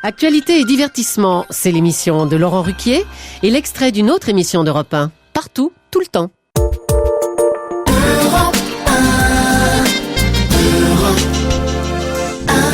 Actualité et divertissement, c'est l'émission de Laurent Ruquier et l'extrait d'une autre émission d'Europe 1. Partout, tout le temps. Europe 1, Europe 1.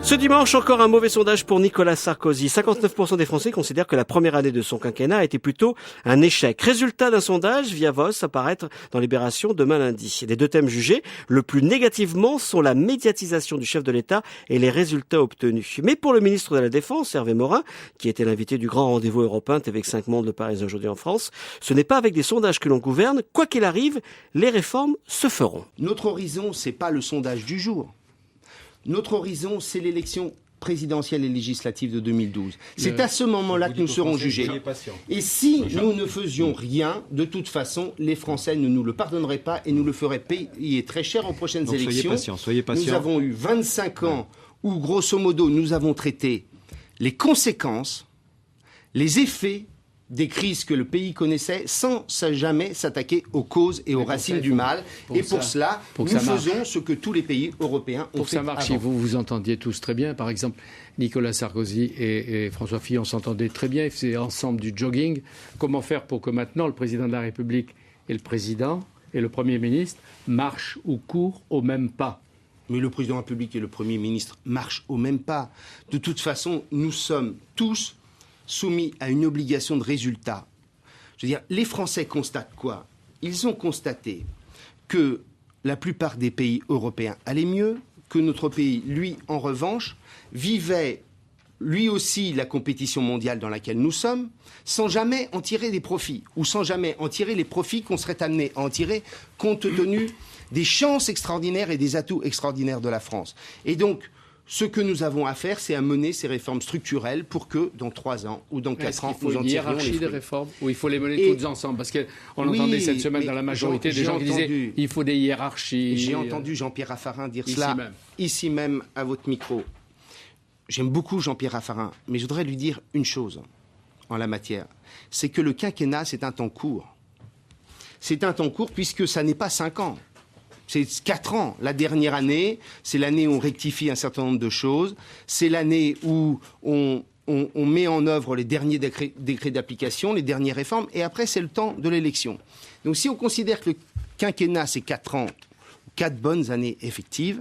Ce dimanche, encore un mauvais sondage pour Nicolas Sarkozy. 59% des Français considèrent que la première année de son quinquennat a été plutôt un échec. Résultat d'un sondage via Vox à paraître dans Libération demain lundi. Les deux thèmes jugés le plus négativement sont la médiatisation du chef de l'État et les résultats obtenus. Mais pour le ministre de la Défense, Hervé Morin, qui était l'invité du grand rendez-vous européen TV5 Monde, le Parisien aujourd'hui en France, ce n'est pas avec des sondages que l'on gouverne. Quoi qu'il arrive, les réformes se feront. Notre horizon, c'est pas le sondage du jour. Notre horizon, c'est l'élection présidentielle et législative de 2012. C'est à ce moment-là que nous serons jugés. Et si nous ne faisions rien, de toute façon, les Français ne nous le pardonneraient pas et nous le feraient payer très cher en prochaines élections. Soyez patient. Nous avons eu 25 ans où, grosso modo, nous avons traité les conséquences, les effets des crises que le pays connaissait sans jamais s'attaquer aux causes et aux racines du mal. Et pour cela, nous faisons ce que tous les pays européens ont fait avant. Pour que ça marche, si vous vous entendiez tous très bien, par exemple, Nicolas Sarkozy et François Fillon s'entendaient très bien, ils faisaient ensemble du jogging. Comment faire pour que maintenant le président de la République et le président et le Premier ministre marchent ou courent au même pas ? Mais le président de la République et le Premier ministre marchent au même pas. De toute façon, nous sommes tous soumis à une obligation de résultat. Je veux dire, les Français constatent quoi ? Ils ont constaté que la plupart des pays européens allaient mieux, que notre pays, lui, en revanche, vivait lui aussi la compétition mondiale dans laquelle nous sommes, sans jamais en tirer des profits, ou sans jamais en tirer les profits qu'on serait amené à en tirer compte tenu des chances extraordinaires et des atouts extraordinaires de la France. Et donc, ce que nous avons à faire, c'est à mener ces réformes structurelles pour que, dans 3 ans ou dans 4 ans, nous en tirions les fruits. Il faut une hiérarchie des réformes ou il faut les mener toutes ensemble? Parce qu'on entendait cette semaine dans la majorité des gens qui disaient il faut des hiérarchies. J'ai entendu Jean-Pierre Raffarin dire cela ici même à votre micro. J'aime beaucoup Jean-Pierre Raffarin, mais je voudrais lui dire une chose en la matière. C'est que le quinquennat, c'est un temps court. C'est un temps court puisque ça n'est pas 5 ans. C'est 4 ans. La dernière année, c'est l'année où on rectifie un certain nombre de choses. C'est l'année où on met en œuvre les derniers décrets d'application, les dernières réformes. Et après, c'est le temps de l'élection. Donc si on considère que le quinquennat, c'est 4 ans, 4 bonnes années effectives,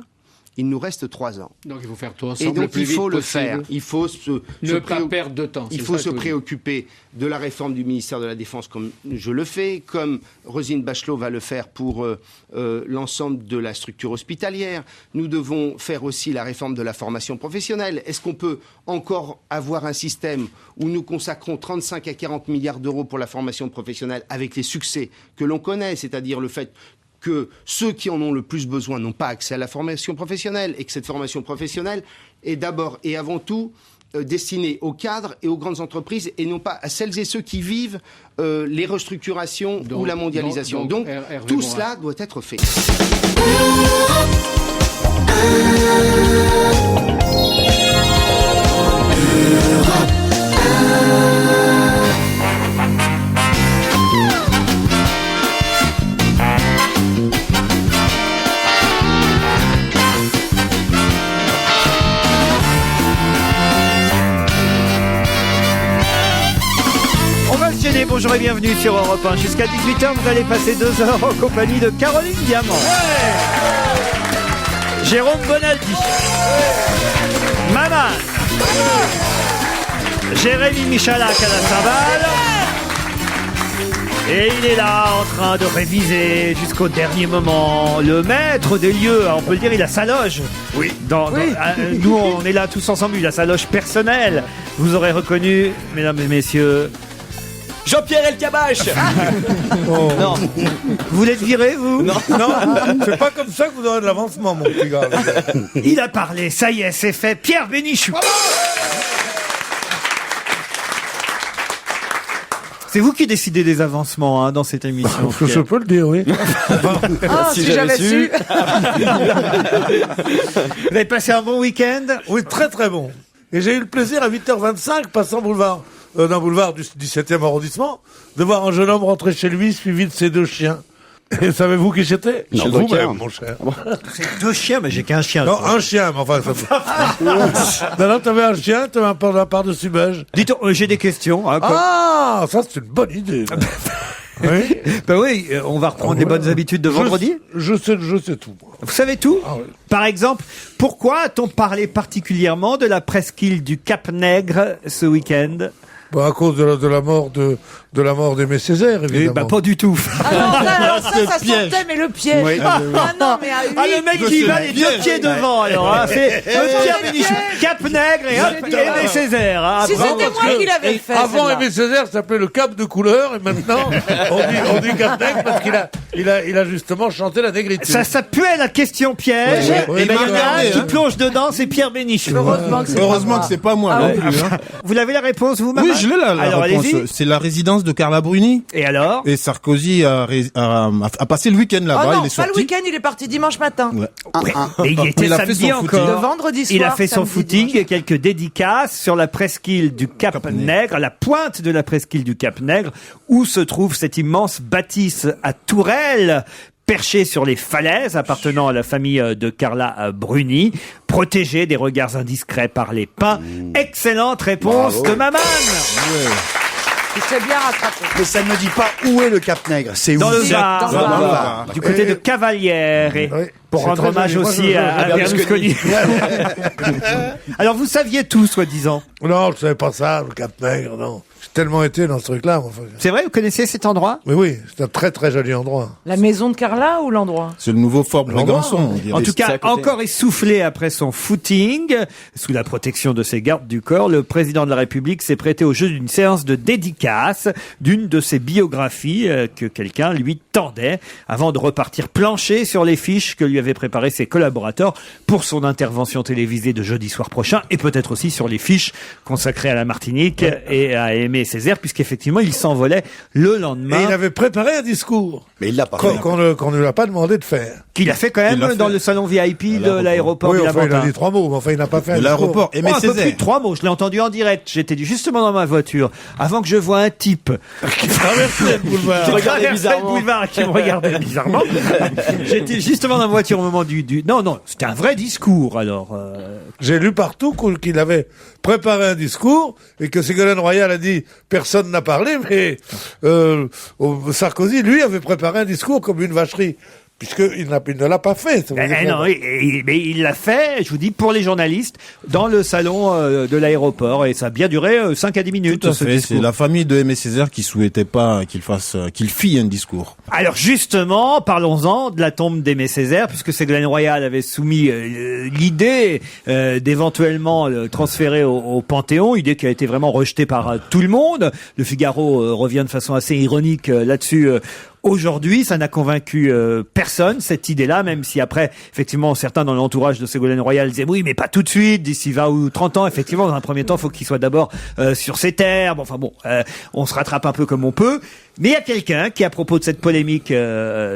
il nous reste 3 ans. Donc il faut faire tout ensemble le plus vite possible. Et donc il faut le faire. Il faut ne pas perdre de temps. Il faut se préoccuper de la réforme du ministère de la Défense comme je le fais, comme Roselyne Bachelot va le faire pour l'ensemble de la structure hospitalière. Nous devons faire aussi la réforme de la formation professionnelle. Est-ce qu'on peut encore avoir un système où nous consacrons 35 à 40 milliards d'euros pour la formation professionnelle avec les succès que l'on connaît, c'est-à-dire le fait que ceux qui en ont le plus besoin n'ont pas accès à la formation professionnelle et que cette formation professionnelle est d'abord et avant tout destinée aux cadres et aux grandes entreprises et non pas à celles et ceux qui vivent les restructurations ou la mondialisation. Donc tout cela doit être fait. Bonjour et bienvenue sur Europe 1. Jusqu'à 18h, vous allez passer 2 heures en compagnie de Caroline Diamant, Jérôme Bonaldi, Maman, Jérémy Michalak à la cymbale. Et il est là en train de réviser jusqu'au dernier moment. Le maître des lieux, on peut le dire, il a sa loge. Oui. Nous, on est là tous ensemble, il a sa loge personnelle. Vous aurez reconnu, mesdames et messieurs, Jean-Pierre Elkabbach. Oh. Non. Vous voulez te virer, vous? Non, c'est pas comme ça que vous aurez de l'avancement, mon petit gars. Il a parlé, ça y est, c'est fait. Pierre Bénichou. C'est vous qui décidez des avancements dans cette émission. Je peux le dire, oui. Si j'avais su. Vous avez passé un bon week-end? Oui, très très bon. Et j'ai eu le plaisir à 8h25, passant d'un boulevard du 17e arrondissement, de voir un jeune homme rentrer chez lui suivi de ses 2 chiens. Et savez-vous qui c'était? Michel Vous-même, Drucker. mon cher. C'est 2 chiens, mais j'ai qu'un chien. Non, un chien, mais enfin... non, t'avais un chien, t'avais un par-dessus beige. Dites, j'ai des questions. Hein, Ah, ça c'est une bonne idée. Oui. Ben oui, on va reprendre les bonnes habitudes de vendredi. Je sais tout. Vous savez tout? Ah oui. Par exemple, pourquoi a-t-on parlé particulièrement de la presqu'île du Cap-Nègre ce week-end? Bon, à cause de la mort d'Aimé Césaire, évidemment. Bah pas du tout. Alors ça sentait, mais le piège. Oui. Ah non, mais à 8. Ah, le mec qui va les 2 pieds devant, alors. Hein, c'est Pierre Bénichou, Cap-Nègre et hop, Aimé Césaire. Hein, Si bravo. c'était moi qui l'avais fait. Avant celle-là. Aimé Césaire, ça s'appelait le Cap de couleur, et maintenant, on dit Cap-Nègre parce qu'il a justement chanté la négritude. Ça puait la question piège. Oui, Et ben, il y en a un regardez, qui hein. plonge dedans, c'est Pierre Bénichou. Heureusement que c'est pas moi non plus. Hein. Vous avez la réponse, vous, maman? Oui, je l'ai là, la Alors, réponse. allez-y. C'est la résidence de Carla Bruni. Et alors? Et Sarkozy a passé le week-end Oh là-bas. non, il est pas le sorti. week-end, il est parti dimanche matin. Ouais. Oui, mais il y était Il a fait samedi son footing. Le encore. vendredi soir. Il a fait son samedi, footing dimanche. et quelques dédicaces sur la presqu'île du Cap-Nègre, à la pointe de la presqu'île du Cap-Nègre, où se trouve cette immense bâtisse à tourelles, perchée sur les falaises appartenant à la famille de Carla Bruni, protégée des regards indiscrets par les pins. Excellente réponse de Maman. Il s'est bien rattrapé. Mais ça ne me dit pas où est le Cap Nègre. C'est où? Dans le Si, Var, dans le Var. du côté de Cavalière, et Oui, pour c'est rendre très hommage joli. Moi, aussi à Berlusconi. Alors vous saviez tout, soi-disant. Non, je savais pas ça, le Cap-Nègre, non. J'ai tellement été dans ce truc-là. Enfin. C'est vrai, vous connaissez cet endroit? Mais oui, c'est un très très joli endroit. La maison de Carla ou l'endroit? C'est le nouveau Fort Brégançon. on dirait. En tout c'est à cas, côté. encore essoufflé après son footing, sous la protection de ses gardes du corps, le président de la République s'est prêté au jeu d'une séance de dédicace d'une de ses biographies que quelqu'un lui tendait avant de repartir plancher sur les fiches que lui avaient préparées ses collaborateurs pour son intervention télévisée de jeudi soir prochain et peut-être aussi sur les fiches consacrées à la Martinique et à Aimé Césaire, puisqu'effectivement il s'envolait le lendemain. Et il avait préparé un discours Mais il l'a pas fait. qu'on ne lui a pas demandé de faire. Qu'il a fait quand Il l'a même fait. dans le salon VIP de l'aéroport Oui, du enfin, il a Lamentin. dit 3 mots, mais enfin, il n'a pas fait un De discours. l'aéroport Aimé Oh, un peu plus Césaire. de 3 mots, je l'ai entendu en direct. J'étais justement dans ma voiture, avant que je voie un type Qui traversait le boulevard. qui traversait le boulevard et qui me regardait bizarrement. J'étais justement dans la voiture au moment du... Non, c'était un vrai discours, alors. J'ai lu partout qu'il avait préparé un discours et que Ségolène Royal a dit personne n'a parlé, mais Sarkozy, lui, avait préparé un discours comme une vacherie. Puisqu'il ne l'a pas fait. Ça veut dire Non, mais il l'a fait, je vous dis, pour les journalistes, dans le salon de l'aéroport. Et ça a bien duré 5 à 10 minutes, Tout à ce fait. discours. C'est la famille de Aimé Césaire qui souhaitait pas qu'il fît un discours. Alors justement, parlons-en de la tombe d'Aimé Césaire, puisque Ségolène Royal avait soumis l'idée d'éventuellement le transférer au Panthéon, idée qui a été vraiment rejetée par tout le monde. Le Figaro revient de façon assez ironique là-dessus. Aujourd'hui, ça n'a convaincu personne, cette idée-là, même si après, effectivement, certains dans l'entourage de Ségolène Royal disaient oui, mais pas tout de suite, d'ici 20 ou 30 ans. Effectivement, dans un premier temps, il faut qu'il soit d'abord sur ses terres. Bon, enfin bon, on se rattrape un peu comme on peut. Mais il y a quelqu'un qui, à propos de cette polémique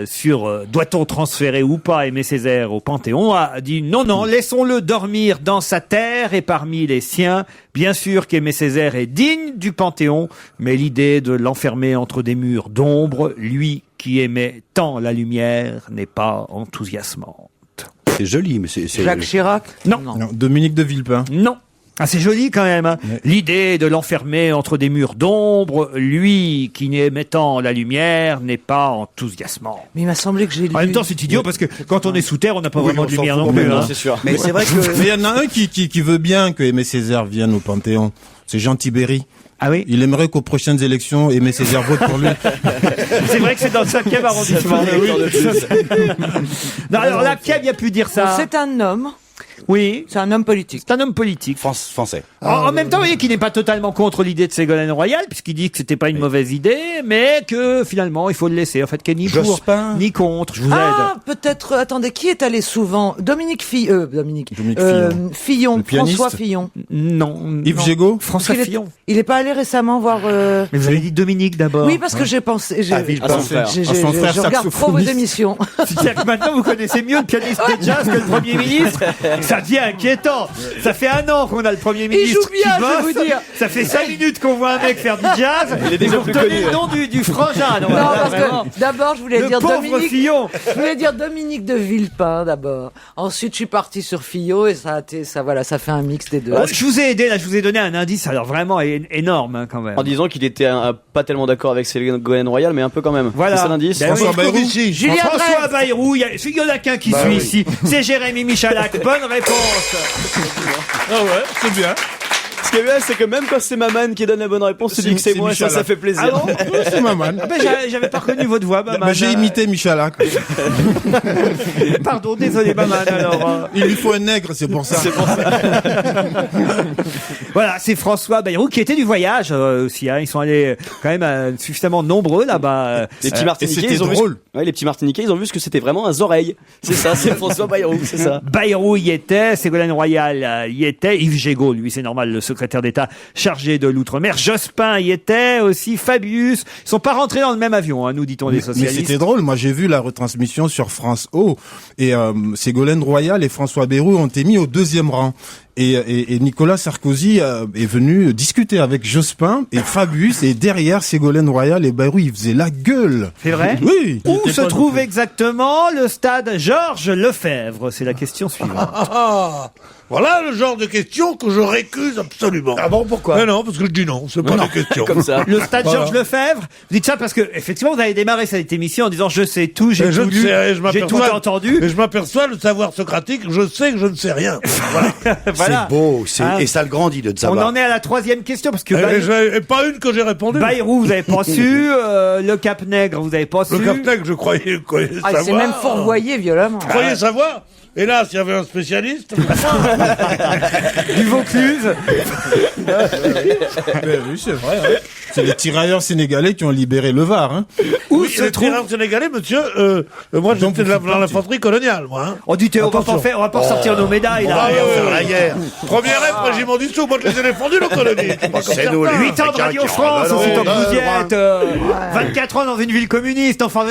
sur doit-on transférer ou pas Aimé Césaire au Panthéon, a dit non, laissons-le dormir dans sa terre et parmi les siens. Bien sûr qu'Aimé Césaire est digne du Panthéon, mais l'idée de l'enfermer entre des murs d'ombre, lui qui aimait tant la lumière, n'est pas enthousiasmante. C'est joli, mais c'est... Jacques Chirac? Non. Non, Dominique de Villepin. Non. Ah, c'est joli quand même. Hein. Ouais. L'idée de l'enfermer entre des murs d'ombre, lui qui aimait tant la lumière, n'est pas enthousiasmant. Mais il m'a semblé que j'ai lu. En même temps, c'est idiot parce que quand on est sous terre, on n'a pas Oui, vraiment on de s'en lumière fout non plus. complètement, Hein. C'est sûr. Mais c'est vrai que... Mais il y en a un qui veut bien que Aimé Césaire vienne au Panthéon. C'est Jean Tibéry. Ah oui. Il aimerait qu'aux prochaines élections, Aimé Césaire vote pour lui. C'est vrai que c'est dans le 5e arrondissement. Non, alors là, qui a bien pu dire ça? C'est un homme. Oui. C'est un homme politique. C'est un homme politique. Français. En même temps, vous voyez qu'il n'est pas totalement contre l'idée de Ségolène Royal, puisqu'il dit que c'était pas une mauvaise idée, mais que finalement, il faut le laisser. En fait, qu'il est ni pour, Jospin. ni contre. Je vous Ah, aide. peut-être, attendez, qui est allé souvent? Dominique Fillon. Fillon, Le pianiste. François Fillon. Non. Yves non. Gégaud. François Il est- Fillon. Il est pas allé récemment voir... Mais vous avez dit Dominique d'abord. Oui, parce que j'ai pensé... À Villepin. son frère je regarde trop vos saxophoniste. émissions. C'est-à-dire que maintenant, vous connaissez mieux le pianiste de jazz que le Premier ministre. Ça devient inquiétant. Ça fait 1 an qu'on a le Premier ministre joue bien, qui je vais bosse. vous dire. Ça fait 5 minutes qu'on voit un mec faire du jazz. Il est déjà Vous plus donnez connu. le nom du frangin. Non, parce que d'abord, je voulais Le dire pauvre Dominique. Fillon. Je voulais dire Dominique de Villepin d'abord. Ensuite, je suis parti sur Fillon et ça fait un mix des deux. Je vous ai aidé, là, je vous ai donné un indice, alors vraiment énorme, hein, quand même. En disant qu'il était pas tellement d'accord avec Ségolène Royal, mais un peu quand même. Voilà. C'est ça l'indice. Ben oui. François Bayrou. Julien François Drey. Bayrou, il y en a qu'un qui suit ici. C'est Jérémy Michalak. Bonne réponse. Ah ouais, c'est bien. Ce qui est bien, c'est que même quand c'est Maman qui donne la bonne réponse, tu dis que c'est moi, ça fait plaisir. Ah bon C'est Maman. Ah ben, j'avais pas reconnu votre voix, Maman. J'ai imité Michalak. Pardon, désolé, Maman. Alors, Il lui faut un nègre, c'est pour ça. voilà, c'est François Bayrou qui était du voyage aussi. Hein. Ils sont allés quand même suffisamment nombreux là-bas. Les petits Martiniquais, c'était ils ont drôle. vu. Les petits Martiniquais, ils ont vu ce que c'était vraiment un oreille. C'est ça, c'est François Bayrou, c'est ça. Bayrou y était, Ségolène Royal y était, Yves Gégaud, lui c'est normal, le secrétaire d'État chargé de l'outre-mer, Jospin y était aussi, Fabius. Ils sont pas rentrés dans le même avion, hein, nous dit-on les Mais socialistes. c'était drôle. Moi, j'ai vu la retransmission sur France O et Ségolène Royal et François Bayrou ont été mis au 2e rang. Et Nicolas Sarkozy est venu discuter avec Jospin et Fabius et derrière Ségolène Royal et Bayrou, ils faisaient la gueule. C'est vrai? Oui. Où se trouve exactement le stade Georges Lefebvre? C'est la question suivante. Voilà le genre de question que je récuse absolument. Ah bon, pourquoi? Mais non, parce que je dis non, c'est pas la question. Comme ça. Le stade Voilà. Georges Lefebvre, vous dites ça parce que effectivement vous avez démarré cette émission en disant je sais tout, j'ai Et je tout ne lu, sais, et je j'ai tout m'aperçois- entendu. Et je m'aperçois, le savoir socratique, je sais que je ne sais rien. Voilà. Voilà. C'est beau, Hein. et ça le grandit de On savoir. en est à la 3e question parce que Et pas une que j'ai répondu. Bayrou, vous avez pas su, le Cap Nègre, vous avez pas su. Le capitaine, je croyais Ah, savoir. c'est même fourvoyé violemment. Je croyais savoir. Et là, s'il y avait un spécialiste. Du Vaucluse. Oui, c'est vrai. Hein. C'est les tirailleurs sénégalais qui ont libéré le Var. Hein. Où Oui, se les trouve tireurs sénégalais, monsieur, moi Donc, j'étais vous faites dans l'infanterie coloniale, moi. Hein. On dit on va Attention. pas ressortir nos médailles là. faire la guerre. Première F, régiment du Sceau, moi je les ai défendus, nos colonies. C'est nous, les 8 ans de Radio France, aussi tant que vous y êtes. 24 ans dans une ville communiste. Enfin,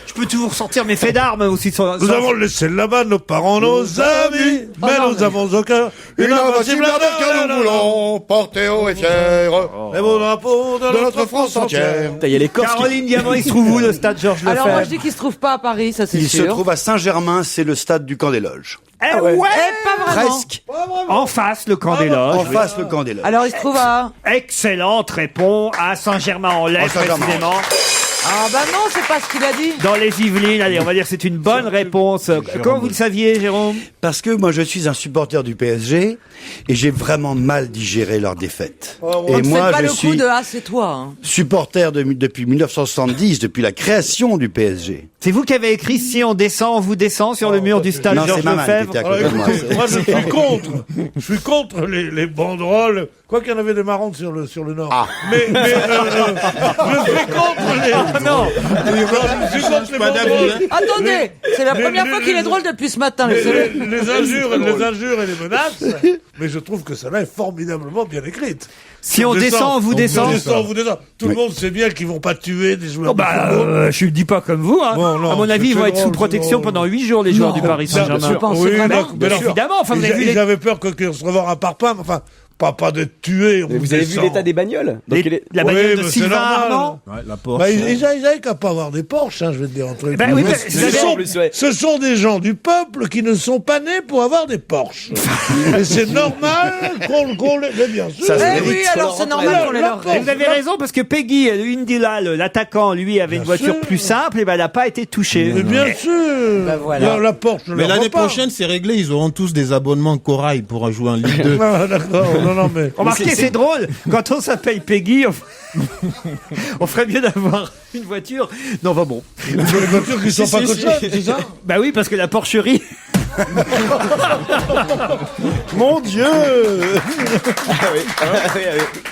je peux toujours sortir mes faits d'armes aussi. Nous avons laissé là-bas nos parents, nos amis, mais nous avons au cœur une invincible ardeur que nous voulons porter haut et fier les beaux drapeaux de notre France entière. Il y a les Corses qui... Caroline Diamant, il se trouve où le stade Georges Lefebvre? Alors moi je dis qu'il se trouve pas à Paris, ça c'est Il se sûr. trouve à Saint-Germain, c'est le stade du camp des loges. Eh ouais. Eh, pas vraiment. Presque. En face, le camp des En loges. face, le camp des loges. Alors il se trouve à... Excellente réponse à Saint-Germain-en-Laye, À Saint-Germain. précisément. Ah bah non, c'est pas ce qu'il a dit. Dans les Yvelines. Allez, on va dire que c'est une bonne réponse. Comment vous le saviez, Jérôme? Parce que moi, je suis un supporter du PSG et j'ai vraiment mal digéré leur défaite. On Et ne moi, fait pas je le coup suis de ah c'est toi. Hein. supporter depuis 1970, depuis la création du PSG. C'est vous qui avez écrit si on descend, on vous descend sur le mur du stade Non, c'est Georges Maman qui Lefebvre. était à Alors, côté de moi. écoutez, moi je suis contre les banderoles. Quoi qu'il y en avait des marrantes sur le nord. Ah. Mais je suis contre les. Non. Je suis contre les banderoles. Attendez, c'est la première fois qu'il est drôle depuis ce matin. Les injures et les menaces, mais je trouve que celle-là est formidablement bien écrite. Si on descend, on vous descend. On vous descend. Tout le monde sait bien qu'ils vont pas tuer des joueurs Oh bah, de football. je le dis pas comme vous, hein. Bon, non, à mon avis, ils vont c'est être sous drôle, protection c'est drôle. pendant 8 jours, les joueurs du Paris Saint-Germain. Vous pensez Oui, vraiment mais non, Évidemment, enfin, vous avez vu ils les... avaient peur qu'ils se revoient un parpaing, enfin, pas d'être tués. Vous avez vu l'état des bagnoles? Donc, La Oui, bagnole de mais c'est Sylvain normal. Armand. Ouais, la Porsche. Bah, ils avaient qu'à pas avoir des Porsche, hein, je vais te dire. Entre les Ben deux. oui, mais ce, vous avez- sont, en plus, ouais. ce sont des gens du peuple qui ne sont pas nés pour avoir des Porsche. Et c'est normal qu'on les... Mais bien sûr. Ça, Eh c'est oui, alors c'est normal qu'on les leur Et vous avez raison, parce que Peggy Indila, l'attaquant, lui, avait une voiture sûr. plus simple, et ben elle n'a pas été touchée. Mais bien sûr. Bah voilà. La Porsche, je Mais leur l'année vois pas. prochaine, c'est réglé. Ils auront tous des abonnements Corail pour jouer en Ligue 2. Ah, d'accord. Non, mais. Remarquez, c'est drôle, quand on s'appelle Peggy, on ferait mieux d'avoir une voiture. Non, va bon. Les voitures qui sont pas cochonnes, c'est ça? Bah oui, parce que la porcherie... Mon Dieu!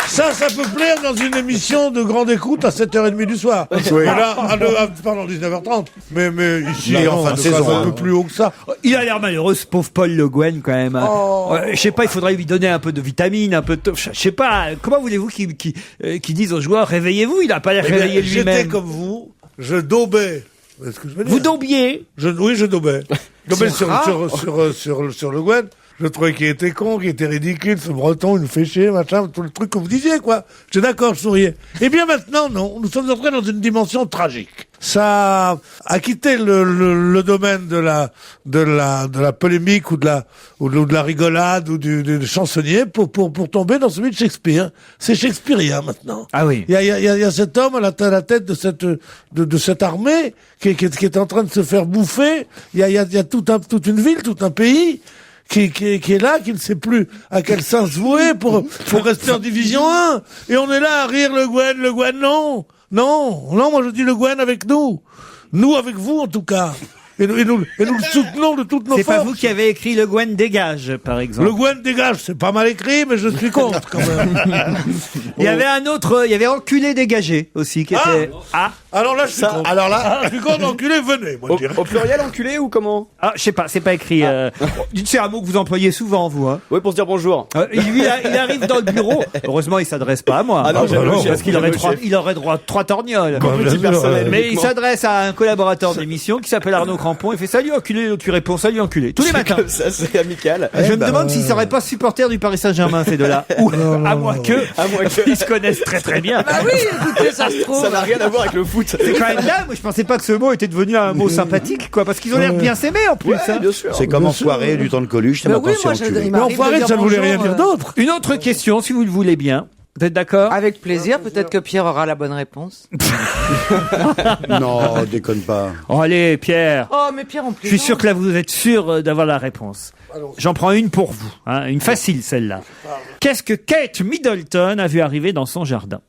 Ça peut plaire dans une émission de grande écoute à 7h30 du soir. Mais là, pardon, 19h30. Mais ici, Là, non, en fin de ça, saison, c'est un hein. peu plus haut que ça. Il a l'air malheureux, ce pauvre Paul Le Guen, quand même. Je sais pas, il faudrait lui donner un peu de vitamines, un peu de... Je sais pas, comment voulez-vous qu'il dise aux joueurs, réveillez-vous? Il a pas l'air Eh bien, réveillé j'étais lui-même. comme vous, je daubais. Est-ce que je veux dire? Vous dombiez. Oui, je daubais. Je daubais sur Le Guen. Je trouvais qu'il était con, qu'il était ridicule, ce breton, il nous fait chier, machin, tout le truc que vous disiez, quoi. J'étais d'accord, je souriais. Eh bien maintenant, non. Nous sommes entrés dans une dimension tragique. Ça a quitté le domaine de la polémique ou de la rigolade ou du chansonnier pour tomber dans celui de Shakespeare. C'est shakespearien maintenant. Ah oui. Il y a cet homme à la tête de cette armée qui est en train de se faire bouffer. Il y a toute une ville, tout un pays qui est là, qui ne sait plus à quel sens vouer pour rester en division 1. Et on est là à rire le Gwen, non. Non, moi je dis le Gwen avec nous. Nous avec vous en tout cas. Et nous le soutenons de toutes nos forces. C'est pas vous qui avez écrit Le Gwen dégage, par exemple. Le Gwen dégage, c'est pas mal écrit, mais je suis contre quand même. Il y avait un autre, il y avait Enculé dégagé aussi, qui était... Alors là, je suis contre. Alors là, je suis contre, enculé, venez, moi je dirais. Au pluriel, enculé ou comment? Ah, je sais pas, c'est pas écrit. C'est un mot que vous employez souvent, vous. Hein. Oui, pour se dire bonjour. Lui, il arrive dans le bureau. Heureusement, il s'adresse pas à moi. Ah non, parce qu'il aurait droit à 3 torgnoles. Mais il s'adresse à un collaborateur de l'émission qui s'appelle Arnaud Crampon. Il fait salut enculé, tu réponds salut enculé. Tous les matins. Comme ça, c'est amical. Je me demande s'ils seraient pas supporters du Paris Saint-Germain, ces deux-là. Ou à moins que ils se connaissent très très bien. Bah oui, écoutez, ça se trouve. Ça n'a rien à voir avec le foot. C'est quand même là, moi je pensais pas que ce mot était devenu un mot sympathique, quoi, parce qu'ils ont l'air bien s'aimer en plus. Ouais, bien sûr. C'est comme en soirée, du temps de Coluche, c'est Bah maintenant oui, moi, c'est enculé. Mais enfoiré, ça ne voulait rien dire d'autre. Une autre question, si vous le voulez bien. Vous êtes d'accord? Avec plaisir, peut-être que Pierre aura la bonne réponse. Non, déconne pas. Oh, allez, Pierre. Oh, mais Pierre, en plus. Je suis sûr que là, vous êtes sûr d'avoir la réponse. J'en prends une pour vous, hein, une facile celle-là. Qu'est-ce que Kate Middleton a vu arriver dans son jardin?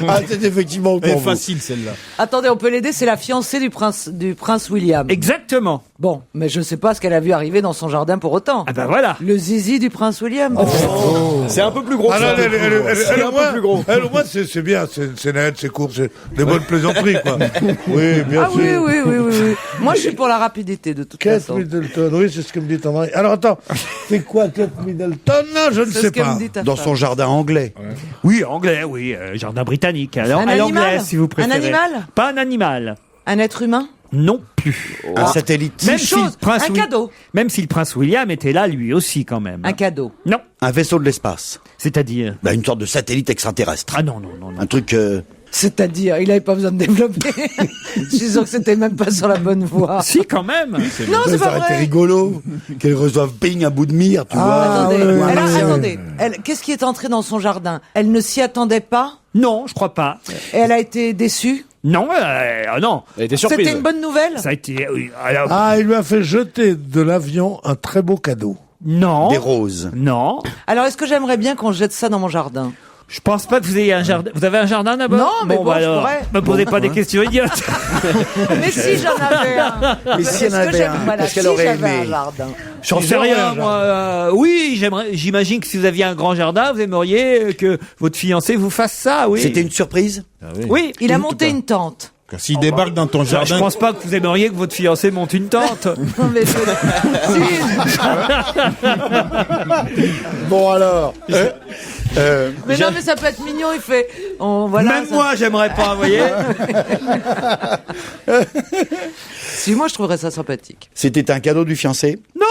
Ah, c'est effectivement pour vous. Facile celle-là. Attendez, on peut l'aider, c'est la fiancée du prince William. Exactement. Bon, mais je sais pas ce qu'elle a vu arriver dans son jardin pour autant. Ah ben voilà. Le zizi du prince William. C'est un peu plus gros. Ah non, C'est un peu plus gros. Elle, au moins, c'est bien, c'est net, c'est court, c'est des bonnes plaisanteries, quoi. Oui, bien Ah sûr. oui. Moi, je suis pour la rapidité, de toute Kate façon. Middleton, oui, c'est ce que me dit ton mari. Alors attends, c'est quoi Kate Middleton? Je ne C'est sais ce que pas. me dit ta Dans femme. son jardin anglais. Oui, anglais, oui, jardin britannique. Alors, Un à animal l'anglaise, si vous préférez. Un animal Pas un animal. Un être humain? Non plus. Un satellite. Même chose, si le prince un cadeau. Même si le prince William était là, lui aussi, quand même. Un cadeau. Non. Un vaisseau de l'espace. C'est-à-dire? Bah, une sorte de satellite extraterrestre. Ah non. Un truc... C'est-à-dire, il avait pas besoin de développer. Je suis sûr que c'était même pas sur la bonne voie. Si, quand même. Non, c'est pas ça aurait été vrai. rigolo qu'elle reçoive ping un bout de mire, tu vois. Attendez, ouais, attendez. Qu'est-ce qui est entré dans son jardin? Elle ne s'y attendait pas Non, je crois pas. et elle a été déçue? Non, non. Elle était surprise. C'était une bonne nouvelle? Ça a été... oui, alors, Ah, il lui a fait jeter de l'avion un très beau cadeau. non. Des roses. Non. Alors, est-ce que j'aimerais bien qu'on jette ça dans mon jardin? Je pense pas que vous ayez un jardin. Vous avez un jardin d'abord? Non, mais bon, je alors, pourrais. me posez pas des questions idiotes. Mais si j'en avais un. Mais si elle en avait un, voilà, est-ce qu'elle si aurait j'avais aimé? un jardin. J'en sais rien, moi. Oui, j'imagine que si vous aviez un grand jardin, vous aimeriez que votre fiancé vous fasse ça, oui. C'était une surprise? Oui. Il a monté une tente. S'il débarque dans ton Je jardin, pense pas que vous aimeriez que votre fiancé monte une tente. Non, mais si. Bon alors. Mais non, mais ça peut être mignon, il fait. Voilà, Même ça- moi, j'aimerais pas, vous voyez. Si, moi, je trouverais ça sympathique. C'était un cadeau du fiancé? Non.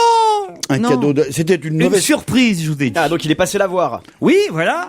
Un Non. cadeau de... C'était une Une mauvaise... surprise, je vous ai dit. Ah, donc il est passé la voir. Oui, voilà.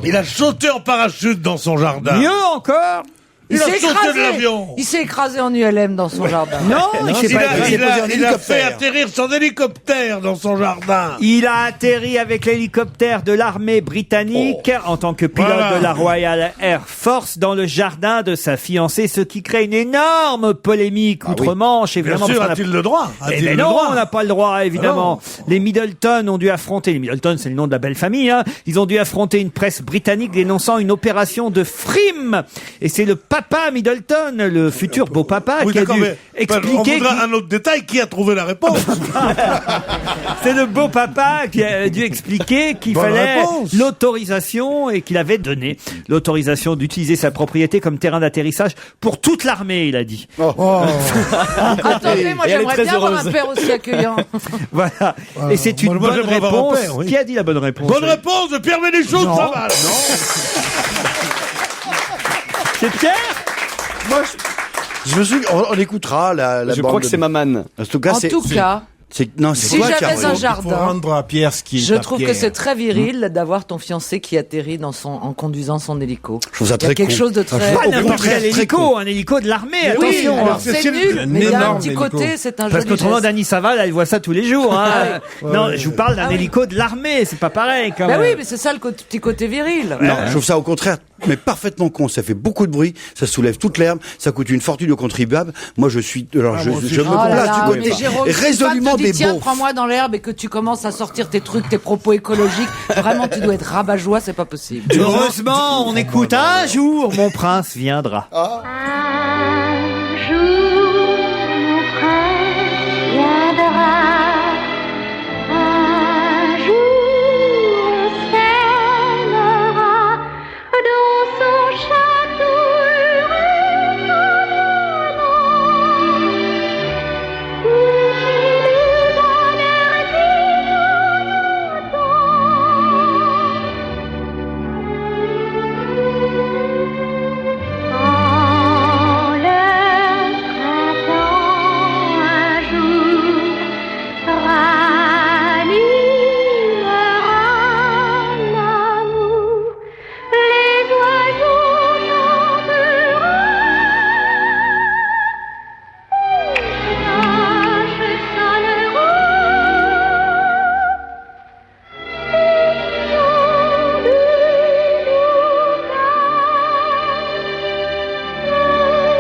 Il a sauté en parachute dans son jardin. Mieux encore. Il a sauté de l'avion. Il s'est écrasé en ULM dans son jardin. Non, il s'est pas écrasé. Il a fait atterrir son hélicoptère dans son jardin. Il a atterri avec l'hélicoptère de l'armée britannique en tant que pilote Voilà. de la Royal Air Force dans le jardin de sa fiancée, ce qui crée une énorme polémique outre-Manche. Bien Évidemment, sûr, parce qu'on a- a-t-il le droit? Eh A-t-il ben le non, droit on n'a pas le droit, évidemment. Les Middleton ont dû affronter, les Middleton, c'est le nom de la belle famille, hein. Ils ont dû affronter une presse britannique dénonçant une opération de frime. Et c'est le papa Middleton, le futur beau papa, Oui, qui a d'accord, dû mais on expliquer. voudra un autre détail. Qui a trouvé la réponse? C'est le beau papa qui a dû expliquer qu'il Bonne fallait réponse. l'autorisation et qu'il avait donné l'autorisation d'utiliser sa propriété comme terrain d'atterrissage pour toute l'armée, il a dit. Attendez, moi, Et elle est j'aimerais très bien avoir un heureuse. père aussi accueillant. Voilà. Et c'est une moi, bonne j'aimerais avoir un réponse. père, oui. Qui a dit la bonne réponse? Bonne réponse de Pierre Bénichou de Saval. C'est Pierre? Je me suis... on écoutera la Je bande crois que de- c'est Maman. En tout cas, En tout cas, Non, Si j'avais un jardin, Pour rendre à Pierre ce qui est je à trouve que Pierre. c'est très viril d'avoir ton fiancé qui atterrit en conduisant son hélico. Je trouve ça Il y a très quelque con. chose de très... Pas Au n'importe contraire, quel très hélico, un hélico de l'armée, Oui, attention. alors hein. c'est nul, un mais il y a un énorme petit hélico. côté, c'est un Parce joli qu'autrement, geste. Dany Saval, elle voit ça tous les jours. Hein. Non, Ouais. je vous parle d'un Ah oui. hélico de l'armée, c'est pas pareil quand Bah même. oui, mais c'est ça le petit côté viril. Non, je trouve ça au contraire, mais parfaitement con. Ça fait beaucoup de bruit, ça soulève toute l'herbe, ça coûte une fortune aux contribuables. Moi, je suis, alors je me Oh là place là, du mais côté Jérôme, si résolument Fab te dit, des tiens, beaufs. prends-moi dans l'herbe et que tu commences à sortir tes trucs, tes propos écologiques, vraiment, tu dois être rabat-joie, c'est pas possible. Heureusement, on écoute un jour, mon prince viendra. Un jour, mon prince viendra. Un jour, on s'aimera dans son château heureux comme un an. Le bonheur dit quand le printemps un jour ranimera l'amour, les oiseaux chanteront, les cloches sonneront,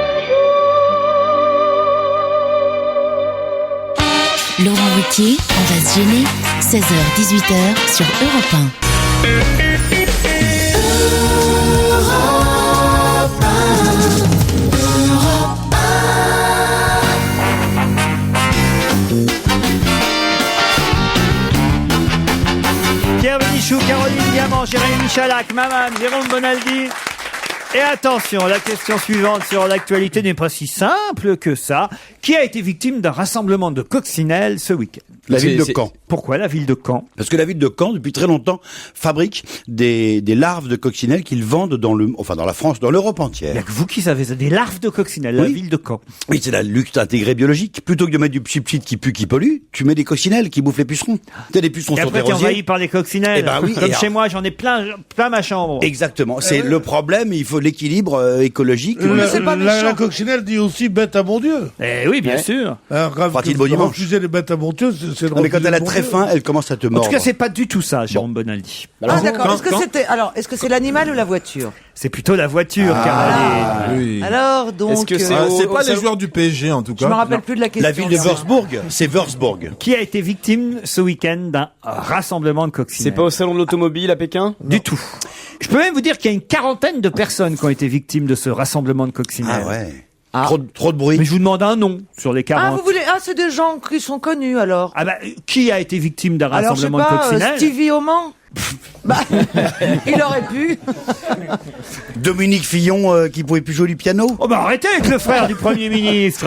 les gens de Laurent Ruquier, on va se gêner. 16h-18h sur Europe 1. Pierre Bénichou, Caroline Diamant, Jérémy Michalak, Maman, Jérôme Bonaldi. Et attention, la question suivante sur l'actualité n'est pas si simple que ça. Qui a été victime d'un rassemblement de coccinelles ce week-end? La ville de Caen. Pourquoi la ville de Caen? Parce que la ville de Caen, depuis très longtemps, fabrique des larves de coccinelles qu'ils vendent dans la France, dans l'Europe Il entière. n'y a que vous qui savez ça, des larves de coccinelles, la Oui. ville de Caen. Oui, c'est la lutte intégrée biologique. Plutôt que de mettre du psipchit qui pue, qui pollue, tu mets des coccinelles qui bouffent les pucerons. T'as des pucerons Et sur après, tes t'es envahi rosiers. par les coccinelles. Eh ben oui, Comme et chez moi, j'en ai plein ma chambre. Exactement. C'est le problème. Il faut l'équilibre écologique. La coccinelle dit aussi bête à mon Dieu. Eh oui, bien sûr. Fera-t-il beau dimanche. Refuser les bêtes à mon Dieu, c'est Non, mais quand elle a très faim, elle commence à te En mordre. tout cas, c'est pas du tout ça, Jérôme Bonaldi. Ah d'accord, est-ce que c'est l'animal ou la voiture? C'est plutôt la voiture, Caroline. Oui. Alors, donc... Est-ce que c'est C'est pas les joueurs du PSG en tout cas. Je me rappelle plus de la question. La ville de Würzburg, c'est Würzburg. Qui a été victime ce week-end d'un rassemblement de coccinelles? C'est pas au salon de l'automobile à Pékin? Du tout. Je peux même vous dire qu'il y a une quarantaine de personnes qui ont été victimes de ce rassemblement de coccinelles. Ah ouais. Ah. Trop de bruit. Mais je vous demande un nom sur les 40. Ah, vous voulez... Ah, c'est des gens qui sont connus, alors. Ah bah, qui a été victime d'un Alors, je sais rassemblement de pas, coccinelles? Stevie Oman. Bah, il aurait pu. Dominique Fillon qui pouvait plus jouer du piano. Oh bah arrêtez avec le frère du Premier ministre.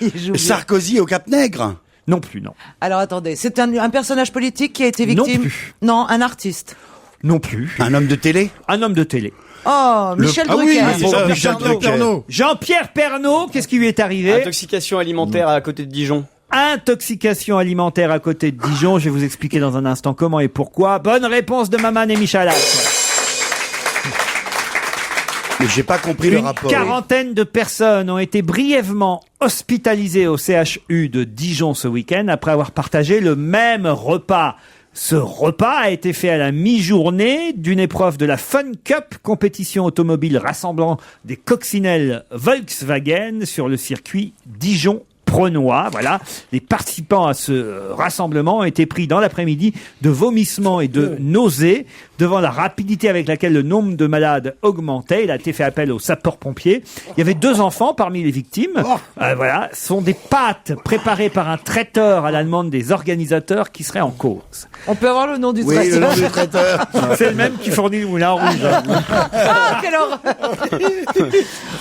Il joue bien. Sarkozy au Cap Nègre. Non plus, non. Alors, attendez, c'est un personnage politique qui a été victime? Non plus. Non, un artiste. Non plus. Un homme de télé. Un homme de télé. Oh, Michel Ah oui, Drucker. c'est ça, Michel Drucker. Jean-Pierre Pernaut, qu'est-ce qui lui est arrivé? Intoxication alimentaire à côté de Dijon. Intoxication alimentaire à côté de Dijon. Je vais vous expliquer dans un instant comment et pourquoi. Bonne réponse de Maman et Michalak. Mais j'ai pas compris le Une rapport. quarantaine de personnes ont été brièvement hospitalisées au CHU de Dijon ce week-end après avoir partagé le même repas. Ce repas a été fait à la mi-journée d'une épreuve de la Fun Cup, compétition automobile rassemblant des coccinelles Volkswagen sur le circuit Dijon-Prenois. Voilà. Les participants à ce rassemblement ont été pris dans l'après-midi de vomissements et de nausées. Devant la rapidité avec laquelle le nombre de malades augmentait, il a été fait appel aux sapeurs-pompiers. Il y avait 2 enfants parmi les victimes. Voilà. Ce sont des pâtes préparées par un traiteur à la demande des organisateurs qui seraient en cause. On peut avoir le nom du Oui, traiteur. le nom du traiteur. C'est le même qui fournit le moulin rouge. Ah, quelle horreur.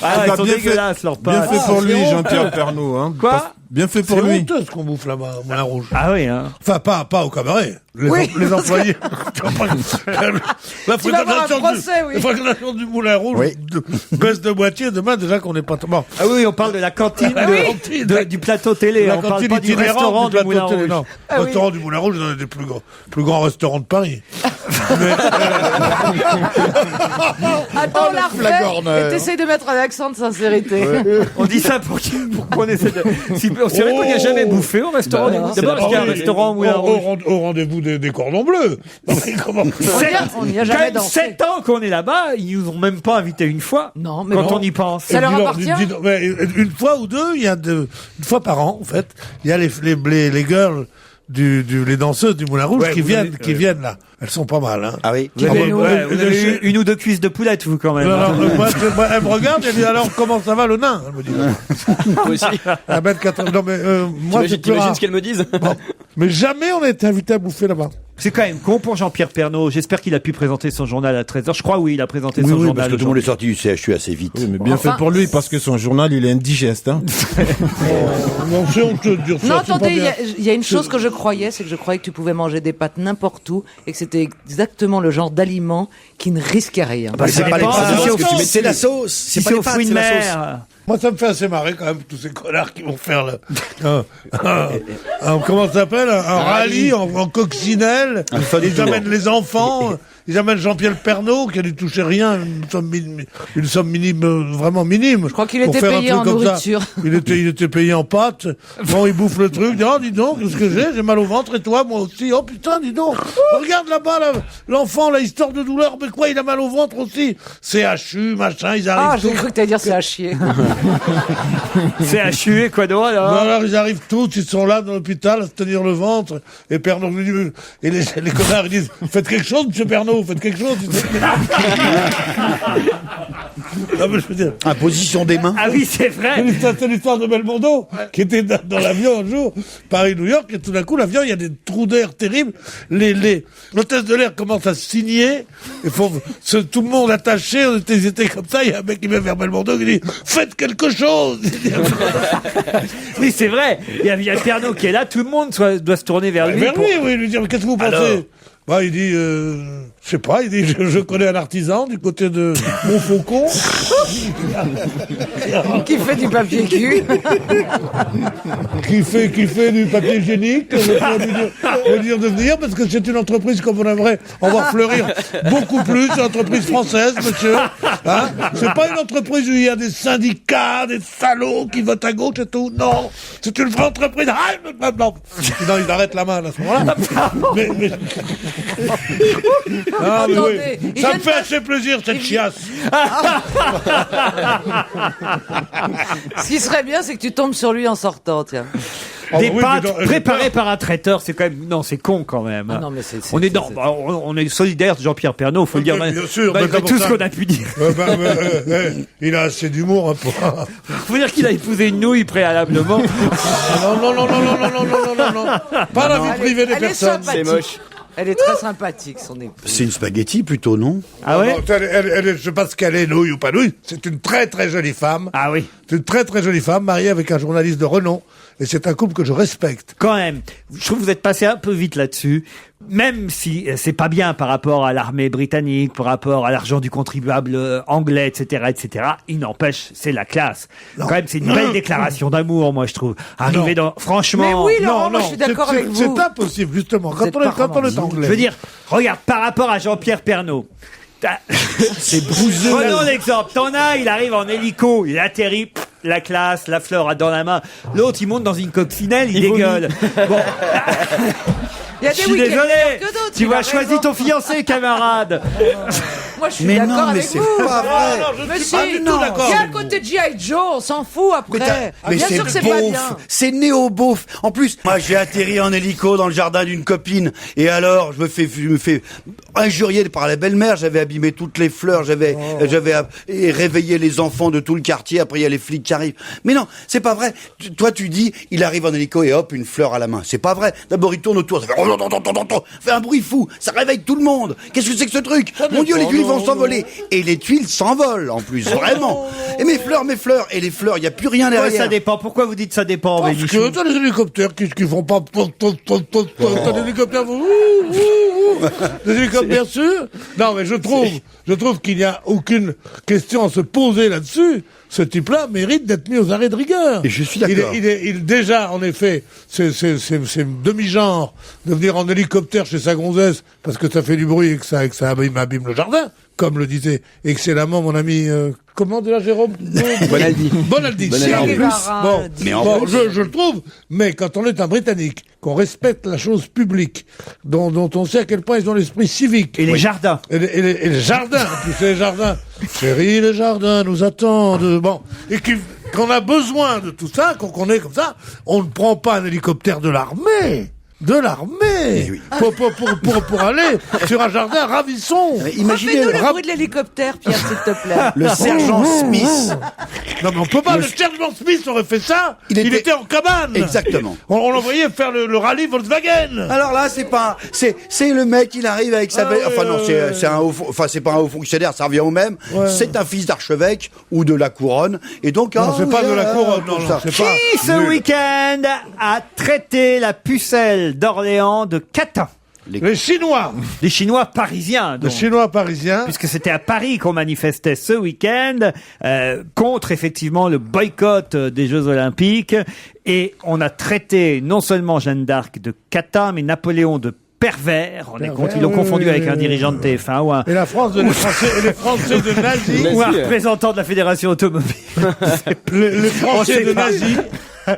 Ah, ils sont bien dégueulasses, leurs Bien pâtes. fait pour lui, Jean-Pierre Pernaut. Hein. Quoi? là-bas. Bien fait pour C'est lui. honteux ce qu'on bouffe là-bas, au Moulin Rouge. Ah oui, hein. Enfin, pas au cabaret. Oui, Les parce que- employés. La Tu vas avoir un procès, oui. La fréquentation du Moulin Rouge Oui. baisse de moitié. Demain, déjà qu'on n'est pas... Bon. Ah oui, on parle de la cantine, Ah oui. du plateau télé. La on parle cantine pas du itinérante restaurant du plateau Moulin télé, Rouge. non. Ah Le oui. restaurant du Moulin Rouge, c'est un des plus grands restaurants de Paris. Attends, la flagorneur. refait et t'essayes de mettre un accent de sincérité. On dit ça pour qu'on essaie de... C'est vrai qu'on n'y a jamais bouffé au restaurant. Bah non. D'abord, est-ce qu'il y a un restaurant au Moulin Rouge? Au rendez-vous des cordons bleus. Non, mais comment On n'y a Quand jamais même dansé. 7 ans qu'on est là-bas, ils nous ont même pas invités une fois. Non, mais Quand bon. on y pense. Ça leur Dis donc, appartient dis donc, mais une fois ou deux, il y a une fois par an, en fait, il y a les girls les danseuses du Moulin Rouge qui viennent là. Elles sont pas mal, hein. Ah oui. Vous avez eu une ou deux cuisses de poulette, vous, quand même. Non, moi, elle me regarde, elle dit alors comment ça va le nain? Elle me dit. Moi aussi. 1m80. Non mais moi c'est plus T'imagines rare. ce qu'elle me dise? Bon. Mais jamais on a été invité à bouffer là-bas. C'est quand même con pour Jean-Pierre Pernaut. J'espère qu'il a pu présenter son journal à 13h. Je crois, oui, il a présenté son Oui, journal. parce que tout le monde est sorti du CHU assez vite. Oui, mais bien Enfin, fait pour lui, parce que son journal, il est indigeste. Hein. Non, c'est honteux de dire ça. Non, c'est pas attendez, bien. il y a une chose que je croyais, c'est que je croyais que tu pouvais manger des pâtes n'importe où et que c'était exactement le genre d'aliment qui ne risquait rien. Bah, C'est ça pas les dépend, pâtes, si parce c'est que tu mets- au- c'est la sauce. Si C'est pas c'est les aux pâtes, fruits de c'est la sauce. mer. Moi, ça me fait assez marrer quand même tous ces connards qui vont faire comment ça s'appelle un rallye en coccinelle. Un fun Ils tour. amènent les enfants. Ils amènent Jean-Pierre Pernaut qui a dû toucher rien, une somme minime, vraiment minime. Je crois qu'il pour était faire un payé truc en comme ça. nourriture. Il était payé en pâtes. Bon, il bouffe le truc. Il dit, oh, dis donc, qu'est-ce que j'ai mal au ventre et toi, moi aussi. Oh putain, dis donc. Regarde là-bas, là, l'enfant, là, histoire de douleur. Mais quoi, il a mal au ventre aussi. CHU, machin, ils arrivent. Ah, j'ai tous. cru que t'allais dire c'est à chier. CHU et quoi d'autre, alors? Non, alors ils arrivent tous, ils sont là dans l'hôpital à se tenir le ventre. Et Pernaut lui dit, et les connards ils disent, faites quelque chose, monsieur Pernaut, faites quelque chose. Non, mais je veux dire. Imposition des mains. Ah oui, c'est vrai. C'est l'histoire de Belmondo, qui était dans l'avion un jour, Paris-New York, et tout d'un coup, l'avion, il y a des trous d'air terribles. L'hôtesse de l'air commence à signer, tout le monde attaché, ils étaient comme ça, il y a un mec qui vient vers Belmondo qui dit, faites quelque chose! Oui, c'est vrai. Il y a Pernaut qui est là, tout le monde doit se tourner vers lui. Vers lui, oui, lui dire, qu'est-ce que vous pensez? Bah, il dit, je sais pas, il dit, je connais un artisan du côté de Montfaucon. Qui fait du papier cul. qui fait du papier hygiénique. Je peux lui dire de venir parce que c'est une entreprise comme on aimerait en voir fleurir beaucoup plus, une entreprise française, monsieur. Hein, c'est pas une entreprise où il y a des syndicats, des salauds qui votent à gauche et tout. Non, c'est une vraie entreprise. Non, il arrête la main à ce moment-là. Mais... Ah, mais Attendez, oui. il Ça vient me de fait pas- assez plaisir cette chiasse. Ce qui serait bien, c'est que tu tombes sur lui en sortant, tiens. Des oui, pâtes mais dans- préparées par un traiteur, c'est quand même, non, c'est con quand même. Ah non, mais c'est- on est solidaire de Jean-Pierre Pernaut, faut le dire. Bien sûr, malgré mais tout comme ce ça. qu'on a pu dire. Il a assez d'humour, hein, pour... Faut dire qu'il a épousé une nouille préalablement. Non. Pas la vie privée des Elle est personnes. sympathique. C'est moche. Elle est très sympathique, son épouse. C'est une spaghetti plutôt, non? Ah ouais? Non, je sais pas ce qu'elle est, nouille ou pas nouille. C'est une très très jolie femme. Ah oui. C'est une très très jolie femme, mariée avec un journaliste de renom. Et c'est un couple que je respecte. Quand même, je trouve que vous êtes passé un peu vite là-dessus, même si c'est pas bien par rapport à l'armée britannique, par rapport à l'argent du contribuable anglais, etc., etc. Il n'empêche, c'est la classe. Non. Quand même, c'est une belle déclaration d'amour, moi, je trouve. Arriver dans, franchement. Mais oui, Laurent, moi, je suis d'accord avec vous. C'est impossible, justement. Quand on est anglais. Je veux dire, regarde, par rapport à Jean-Pierre Pernaut. C'est bouseux. Prenons l'exemple. T'en as, il arrive en hélico, il atterrit, la classe, la fleur dans la main. L'autre, il monte dans une coccinelle, il dégueule. Bon. Il y a Je des suis week-ends désolé. meilleurs que d'autres, Tu il vas a choisir raison. ton fiancé, camarade. Moi, je suis Mais d'accord non, mais avec c'est vous. pas vrai. Mais si, pas du tout d'accord il y a à avec côté de G.I. Joe, on s'en fout après. Mais Bien c'est sûr que c'est pas beauf, bien. c'est néo-beauf. En plus, moi j'ai atterri en hélico dans le jardin d'une copine et alors je me fais injurier par la belle-mère, j'avais abîmé toutes les fleurs, j'avais réveillé les enfants de tout le quartier, après il y a les flics qui arrivent. Mais non, c'est pas vrai. Toi tu dis, il arrive en hélico et hop, une fleur à la main. C'est pas vrai. D'abord il tourne autour, ça fait un bruit fou, ça réveille tout le monde. Qu'est-ce que c'est que ce truc? Mon Dieu, les vont s'envoler. Et les tuiles s'envolent, en plus, vraiment. Et mes fleurs, et les fleurs, il n'y a plus rien derrière. Ça dépend. Pourquoi vous dites ça dépend, Parce Bénichou que t'as des hélicoptères qui font pas... T'as des hélicoptères... Des hélicoptères sûrs. Non, mais je trouve qu'il n'y a aucune question à se poser là-dessus. Ce type-là mérite d'être mis aux arrêts de rigueur. Et je suis d'accord. Il déjà, en effet, c'est demi-genre de venir en hélicoptère chez sa gonzesse parce que ça fait du bruit et que ça abîme le jardin, comme le disait excellemment mon ami, comment déjà Jérôme? Bonaldi. Je le trouve, mais quand on est un Britannique, qu'on respecte la chose publique, dont on sait à quel point ils ont l'esprit civique. Et les jardins. Et les jardins, en plus les jardins. Chérie, les jardins nous attendent. Bon. Et qu'on a besoin de tout ça, qu'on est comme ça, on ne prend pas un hélicoptère de l'armée. Oui. Pour aller sur un jardin ravissant. Imaginez le bruit de l'hélicoptère, Pierre, s'il te plaît. Le sergent Smith. Non, mais on peut pas. Le sergent Smith aurait fait ça. Il était en cabane. Exactement. On l'envoyait faire le rallye Volkswagen. Alors là, c'est le mec, il arrive avec sa belle, enfin non, c'est pas un haut fonctionnaire, ça revient au même. Ouais. C'est un fils d'archevêque ou de la couronne. Et donc, non, c'est pas de la couronne, non, c'est pas. Qui, ce week-end, a traité la pucelle d'Orléans de catin? Les Chinois. Les Chinois parisiens. Donc. Les Chinois parisiens. Puisque c'était à Paris qu'on manifestait ce week-end contre effectivement le boycott des Jeux Olympiques. Et on a traité non seulement Jeanne d'Arc de catin, mais Napoléon de pervers. On est compte, ils l'ont confondu avec un dirigeant de TF1 ou un... Et la France les Français de nazis. Ou un représentant de la Fédération automobile. les Français de nazis.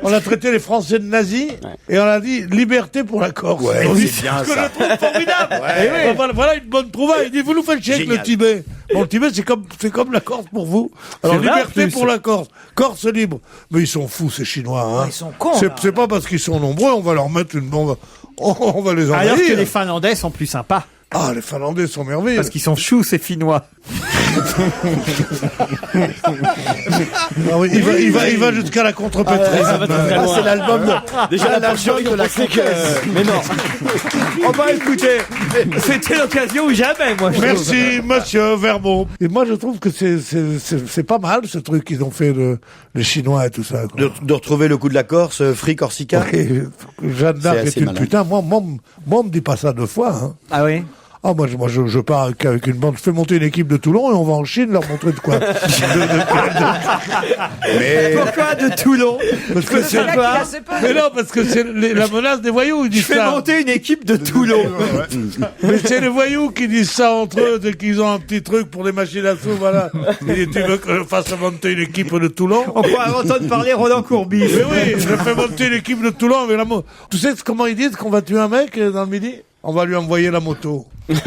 On a traité les Français de nazis et on a dit liberté pour la Corse. Ouais, c'est bien ça. Je le trouve formidable. Voilà une bonne trouvaille. Il dit vous nous faites chier avec le Tibet. Bon, le Tibet c'est comme la Corse pour vous. Alors liberté pour la Corse. Corse libre. Mais ils sont fous ces Chinois. Hein. Ils sont cons. C'est pas parce qu'ils sont nombreux on va leur mettre une bombe. On va les envahir. Alors que les Finlandais sont plus sympas. Ah, les Finlandais sont merveilleux. Parce qu'ils sont choux, ces Finnois. Ah oui, il va jusqu'à la contrepétrise. C'est l'album déjà la chanson de la séquence. Mais non. On va écouter. C'était l'occasion ou jamais, moi. Merci, monsieur Vermont. Et moi, je trouve que c'est pas mal, ce truc qu'ils ont fait, les Chinois et tout ça. De retrouver le coup de la Corse, Free Corsica. Oui, Jeanne d'Arc est une putain. Moi, on me dit pas ça 2 fois. Hein. Ah oui? Ah, moi, je pars avec une bande, je fais monter une équipe de Toulon et on va en Chine leur montrer de quoi. Mais... Pourquoi de Toulon? Parce que c'est pas. Mais non, parce que c'est la menace des voyous, ils disent ça. Je fais monter une équipe de Toulon. Mais c'est les voyous qui disent ça entre eux dès qu'ils ont un petit truc pour des machines à sous, voilà. Et tu veux que je fasse monter une équipe de Toulon? On pourrait entendre parler Roland Courbis. Mais oui, je fais monter une équipe de Toulon avec la moto. Tu sais comment ils disent qu'on va tuer un mec dans le midi? On va lui envoyer la moto. C'est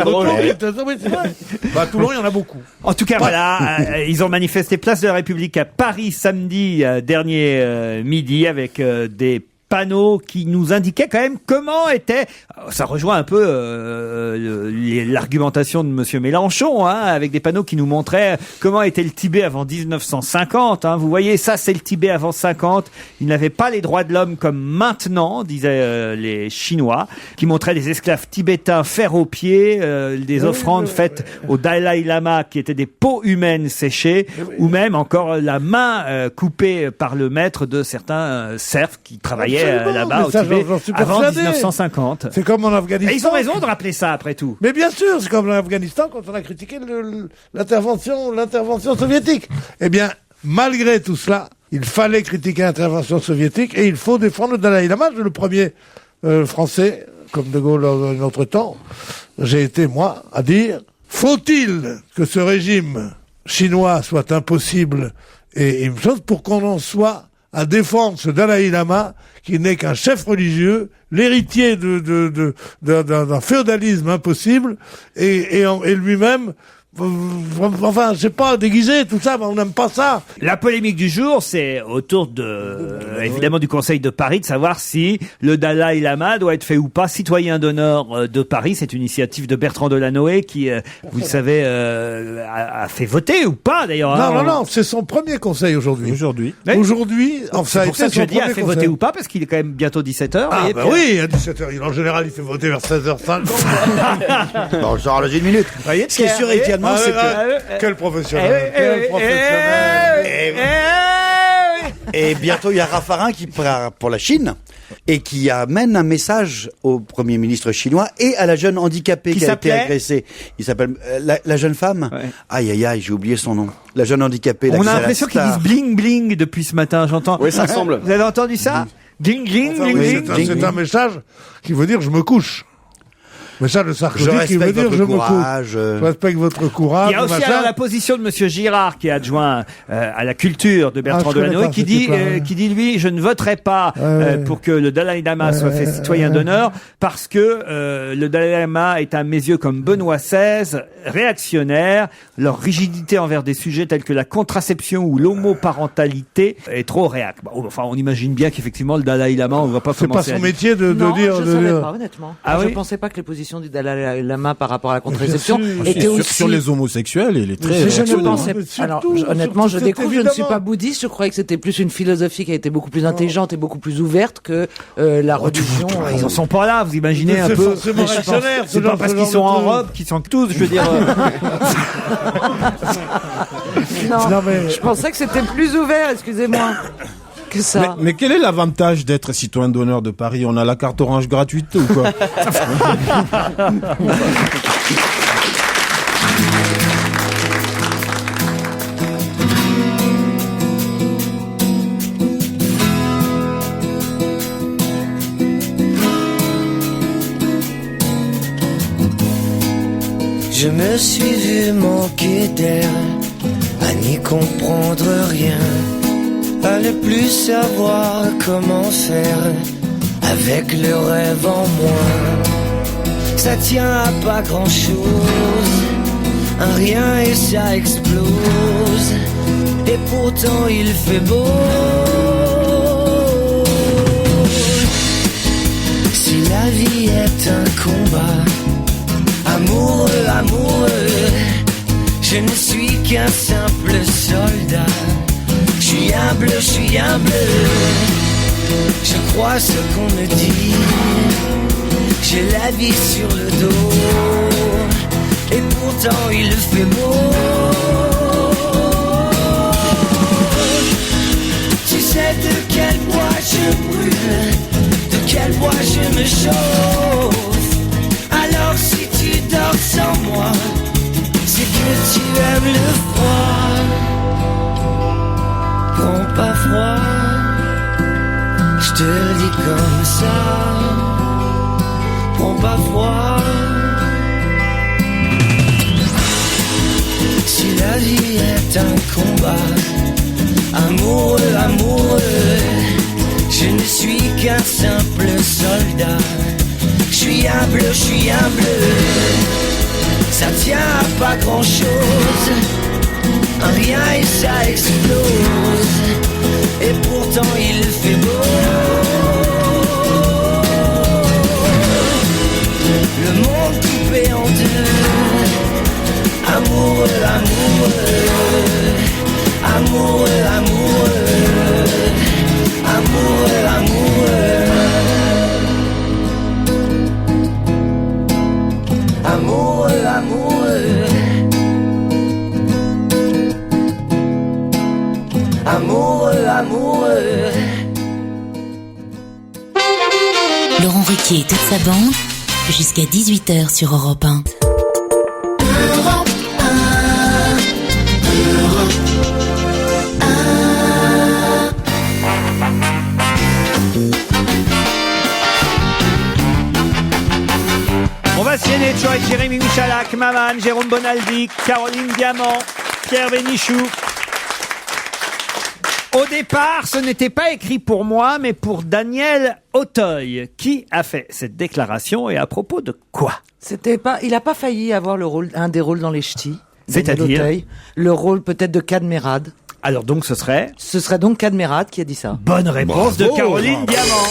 drôle. Oui, c'est vrai. Bah, à Toulon, il y en a beaucoup. En tout cas, voilà, ils ont manifesté place de la République à Paris samedi dernier midi avec des panneaux qui nous indiquaient quand même comment était, ça rejoint un peu l'argumentation de monsieur Mélenchon, hein, avec des panneaux qui nous montraient comment était le Tibet avant 1950. Hein. Vous voyez, ça c'est le Tibet avant 50. Il n'avait pas les droits de l'homme comme maintenant, disaient les Chinois, qui montraient des esclaves tibétains fer aux pieds, des offrandes faites au Dalai Lama qui étaient des peaux humaines séchées, ou même encore la main coupée par le maître de certains serfs qui travaillaient là-bas au Tibet avant 1950. C'est comme en Afghanistan. Et ils ont raison de rappeler ça après tout. Mais bien sûr, c'est comme en Afghanistan quand on a critiqué l'intervention soviétique. Eh bien, malgré tout cela, il fallait critiquer l'intervention soviétique et il faut défendre le Dalai Lama. Le premier français, comme De Gaulle dans un autre temps, j'ai été, moi, à dire, faut-il que ce régime chinois soit impossible et une chose pour qu'on en soit à défendre ce Dalai Lama qui n'est qu'un chef religieux, l'héritier d'un féodalisme impossible et lui-même Enfin, c'est pas déguisé, tout ça, mais on n'aime pas ça. La polémique du jour, c'est autour évidemment du Conseil de Paris, de savoir si le Dalai Lama doit être fait ou pas citoyen d'honneur de Paris. C'est une initiative de Bertrand Delanoë qui, vous le savez, a fait voter ou pas d'ailleurs. Non, c'est son premier conseil aujourd'hui. Aujourd'hui, ça a pour ça été que je son dis a premier fait conseil. voter ou pas, parce qu'il est quand même bientôt 17h. Ah bah oui, à 17h. En général, il fait voter vers 16h50. On le saura dans une minute. Ce qui est sûr également, c'est que... Quel professionnel. Quel professionnel. Et bientôt, il y a Raffarin qui part pour la Chine et qui amène un message au Premier ministre chinois et à la jeune handicapée qui a été agressée. Il s'appelle la jeune femme. Ouais. Aïe, j'ai oublié son nom. La jeune handicapée. On a l'impression qu'ils disent bling bling depuis ce matin, j'entends. Oui, ça ressemble. Vous avez entendu ça? Ding, ding, Enfin, ding, oui, c'est un message qui veut dire je me couche. Mais ça, le Sarkozy qui veut dire je me couche. Je respecte votre courage. Il y a aussi alors la position de Monsieur Girard, qui est adjoint à la culture de Bertrand Delanoë, qui dit lui, je ne voterai pas pour que le Dalai Lama soit fait citoyen d'honneur, parce que le Dalai Lama est à mes yeux comme Benoît XVI, réactionnaire. Leur rigidité envers des sujets tels que la contraception ou l'homoparentalité est trop réac. Enfin, on imagine bien qu'effectivement le Dalai Lama, on ne va pas commencer. C'est pas son métier de dire. Je savais pas, honnêtement. Ah je pensais pas que les positions du Dalai Lama par rapport à la contraception était aussi... Sur les homosexuels, il est très... Je ne pensais pas. Alors, honnêtement, je découvre, je ne suis pas bouddhiste, je croyais que c'était plus une philosophie qui a été beaucoup plus intelligente et beaucoup plus ouverte que la religion. Ils en sont pas là, vous imaginez un peu. C'est pas parce qu'ils sont en robe qu'ils sont tous, je veux dire... Non, mais je pensais que c'était plus ouvert, excusez-moi. Que ça. Mais quel est l'avantage d'être citoyen d'honneur de Paris? On a la carte orange gratuite ou quoi? Je me suis vu manquer d'air, à n'y comprendre rien, à ne plus savoir comment faire, avec le rêve en moins. Ça tient à pas grand chose, un rien et ça explose, et pourtant il fait beau. Si la vie est un combat, amoureux, amoureux, je ne suis qu'un simple soldat. Je suis humble, je crois ce qu'on me dit. J'ai la vie sur le dos, et pourtant il fait beau. Tu sais de quel bois je brûle, de quel bois je me chauffe. Alors si tu dors sans moi, c'est que tu aimes le froid. Prends pas froid, je te le dis comme ça. Prends pas froid. Si la vie est un combat, amoureux, amoureux, je ne suis qu'un simple soldat. Je suis humble, ça tient à pas grand chose, un rien et ça explose, et pourtant il fait beau. Le monde coupé en deux, amoureux, amoureux, amoureux, amoureux, amoureux, amoureux. Amoureux, amoureux, amoureux, amoureux. Laurent Ruquier et toute sa bande, jusqu'à 18h sur Europe 1. Europe 1, Europe 1. On va se gêner toujours avec Jérémy Michalak, Maman, Jérôme Bonaldi, Caroline Diamant, Pierre Bénichou. Au départ, ce n'était pas écrit pour moi, mais pour Daniel Auteuil, qui a fait cette déclaration et à propos de quoi? Il a pas failli avoir un des rôles dans Les Ch'tis. C'est-à-dire Auteuil. Le rôle peut-être de Cadmerade. Alors donc ce serait donc Cadmerade qui a dit ça. Bonne réponse de Caroline Diamant.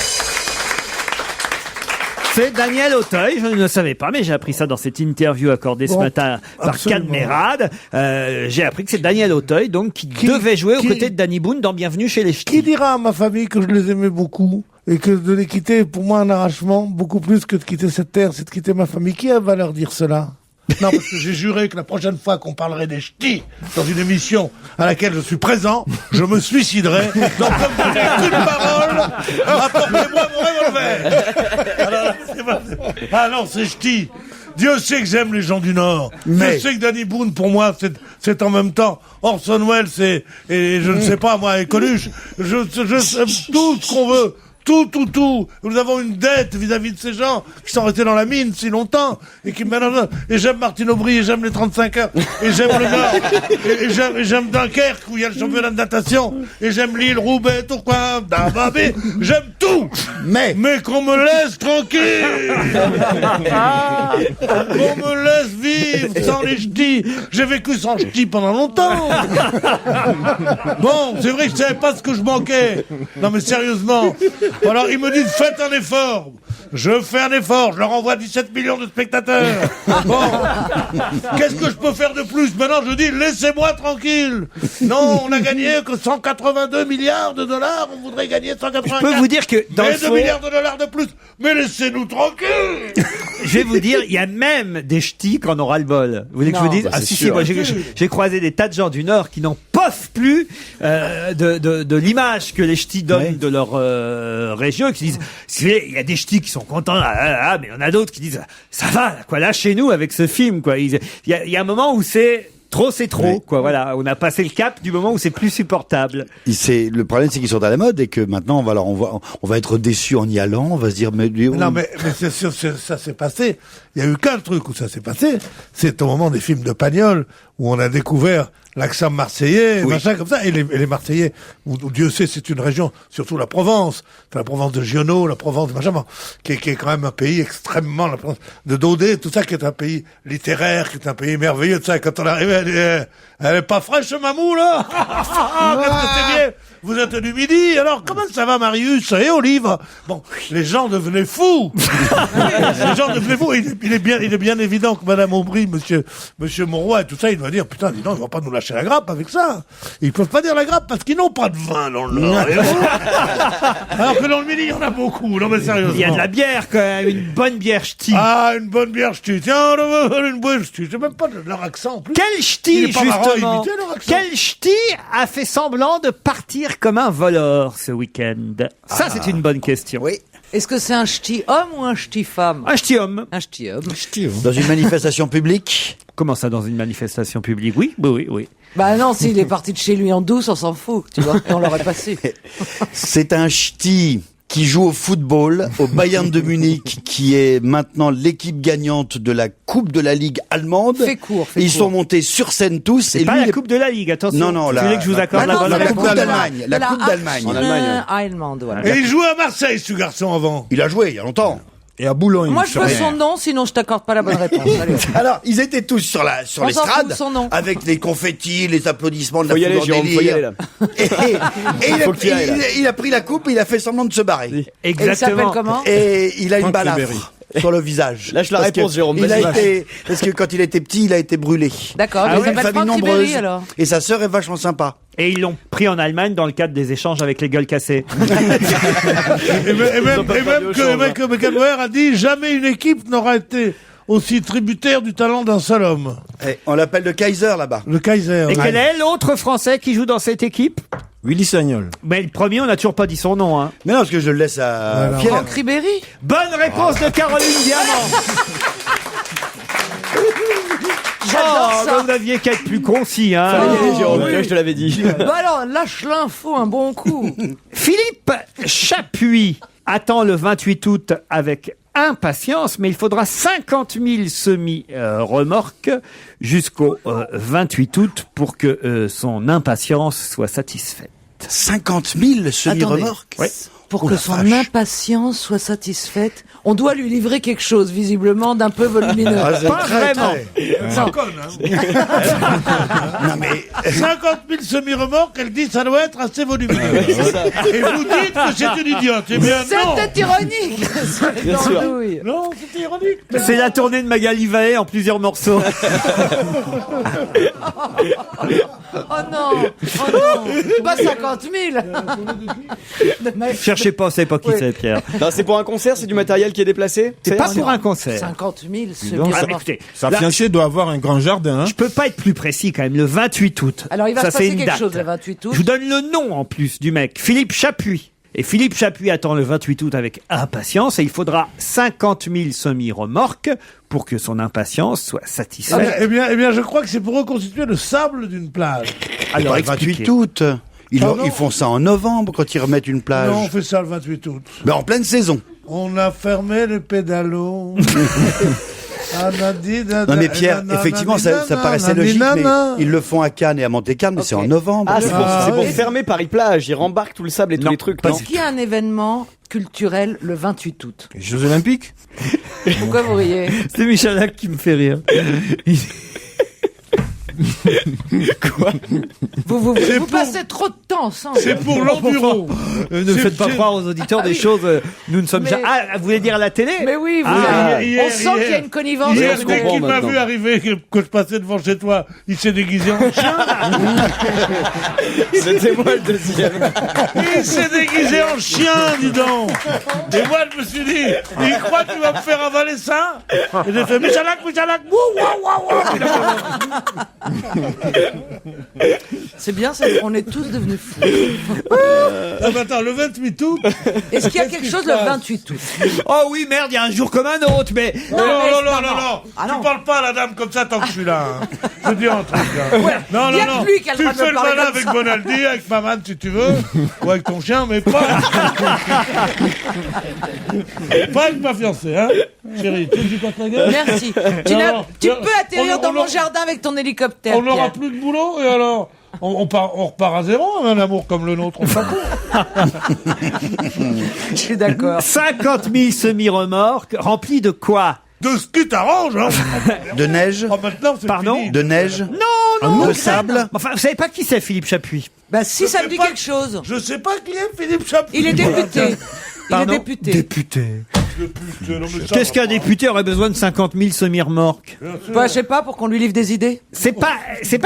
C'est Daniel Auteuil, je ne le savais pas, mais j'ai appris ça dans cette interview accordée ce matin par Cadmerade. J'ai appris que c'est Daniel Auteuil, donc qui devait jouer aux côtés de Danny Boone dans Bienvenue chez les Ch'tis. Qui dira à ma famille que je les aimais beaucoup et que de les quitter, pour moi, un arrachement, beaucoup plus que de quitter cette terre, c'est de quitter ma famille. Qui va leur dire cela? Non, parce que j'ai juré que la prochaine fois qu'on parlerait des ch'tis dans une émission à laquelle je suis présent, je me suiciderai. Donc, comme je n'ai qu'une parole, apportez-moi mon revolver. Alors, ah non, c'est ch'tis. Dieu sait que j'aime les gens du Nord. Mais... Je sais que Danny Boone, pour moi, c'est en même temps Orson Welles et je ne sais pas, moi, et Coluche. Je tout ce qu'on veut. Tout. Nous avons une dette vis-à-vis de ces gens qui sont restés dans la mine si longtemps et qui maintenant, et j'aime Martine Aubry et j'aime les 35 heures et j'aime le Nord et j'aime Dunkerque où il y a le championnat de natation et j'aime Lille, Roubaix, Tourcoing, Dababé, j'aime tout. Mais qu'on me laisse tranquille. Qu'on me laisse vivre sans les ch'tis. J'ai vécu sans ch'tis pendant longtemps. Bon, c'est vrai que je savais pas ce que je manquais. Non mais sérieusement. Alors ils me disent faites un effort. Je fais un effort, je leur envoie 17 millions de spectateurs. Bon, qu'est-ce que je peux faire de plus? Maintenant je dis laissez-moi tranquille. Non, on a gagné que 182 milliards de dollars, on voudrait gagner 184. Je peux vous dire que dans le fond... 2 milliards de dollars de plus, mais laissez-nous tranquille. Je vais vous dire, il y a même des ch'tis qui en ont ras-le-bol. Vous voulez que je vous dise? Bah, Ah si, moi j'ai croisé des tas de gens du Nord qui n'en peuvent plus de l'image que les ch'tis donnent de leur région, et qui disent, il y a des ch'tis qui sont contents, mais il y en a d'autres qui disent, ça va, quoi, lâchez-nous avec ce film, quoi. Il y a un moment où c'est trop, quoi. Voilà, on a passé le cap du moment où c'est plus supportable. Le problème, c'est qu'ils sont à la mode et que maintenant, on va être déçus en y allant. On va se dire, non, mais c'est sûr, ça s'est passé. Il y a eu qu'un truc où ça s'est passé. C'est au moment des films de Pagnol où on a découvert l'accent marseillais, machin comme ça. Et les Marseillais, où Dieu sait, c'est une région, surtout la Provence, la Provence de Giono, la Provence, machin, qui est quand même un pays extrêmement, la Provence de Daudet, tout ça, qui est un pays littéraire, qui est un pays merveilleux, tout ça. Et quand on arrive, elle est pas fraîche, ma moule, là. Qu'est-ce que c'est bien. Vous êtes du Midi, alors comment ça va, Marius et Olive? Bon, les gens devenaient fous. Les gens devenaient fous. Il est bien évident que Madame Aubry, Monsieur Monroy et tout ça, il doit dire, putain, dis donc, ils vont pas nous lâcher la grappe avec ça. Ils peuvent pas dire la grappe parce qu'ils n'ont pas de vin dans le Nord. Alors que dans le Midi, il y en a beaucoup. Non, mais sérieusement. Il y a de la bière, quand même, une bonne bière ch'ti. Ah, une bonne bière ch'ti. Tiens, on va une bonne ch'ti. C'est même pas de leur accent, en plus. Quel ch'ti, justement? Quel ch'ti a fait semblant de partir comme un voleur ce week-end? Ça, c'est une bonne question. Oui. Est-ce que c'est un ch'ti homme ou un ch'ti femme? Un ch'ti homme. Un ch'ti homme. Dans une manifestation publique? Comment ça, dans une manifestation publique? Oui. Bah non, s'il est parti de chez lui en douce, on s'en fout, tu vois, et on l'aurait pas su. C'est un ch'ti qui joue au football au Bayern de Munich, qui est maintenant l'équipe gagnante de la Coupe de la Ligue allemande. Fais court. Ils sont montés sur scène tous. C'est pas la Coupe de la Ligue, attention. Non, vous voulez que je vous accorde la Coupe d'Allemagne. La Coupe d'Allemagne. En Allemagne. Allemande, voilà. Et il jouait à Marseille, ce garçon, avant. Il a joué il y a longtemps. Et à Boulogne. Moi, je veux son nom, sinon je t'accorde pas la bonne réponse. Allez. Alors, ils étaient tous sur l'estrade, avec les confettis, les applaudissements de la foule en délire. Et il a pris la coupe et il a fait semblant de se barrer. Exactement. Et il s'appelle comment? Et il a une balafre sur le visage. Lâche la réponse, Jérôme. Parce que quand il était petit, il a été brûlé. D'accord, il s'appelle Franck Ribéry, alors. Et sa sœur est vachement sympa. Et ils l'ont pris en Allemagne dans le cadre des échanges avec les gueules cassées. et même que Beckenbauer a dit jamais une équipe n'aura été aussi tributaire du talent d'un seul homme. On l'appelle le Kaiser là-bas. Le Kaiser. Et quel est l'autre Français qui joue dans cette équipe? Willy Sagnol. Mais le premier, on n'a toujours pas dit son nom. Hein. Mais non, parce que je le laisse à Pierre. Franck Ribéry. Bonne réponse de Caroline Diamant. J'adore ça. Vous n'aviez qu'à être plus concis, hein. Jérôme, je te l'avais dit. Bah alors, lâche l'info un bon coup. Philippe Chapuis attend le 28 août avec impatience, mais il faudra 50 000 semi-remorques jusqu'au 28 août pour que son impatience soit satisfaite. 50 000 semi-remorques? Oui. Pour que son impatience soit satisfaite, on doit lui livrer quelque chose, visiblement, d'un peu volumineux. Ah, Pas vraiment. Ça conne, hein. Non mais 50 000 semi-remorques, elle dit ça doit être assez volumineux. Et vous dites que c'est une idiote. Eh bien, C'est non. peut-être ironique. Bien sûr. Andouille. Non, c'était ironique. C'est la tournée de Magali Vaé en plusieurs morceaux. Oh non, pas 50 000. Cherchez pas, c'est pas qui c'est, Pierre. Non, c'est pour un concert, c'est du matériel qui est déplacé. C'est pas pour un concert. 50 000 Ah, semi-remorques. écoutez, Sa là, fiancée doit avoir un grand jardin. Hein. je peux pas être plus précis quand même. Le 28 août. Alors il va Ça, se c'est passer une quelque date. chose le 28 août. Je vous donne le nom en plus du mec, Philippe Chapuis. Et Philippe Chapuis attend le 28 août avec impatience et il faudra 50 000 semi-remorques pour que son impatience soit satisfaite. Eh bien, je crois que c'est pour reconstituer le sable d'une plage. Alors, le 28 expliquez. août. Ils Pardon font ça en novembre quand ils remettent une plage. Non, on fait ça le 28 août. Ben, en pleine saison. On a fermé le pédalo. Non mais Pierre, effectivement, ça paraissait logique, mais ils le font à Cannes et à Monte-Carlo, mais c'est en novembre. Ah, c'est pour fermer Paris-Plage. Ils rembarquent tout le sable et tous les trucs. Est-ce qu'il y a un événement culturel le 28 août? Les Jeux Olympiques. Pourquoi vous riez? C'est Michalak qui me fait rire. Quoi? Vous passez trop de temps ensemble. C'est pour l'enduro. Ne faites pas croire aux auditeurs des choses. Nous ne sommes Mais- jamais. Ah, vous voulez dire à la télé? Mais oui, vous Ah. on sent qu'il y a une connivence. Hier, entre dès vous. qu'il m'a maintenant. vu arriver, que je passais devant chez toi, il s'est déguisé en chien. C'était moi le deuxième. Il s'est déguisé en chien, dis donc. Et moi, je me suis dit, il croit qu'il va me faire avaler ça. Et j'ai fait Michalak, wouh, waouh, waouh. Puis il a C'est bien, on est tous devenus fous. Ah bah attends, le 28 août. Est-ce qu'il y a quelque chose le 28 août? Oh oui, merde, il y a un jour comme un autre, mais. Non. Ah Tu non. parles pas à la dame comme ça tant que je suis là. Hein. Je dis un truc. Hein. Non, Il y a que lui qui a le Tu droit de fais me le parler malin comme avec ça. Bonaldi, avec Maman si tu veux, ou avec ton chien, mais pas. Pas avec ma fiancée, hein. Chérie, tu me dis pas ta gueule. Merci. Non, Tu non, peux atterrir dans on mon aura- jardin avec ton hélicoptère. On n'aura Pierre. plus de boulot, et alors on repart à zéro, un amour comme le nôtre, on s'en fout. Je suis d'accord. 50 000 semi-remorques remplis de quoi? De ce qui t'arrange, hein. De neige. Oh, maintenant, c'est Pardon fini. De neige. Non, De sable. Enfin, vous savez pas qui c'est Philippe Chapuis? Bah si, ça sais me dit pas- quelque chose. Je sais pas qui est Philippe Chapuis. Il est député. Il est Pardon député. Député. Député, non, mais ça Qu'est-ce va qu'un député aurait besoin de 50 000 semi-remorques? pas. Bien sûr. Bah, je sais pas, pour qu'on lui livre des idées. C'est pas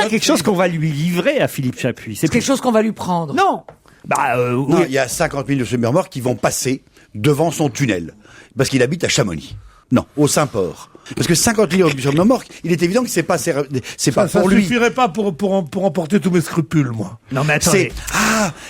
quelque chose qu'on va lui livrer à Philippe Chapuis. C'est quelque chose qu'on va lui prendre. Non. Bah, Non, oui. il y a 50 000 semi-remorques qui vont passer devant son tunnel. Parce qu'il habite à Chamonix. Non, au Saint-Port. Parce que 50 000 semi-remorques, il est évident que c'est pas Ça pour lui. suffirait pas pour emporter tous mes scrupules, moi. Non, mais attendez.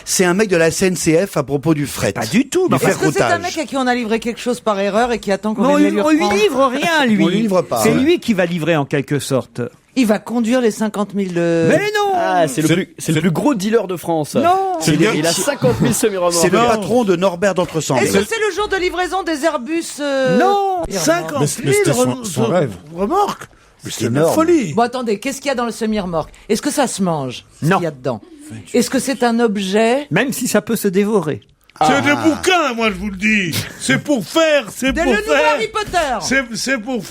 C'est un mec de la SNCF à propos du fret. Pas du tout. Du mais Est-ce que c'est un ferroutage. mec à qui on a livré quelque chose par erreur et qui attend qu'on Non, vienne le on lui lui reprendre? livre rien, lui. On lui livre pas, C'est ouais. lui qui va livrer en quelque sorte. Il va conduire les 50 000 de... Mais non. Ah, c'est le plus gros dealer de France. Non. Il a 50 000 semi-remorques. C'est le patron de Norbert d'Entresemble. Est-ce que c'est le jour de livraison des Airbus Non. 50 000 Mais c'était son rêve. remorques. Mais c'est une énorme. folie. Bon, attendez, qu'est-ce qu'il y a dans le semi-remorque? Est-ce que ça se mange? Ce Non. qu'il y a dedans? Est-ce que c'est un objet? Même si ça peut se dévorer. C'est des bouquins, moi, je vous le dis. C'est pour faire, c'est Le pour nouveau faire. Harry Potter! C'est pour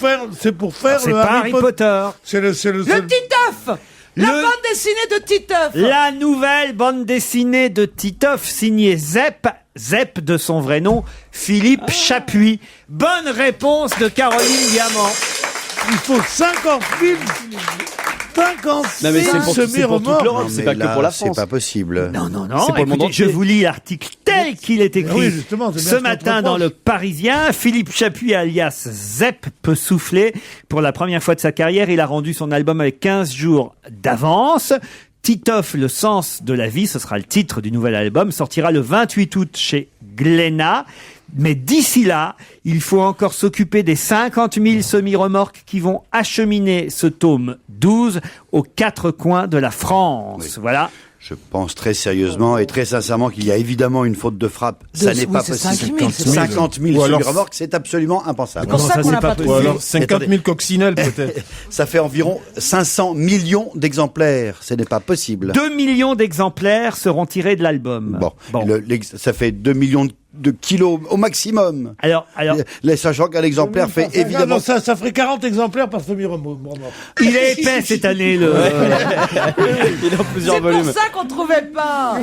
faire C'est le pas Harry Potter. C'est le Le Titeuf! La Le- bande dessinée de Titeuf! La nouvelle bande dessinée de Titeuf signée Zep de son vrai nom, Philippe Chapuis. Bonne réponse de Caroline Diamant. Il faut 50 000. 50 Non, mais 000 c'est pour toute semi-remorques. l'Europe, Non, c'est mais pas que là, pour la c'est France. pas possible. Non, C'est pour le monde écoutez, je entier. vous lis l'article tel qu'il est écrit Ah oui, justement, c'est bien ce ce qu'on matin te dans reproche. le Parisien. Philippe Chapuis, alias Zep, peut souffler. Pour la première fois de sa carrière, il a rendu son album avec 15 jours d'avance. Titeuf, le sens de la vie, ce sera le titre du nouvel album, sortira le 28 août chez Glénat. Mais d'ici là, il faut encore s'occuper des 50 000 semi-remorques qui vont acheminer ce tome 12 aux quatre coins de la France. Oui. Voilà. Je pense très sérieusement et très sincèrement qu'il y a évidemment une faute de frappe. Ça n'est oui, pas c'est possible. 5 000, c'est 50 000 Ou alors- semi-remorques, c'est absolument impensable. C'est pour Non, ça ça, qu'on c'est n'a pas pas possible. Ou trouvé. alors 50 000 coccinelles, peut-être. Ça fait environ 500 millions d'exemplaires. Ce n'est pas possible. 2 millions d'exemplaires seront tirés de l'album. Bon, ça fait 2 millions de de kilos au maximum. Alors, sachant qu'un exemplaire fait évidemment... Non, ça ferait 40 exemplaires par semi-remorque. il est épais cette année, le... Il est en plusieurs volumes. C'est pour ça qu'on trouvait pas.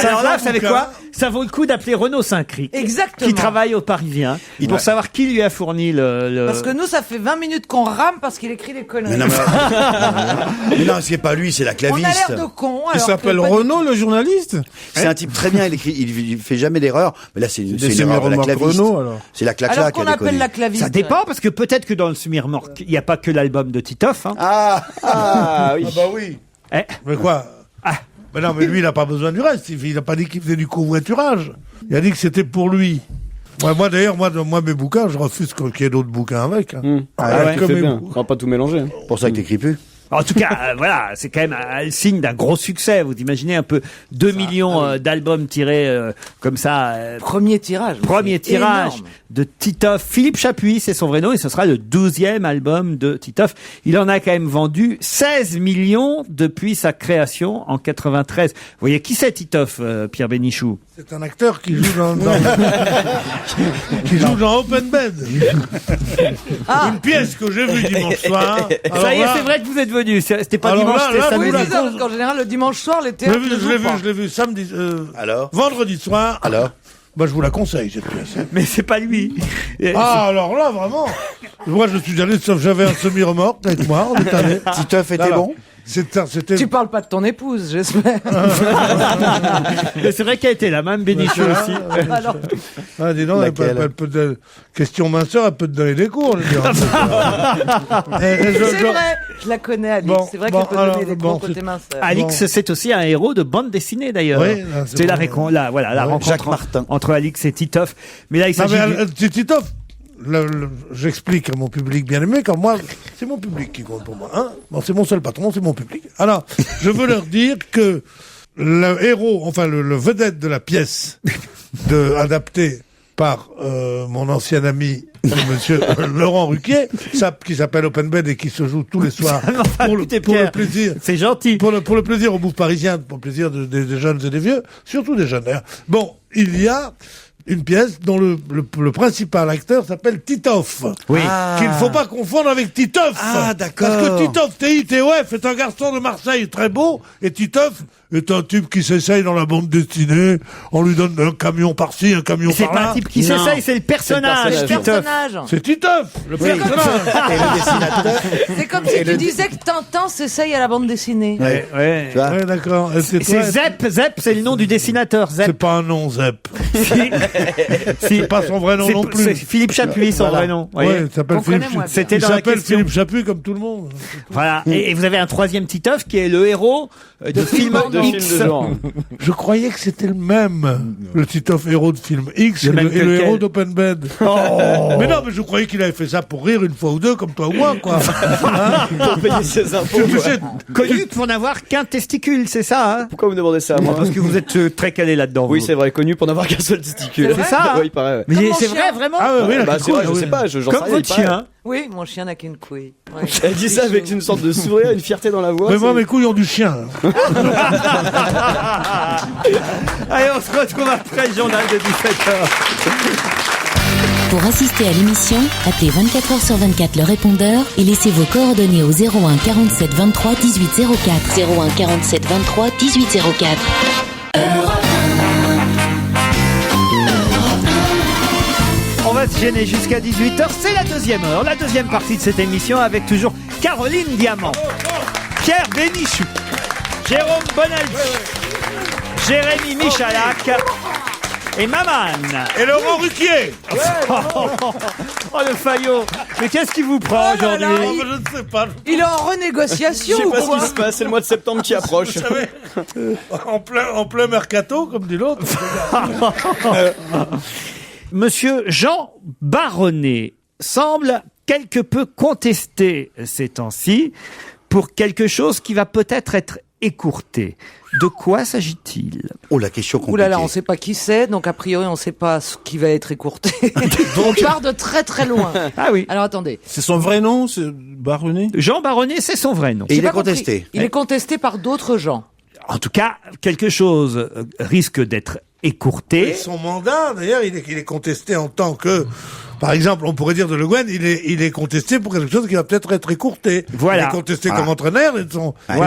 Alors là, vous savez quoi? Ça vaut le coup d'appeler Renaud Saint-Cric. Exactement. Qui travaille au Parisien. Pour savoir qui lui a fourni le... Parce que nous, ça fait 20 minutes qu'on rame parce qu'il écrit des conneries. Mais non, c'est pas lui, c'est la claviste. On a l'air de con. Il s'appelle Renaud, le journaliste. C'est un type très bien, il fait jamais d'erreur. Mais là, c'est une erreur de la claviste. Renaud, alors. C'est la claque-claque. Alors qu'on appelle la claviste. Ça dépend, parce que peut-être que dans le semi-remorque, il n'y a pas que l'album de Titoff. Hein. Oui. Ah bah oui. Mais quoi? Mais non, mais lui, il n'a pas besoin du reste. Il n'a pas dit qu'il faisait du covoiturage. Il a dit que c'était pour lui. Moi d'ailleurs, mes bouquins, je refuse qu'il y ait d'autres bouquins avec. Hein. C'est bien. On va pas tout mélanger. Hein. Pour ça que t'écris plus. En tout cas, voilà, c'est quand même un signe d'un gros succès. Vous imaginez un peu 2 millions d'albums tirés comme ça. Premier tirage. Premier tirage énorme. de Titoff. Philippe Chapuis, c'est son vrai nom, et ce sera le 12e album de Titoff. Il en a quand même vendu 16 millions depuis sa création en 93. Vous voyez qui c'est Titoff, Pierre Bénichou? C'est un acteur qui joue qui joue dans Open Bed. Une pièce que j'ai vue dimanche soir. Ça y est, c'est vrai que vous êtes venu. C'était pas dimanche, c'était samedi. Oui, c'est ça, parce qu'en général, le dimanche soir, les théâtres ne jouent pas. Je l'ai vu samedi. Alors vendredi soir. Alors je vous la conseille, cette pièce. Mais c'est pas lui. Alors là, vraiment. Moi, je suis allé, sauf j'avais un semi-remorque avec moi, on est allé. Titoff était bon? C'était... Tu parles pas de ton épouse, j'espère. C'est vrai qu'elle était là, même Bénichou aussi. Dis donc, elle peut question minceur, elle peut te donner des cours, je veux dire. C'est vrai, je la connais, Alix. C'est vrai qu'elle peut donner des cours côté minceur. Alix, c'est aussi un héros de bande dessinée, d'ailleurs. Oui, c'est la rencontre entre Alix et Titoff. Mais là, il s'agit Titoff, j'explique à mon public bien aimé, car moi, c'est mon public qui compte pour moi. Hein, c'est mon seul patron, c'est mon public. Alors, je veux leur dire que le héros, enfin le vedette de la pièce adaptée par mon ancien ami monsieur Laurent Ruquier, qui s'appelle Open Bed et qui se joue tous les soirs pour le plaisir. C'est gentil. Pour le plaisir au bouffe parisien, pour le plaisir des jeunes et des vieux, surtout des jeunes d'ailleurs. Bon, il y a une pièce dont le principal acteur s'appelle Titoff. Oui. Qu'il ne faut pas confondre avec Titoff. Ah, d'accord. Parce que Titoff, T-I-T-O-F, est un garçon de Marseille très beau, et Titoff est un type qui s'essaye dans la bande dessinée. On lui donne un camion par-ci, un camion par-là. C'est pas un type qui s'essaye, c'est le personnage. C'est Titoff, le personnage. Et le dessinateur. C'est comme si tu disais que Tintin s'essaye à la bande dessinée. Ouais, d'accord. C'est Zep, c'est le nom du dessinateur, Zep. C'est pas un nom, Zep. C'est pas son vrai nom non plus. C'est Philippe Chapuis, son vrai nom. Ouais, il s'appelle Philippe. C'était dans la question. Philippe Chapuis comme tout le monde. Voilà. Et vous avez un troisième Titoff qui est le héros de film X. Je croyais que c'était le même, le Titoff héros de film X et le héros d'Open Bed. Mais non, mais je croyais qu'il avait fait ça pour rire une fois ou deux, comme toi ou moi, quoi. Pour payer ses impôts. Connu pour n'avoir qu'un testicule, c'est ça, hein? Pourquoi vous me demandez ça à moi? Parce que vous êtes très calé là-dedans. Oui, c'est vrai, connu pour n'avoir qu'un seul testicule. C'est ça, hein? Oui, pareil. Mais c'est vrai, vraiment? Ah oui, c'est vrai, je sais pas, j'en sais rien. Comme votre chien. Oui, mon chien n'a qu'une couille. Ouais. Elle dit ça avec une sorte de sourire, une fierté dans la voix. Mais moi, mes couilles ont du chien. Allez, on se retrouve après le journal de 17h. Pour assister à l'émission, appelez 24h sur 24 le répondeur et laissez vos coordonnées au 01 47 23 18 04. 01 47 23 18 04. On va se gêner jusqu'à 18h. C'est la deuxième heure, la deuxième partie de cette émission avec toujours Caroline Diamant, Pierre Bénichou, Jérôme Bonaldi, Jérémy Michalak et Maman. Et Laurent Ruquier. Oh, le faillot. Mais qu'est-ce qui vous prend aujourd'hui? Je ne sais pas. Il est en renégociation. Je sais pas ou ce quoi? qui se passe, c'est le mois de septembre qui approche. Vous savez, en plein mercato, comme dit l'autre. Monsieur Jean Baronnet semble quelque peu contesté ces temps-ci pour quelque chose qui va peut-être être écourté. De quoi s'agit-il? Oh, la question compliquée. Ouh là là, on ne sait pas qui c'est, donc a priori on ne sait pas ce qui va être écourté. On part de très très loin. Ah oui. Alors attendez. C'est son vrai nom, c'est Baronnet? Jean Baronnet, c'est son vrai nom. Et il est J'ai pas contesté. compris. Il est contesté par d'autres gens. En tout cas, quelque chose risque d'être écourté. Et son mandat, d'ailleurs, il est contesté en tant que... Par exemple, on pourrait dire de Le Guen, il est contesté pour quelque chose qui va peut-être être écourté. Voilà. Il est contesté comme entraîneur et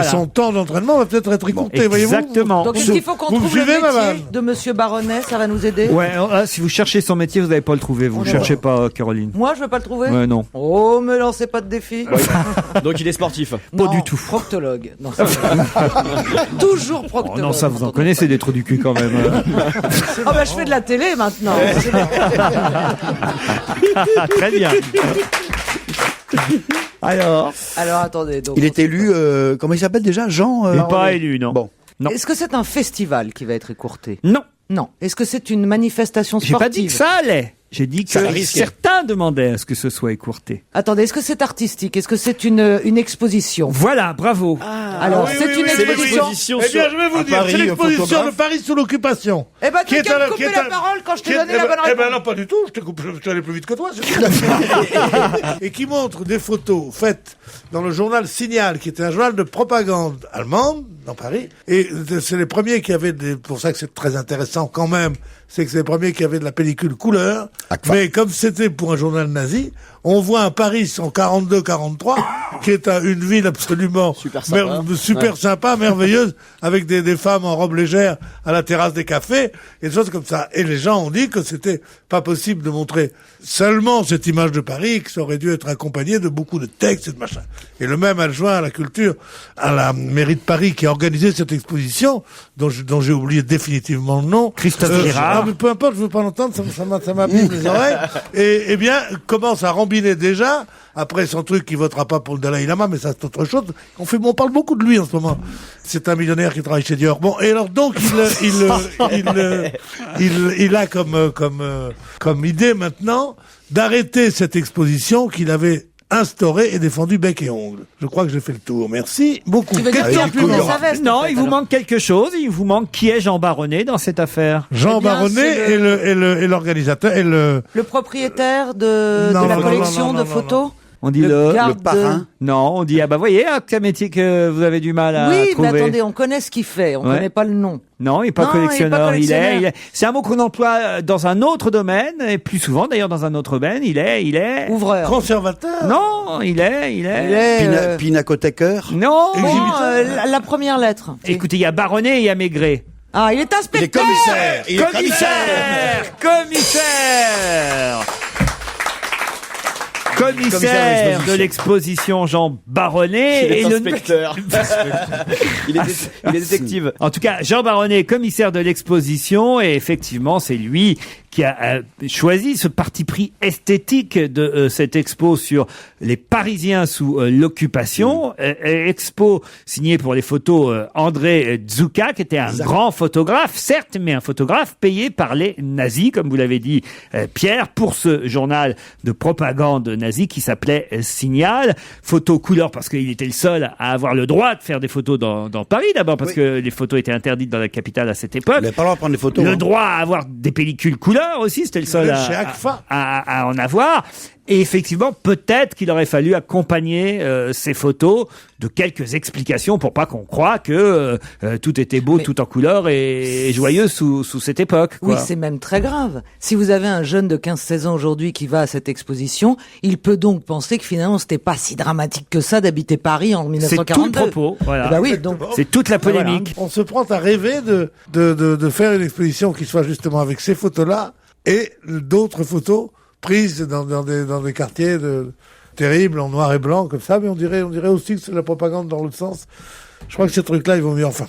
son temps d'entraînement va peut-être être écourté, voyez-vous. Exactement. Donc est-ce qu'il faut qu'on trouve le suivez, madame métier de Monsieur Baronnet, ça va nous aider? Ouais, si vous cherchez son métier, vous n'allez pas le trouver. Vous cherchez pas, Caroline. Moi, je veux pas le trouver. Ouais, non. Oh, me lancez pas de défi. Donc il est sportif. Pas du tout. Proctologue. Non, ça toujours proctologue. Oh non, ça vous en connaissez des trous du cul quand même. Oh bah je fais de la télé maintenant. Très bien. Alors attendez. Donc, Il est élu, comment il s'appelle déjà, Jean Il n'est pas élu, non. Bon. Non. Est-ce que c'est un festival qui va être écourté? Non. Non. Est-ce que c'est une manifestation sportive? J'ai pas dit que ça allait. J'ai dit que certains demandaient à ce que ce soit écourté. Attendez, est-ce que c'est artistique? Est-ce que c'est une exposition? Voilà, bravo. Alors, c'est une exposition. Eh bien, je vais vous dire, c'est l'exposition de Paris sous l'occupation. Eh ben, tu viens de couper la parole quand je t'ai donné la bonne réponse. Eh ben, non, pas du tout. Je suis allé plus vite que toi. Et qui montre des photos faites dans le journal Signal, qui était un journal de propagande allemande, dans Paris. Et c'est les premiers qui avaient pour ça que c'est très intéressant quand même, c'est que c'est les premiers qui avaient de la pellicule couleur. Mais comme c'était pour un journal nazi, on voit un Paris en 42-43, qui est une ville absolument super sympa, merveilleuse, avec des femmes en robe légère à la terrasse des cafés, et des choses comme ça. Et les gens ont dit que c'était pas possible de montrer seulement cette image de Paris, que ça aurait dû être accompagné de beaucoup de textes et de machin. Et le même adjoint à la culture, à la mairie de Paris, qui a organisé cette exposition, dont j'ai oublié définitivement le nom. Christophe Girard. Mais peu importe, je veux pas l'entendre, ça m'abîme les oreilles. Et eh bien, commence à rembiner déjà, après son truc qui votera pas pour le Dalai Lama, mais ça c'est autre chose. On parle beaucoup de lui en ce moment. C'est un millionnaire qui travaille chez Dior. Bon, et alors donc il a comme idée maintenant d'arrêter cette exposition qu'il avait instauré et défendu bec et ongle. Je crois que j'ai fait le tour. Merci beaucoup. Tu veux dire qu'il y a plus de sa veste? Non, il vous manque quelque chose. Il vous manque qui est Jean Baronnet dans cette affaire? Jean Baronnet et l'organisateur et le propriétaire de la collection de photos. On dit le parrain. Non, on dit voyez, quel métier que vous avez du mal à trouver. Oui, mais attendez, on connaît ce qu'il fait, on connaît pas le nom. Non, il n'est pas collectionneur. Il est. C'est un mot qu'on emploie dans un autre domaine, et plus souvent d'ailleurs dans un autre domaine. Il est ouvreur. Conservateur. Non, il est pinacothèqueur. Non. La première lettre. Écoutez, il y a Baronnet et il y a Maigret. Ah, il est inspecteur. Il est commissaire. Commissaire de l'exposition Jean Baronnet. Il est inspecteur. Il est détective. En tout cas, Jean Baronnet, commissaire de l'exposition, et effectivement, c'est lui qui a choisi ce parti pris esthétique de cette expo sur les Parisiens sous l'occupation. Expo signée pour les photos André Zouka, qui était un grand photographe, certes, mais un photographe payé par les nazis, comme vous l'avez dit, Pierre, pour ce journal de propagande nazi qui s'appelait Signal. Photo couleur, parce qu'il était le seul à avoir le droit de faire des photos dans Paris, d'abord parce que les photos étaient interdites dans la capitale à cette époque. Il n'avait pas le droit de prendre des photos. Le droit à avoir des pellicules couleur aussi, c'était le seul à en avoir. Et effectivement, peut-être qu'il aurait fallu accompagner ces photos de quelques explications pour pas qu'on croie que tout était beau, tout en couleur et joyeux sous cette époque. Oui, c'est même très grave. Si vous avez un jeune de 15-16 ans aujourd'hui qui va à cette exposition, il peut donc penser que finalement c'était pas si dramatique que ça d'habiter Paris en 1942. C'est tout le propos. Voilà. Bah oui, donc c'est toute la polémique. Voilà. On se prend à rêver de faire une exposition qui soit justement avec ces photos-là et d'autres photos prises dans des quartiers terribles, en noir et blanc, comme ça, mais on dirait aussi que c'est de la propagande dans l'autre sens. Je crois que ces trucs-là, ils vont mieux enfin.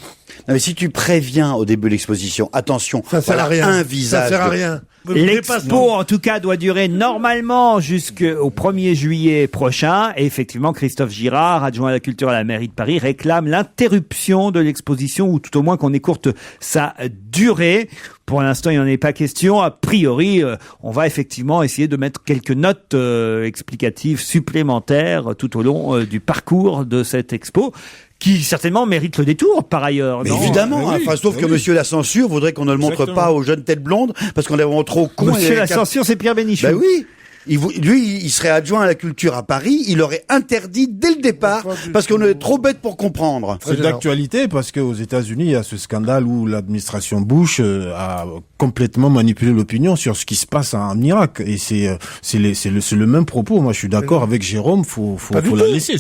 Non, mais si tu préviens au début de l'exposition, attention, ça sert à rien. Un visage. Ça sert à rien. L'expo, en tout cas, doit durer normalement jusqu'au 1er juillet prochain. Et effectivement, Christophe Girard, adjoint à la culture à la mairie de Paris, réclame l'interruption de l'exposition, ou tout au moins qu'on écourte sa durée. Pour l'instant, il n'en est pas question. A priori, on va effectivement essayer de mettre quelques notes explicatives supplémentaires tout au long du parcours de cette expo, qui certainement mérite le détour par ailleurs. Mais évidemment, sauf que Monsieur la Censure voudrait qu'on ne le montre pas aux jeunes têtes blondes, parce qu'on est vraiment trop cons. Monsieur la Censure, c'est Pierre Bénichou. Ben oui. Lui, il serait adjoint à la culture à Paris, il aurait interdit dès le départ, parce qu'on est trop bête pour comprendre. C'est d'actualité parce qu'aux États-Unis, il y a ce scandale où l'administration Bush a complètement manipulé l'opinion sur ce qui se passe en Irak. Et c'est le même propos. Moi, je suis d'accord avec Jérôme. Faut la laisser.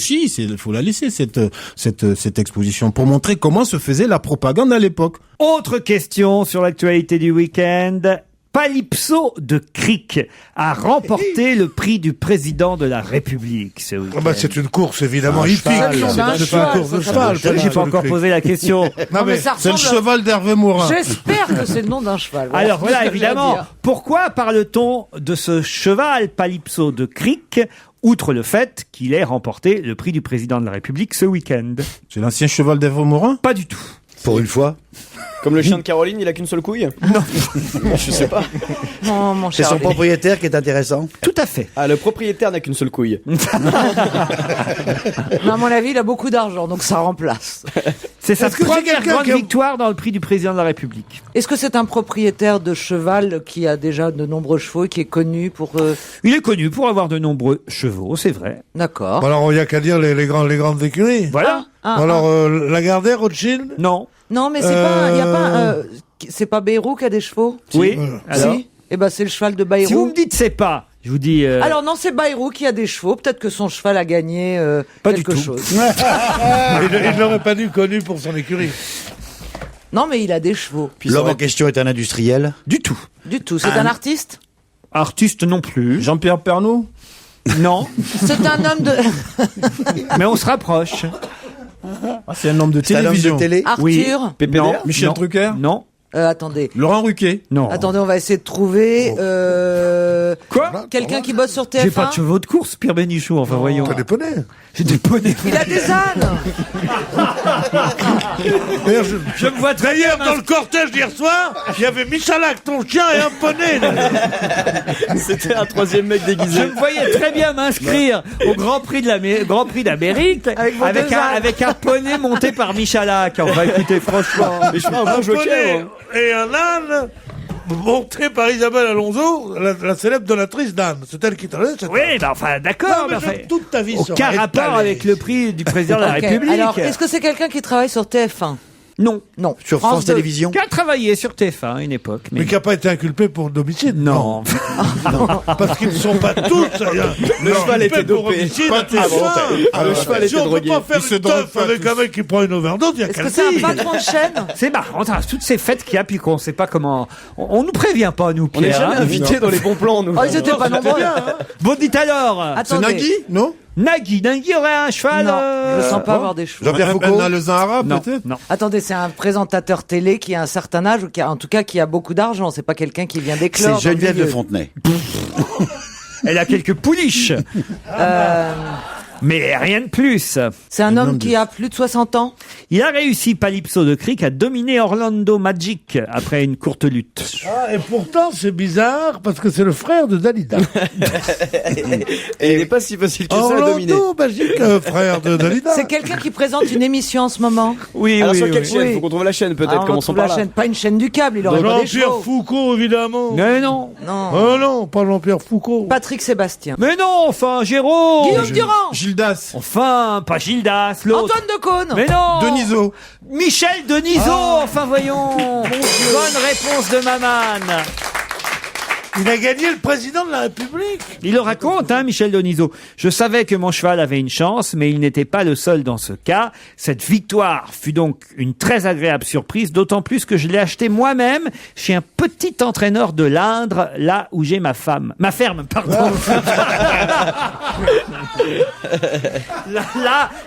Faut la laisser cette exposition pour montrer comment se faisait la propagande à l'époque. Autre question sur l'actualité du week-end. Palypso de Cric a remporté le prix du président de la République ce week-end. C'est une course évidemment hippique. C'est pas une course de cheval. J'ai pas encore posé la question. Non, mais ça c'est le ressemble- cheval d'Hervé Morin. J'espère que c'est le nom d'un cheval. Alors voilà, ce que je veux évidemment, dire. pourquoi parle-t-on de ce cheval Palypso de Cric, outre le fait qu'il ait remporté le prix du président de la République ce week-end? C'est l'ancien cheval d'Hervé Morin? Pas du tout. Pour une fois. Comme le chien de Caroline, il a qu'une seule couille? Non. Je sais pas. Non, mon C'est cher. son propriétaire qui est intéressant. Tout à fait. Ah, le propriétaire n'a qu'une seule couille. Non, à mon avis, il a beaucoup d'argent, donc ça remplace. C'est sa Est-ce que c'est première quelqu'un grande qui a- victoire dans le prix du président de la République. Est-ce que c'est un propriétaire de cheval qui a déjà de nombreux chevaux et qui est connu pour... Il est connu pour avoir de nombreux chevaux, c'est vrai. D'accord. Alors, il n'y a qu'à dire les grandes écuries. Voilà. Alors, Lagardère, Rothschild? Non. Non, mais c'est pas... Y a pas c'est pas Bayrou qui a des chevaux? Oui. Alors, Si. Eh ben, c'est le cheval de Bayrou. si vous me dites c'est pas, je vous dis... Alors non, c'est Bayrou qui a des chevaux. Peut-être que son cheval a gagné Pas du quelque tout. chose. Il ne l'aurait pas dû connu pour son écurie. Non, mais il a des chevaux. L'homme en question est un industriel. Du tout. Du tout. C'est un artiste? Artiste non plus. Jean-Pierre Pernaut? Non. C'est un homme de... Mais on se rapproche. Ah, c'est un homme de C'est un homme télévision. de télé. Arthur? Non. Michel Non. Drucker? Non. Attendez. Laurent Ruquier? Non. Attendez, on va essayer de trouver... Quoi? Quelqu'un qui bosse sur TF1? J'ai pas de chevaux de course, Pierre Bénichou, enfin voyons. T'as des poneys. J'ai des poneys. Il a des ânes. D'ailleurs, Je me vois très bien. D'ailleurs, dans le cortège d'hier soir, il y avait Michalak, ton chien, et un poney. C'était un troisième mec Je déguisé. me voyais très bien m'inscrire au Grand Prix d'Amérique Avec vos deux ânes. avec un poney monté par Michalak. Enfin, écoutez, franchement. Mais je ferais un bon Un joker. poney moi. et un âne monté par Isabelle Alonso, la célèbre donatrice d'âne. C'est elle qui t'a donné cette Oui, bah enfin, d'accord. Non, mais mais enfin, toute ta vie sera aucun rapport étalée. avec le prix du président de la Ok. République. Alors, est-ce que c'est quelqu'un qui travaille sur TF1? Non. Non. Sur France 2. Télévisions. Qui a travaillé sur TF1 à une époque. Mais qui n'a pas été inculpé pour d'homicide. Non. Parce qu'ils ne sont pas tous. Le cheval était pour dopé. homicide Pas à TF1. volontaire. Le cheval Si était on ne peut drogué. pas faire Ils se une droguent teuf pas avec tous. un mec qui prend une overdose, il y a Est-ce qu'à que le c'est un dire. patron de chaîne? C'est marrant, toutes ces fêtes qu'il y a, puis qu'on ne sait pas comment. On nous prévient pas, nous, On n'est Pierre. jamais hein. invités dans les bons plans, nous. Oh, ils étaient pas nombreux. Bon, dites alors. C'est Attendez. Nagui? Non? Nagui aurait un cheval. Non, je sens pas avoir des chevaux. Jean-Pierre Foucault. Le Zahara, Non, peut-être? non. Attendez, c'est un présentateur télé qui a un certain âge, ou qui a, en tout cas qui a beaucoup d'argent. C'est pas quelqu'un qui vient d'éclore. C'est Geneviève dans le de milieu. Fontenay. Elle a quelques pouliches. Mais rien de plus. C'est un homme qui a plus de 60 ans. Il a réussi, Palypso de Cric, à dominer Orlando Magic après une courte lutte. Ah, et pourtant, c'est bizarre parce que c'est le frère de Dalida. Et il n'est pas si facile que ça à dominer. Orlando Magic, frère de Dalida. C'est quelqu'un qui présente une émission en ce moment. Oui, Alors oui, sur quelle oui. chaîne? Oui. Faut qu'on trouve la chaîne Ah, peut-être. on Commençons retrouve la par là. chaîne, pas une chaîne du câble, il aurait pas des Jean-Pierre chevaux. Foucault, évidemment. Mais non. Non. Oh non, pas Jean-Pierre Foucault. Patrick Sébastien. Mais non, enfin, Jérôme. Guillaume Durand. Gildas. Enfin, pas Gildas, l'autre. Antoine Decaune. Mais non. Denisot. Michel Denisot, enfin voyons. Bonne réponse de Maman. Il a gagné le président de la République. Il le raconte, hein, Michel Denisot. Je savais que mon cheval avait une chance, mais il n'était pas le seul dans ce cas. Cette victoire fut donc une très agréable surprise, d'autant plus que je l'ai acheté moi-même chez un petit entraîneur de l'Indre, là où j'ai ma ferme, pardon.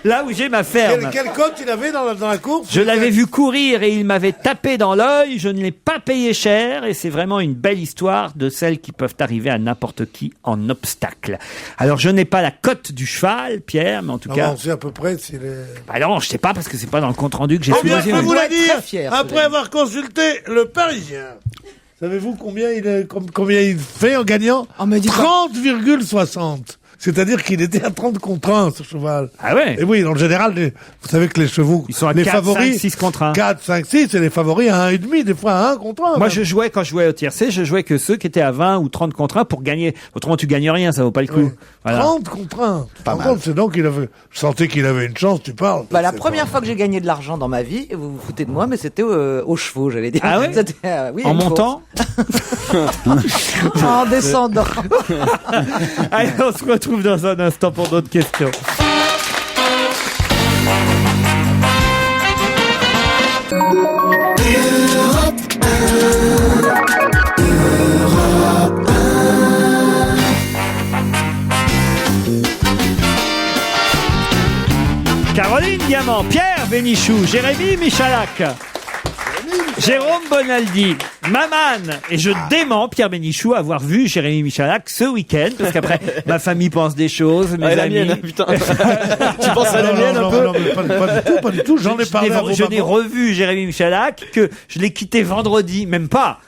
là où j'ai ma ferme. Quel cote il avait dans la course? Je l'avais vu courir et il m'avait tapé dans l'œil. Je ne l'ai pas payé cher et c'est vraiment une belle histoire de celles qui peuvent arriver à n'importe qui en obstacle. Alors je n'ai pas la cote du cheval, Pierre, mais en tout cas... On sait à peu près s'il est... Bah non, je sais pas parce que c'est pas dans le compte rendu que j'ai Eh bien, sous je les peux yeux. vous la doit être très dire, fier, après cela dit. avoir consulté le Parisien. Savez-vous combien il fait en gagnant? Oh, mais dis pas. 30,60. C'est-à-dire qu'il était à 30 contre 1, ce cheval. Ah ouais. Et oui, en général, vous savez que les chevaux, Ils sont à les 4, favoris, 5, 6 contre 1. 4, 5, 6, et les favoris à 1,5, des fois à 1 contre 1. Moi, quand je jouais au tiercé, je jouais que ceux qui étaient à 20 ou 30 contre 1 pour gagner. Autrement, tu gagnes rien, ça vaut pas le coup. Oui. Voilà. 30 contre 1. Par contre, c'est donc qu'il avait, je sentais qu'il avait une chance, tu parles. La première fois que j'ai gagné de l'argent dans ma vie, et vous vous foutez de moi, mais c'était aux chevaux, j'allais dire. Ah ouais C'était, oui, En une montant En descendant. Allez, on se retrouve dans un instant pour d'autres questions. Caroline Diamant, Pierre Bénichou, Jérémy Michalak, Jérôme Bonaldi, Maman, et je dément Pierre Bénichou avoir vu Jérémy Michalak ce week-end, parce qu'après, ma famille pense des choses, mes la amis... mienne, putain. Tu penses à la mienne un peu? Non, mais pas du tout, j'en ai parlé à vos Je n'ai mamans. revu Jérémy Michalak que je l'ai quitté vendredi, même pas.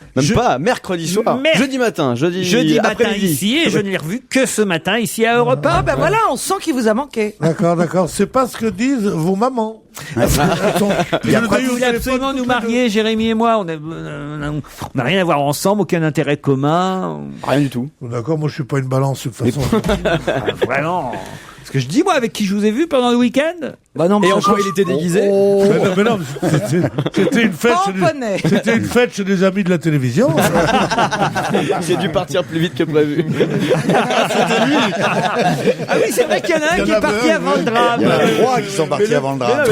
Mercredi soir. Jeudi matin. Jeudi matin après-midi. ici, et je ne l'ai revu que ce matin ici à Europe 1. Voilà, on sent qu'il vous a manqué. D'accord. C'est pas ce que disent vos mamans. Il voulait absolument nous marier, Jérémy et moi. On n'a rien à voir ensemble, aucun intérêt commun. Rien du tout. D'accord, moi je suis pas une balance de toute façon. Vraiment. Ce que je dis, moi, avec qui je vous ai vu pendant le week-end. Bah non, mais Et en quoi il était déguisé? Mais non, c'était une fête. C'était une fête chez des amis de la télévision. J'ai dû partir plus vite que prévu. Ah oui, c'est vrai qu'il y en a un qui est parti avant le drame. Il y en a 3 qui sont partis avant le drame.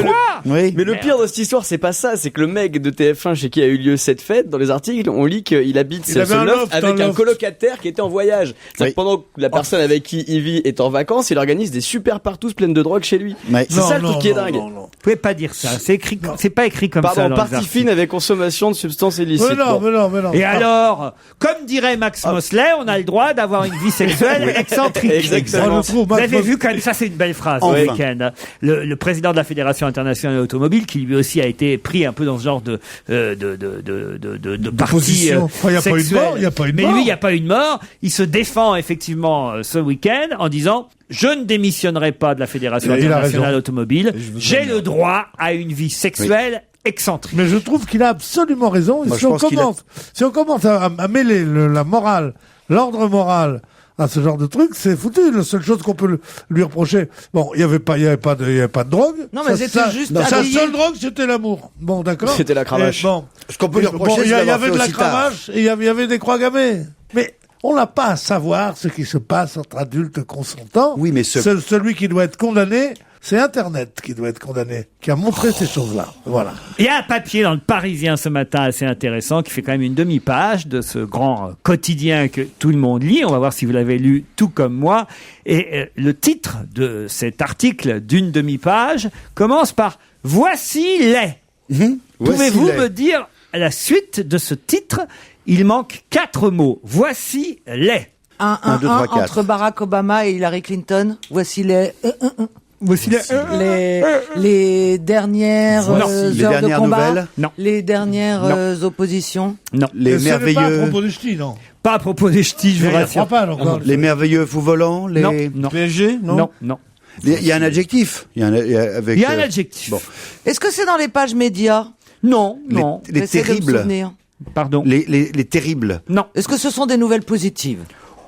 Oui. Mais le pire de cette histoire, c'est pas ça. C'est que le mec de TF1 chez qui a eu lieu cette fête, dans les articles, on lit qu'il habite ce loft avec un colocataire qui était en voyage. C'est-à-dire que pendant que la personne avec qui il vit est en vacances, il organise des super partous pleines de drogue chez lui. C'est ça le truc qui est dingue. Vous pouvez pas dire ça. C'est écrit, c'est pas écrit comme ça. Pardon, dans les partie fine avec consommation de substances illicites. Mais non. Et alors, comme dirait Max Mosley, on a le droit d'avoir une vie sexuelle excentrique. Exactement. Vous avez vu quand même, ça c'est une belle phrase au week-end. Le président de la Fédération internationale automobile, qui lui aussi a été pris un peu dans ce genre de partie sexuelle. Il y a pas une mort. Mais lui, il n'y a pas une mort. Il se défend effectivement ce week-end en disant: je ne démissionnerai pas de la Fédération internationale automobile. J'ai le droit à une vie sexuelle excentrique. Mais je trouve qu'il a absolument raison. Et si on commence à mêler la morale, l'ordre moral à ce genre de truc, c'est foutu. La seule chose qu'on peut lui reprocher, bon, il y avait pas de drogue. Non, mais c'était juste sa seule drogue, c'était l'amour. Bon, d'accord. C'était la cravache. Ce qu'on peut lui reprocher, il y c'est d'avoir avait fait de la aussi tard. cravache et il y avait des croix gammées. Mais on n'a pas à savoir ce qui se passe entre adultes consentants. Oui, mais celui qui doit être condamné, c'est Internet qui doit être condamné, qui a montré ces choses-là. Voilà. Il y a un papier dans le Parisien ce matin assez intéressant qui fait quand même une demi-page de ce grand quotidien que tout le monde lit. On va voir si vous l'avez lu tout comme moi. Et le titre de cet article d'une demi-page commence par « Voici les ». Pouvez-vous me dire à la suite de ce titre? Il manque 4 mots. Voici les. 1, 2, 3, 4. Entre Barack Obama et Hillary Clinton. Voici les. Voici les dernières les heures dernières de combat. nouvelles. Non. Les dernières oppositions. Non. Les merveilleux. Pas à propos des ch'tis, non. Pas à propos des ch'tis, je vous rassure. Pas encore. Les merveilleux fous volants. Les... Non. PSG, non. Non. Il y a un adjectif. Il y a un adjectif. Bon. Est-ce que c'est dans les pages médias? Non. Les J'essaie de me terribles. souvenir. Pardon. Les terribles. Non. Est-ce que ce sont des nouvelles positives?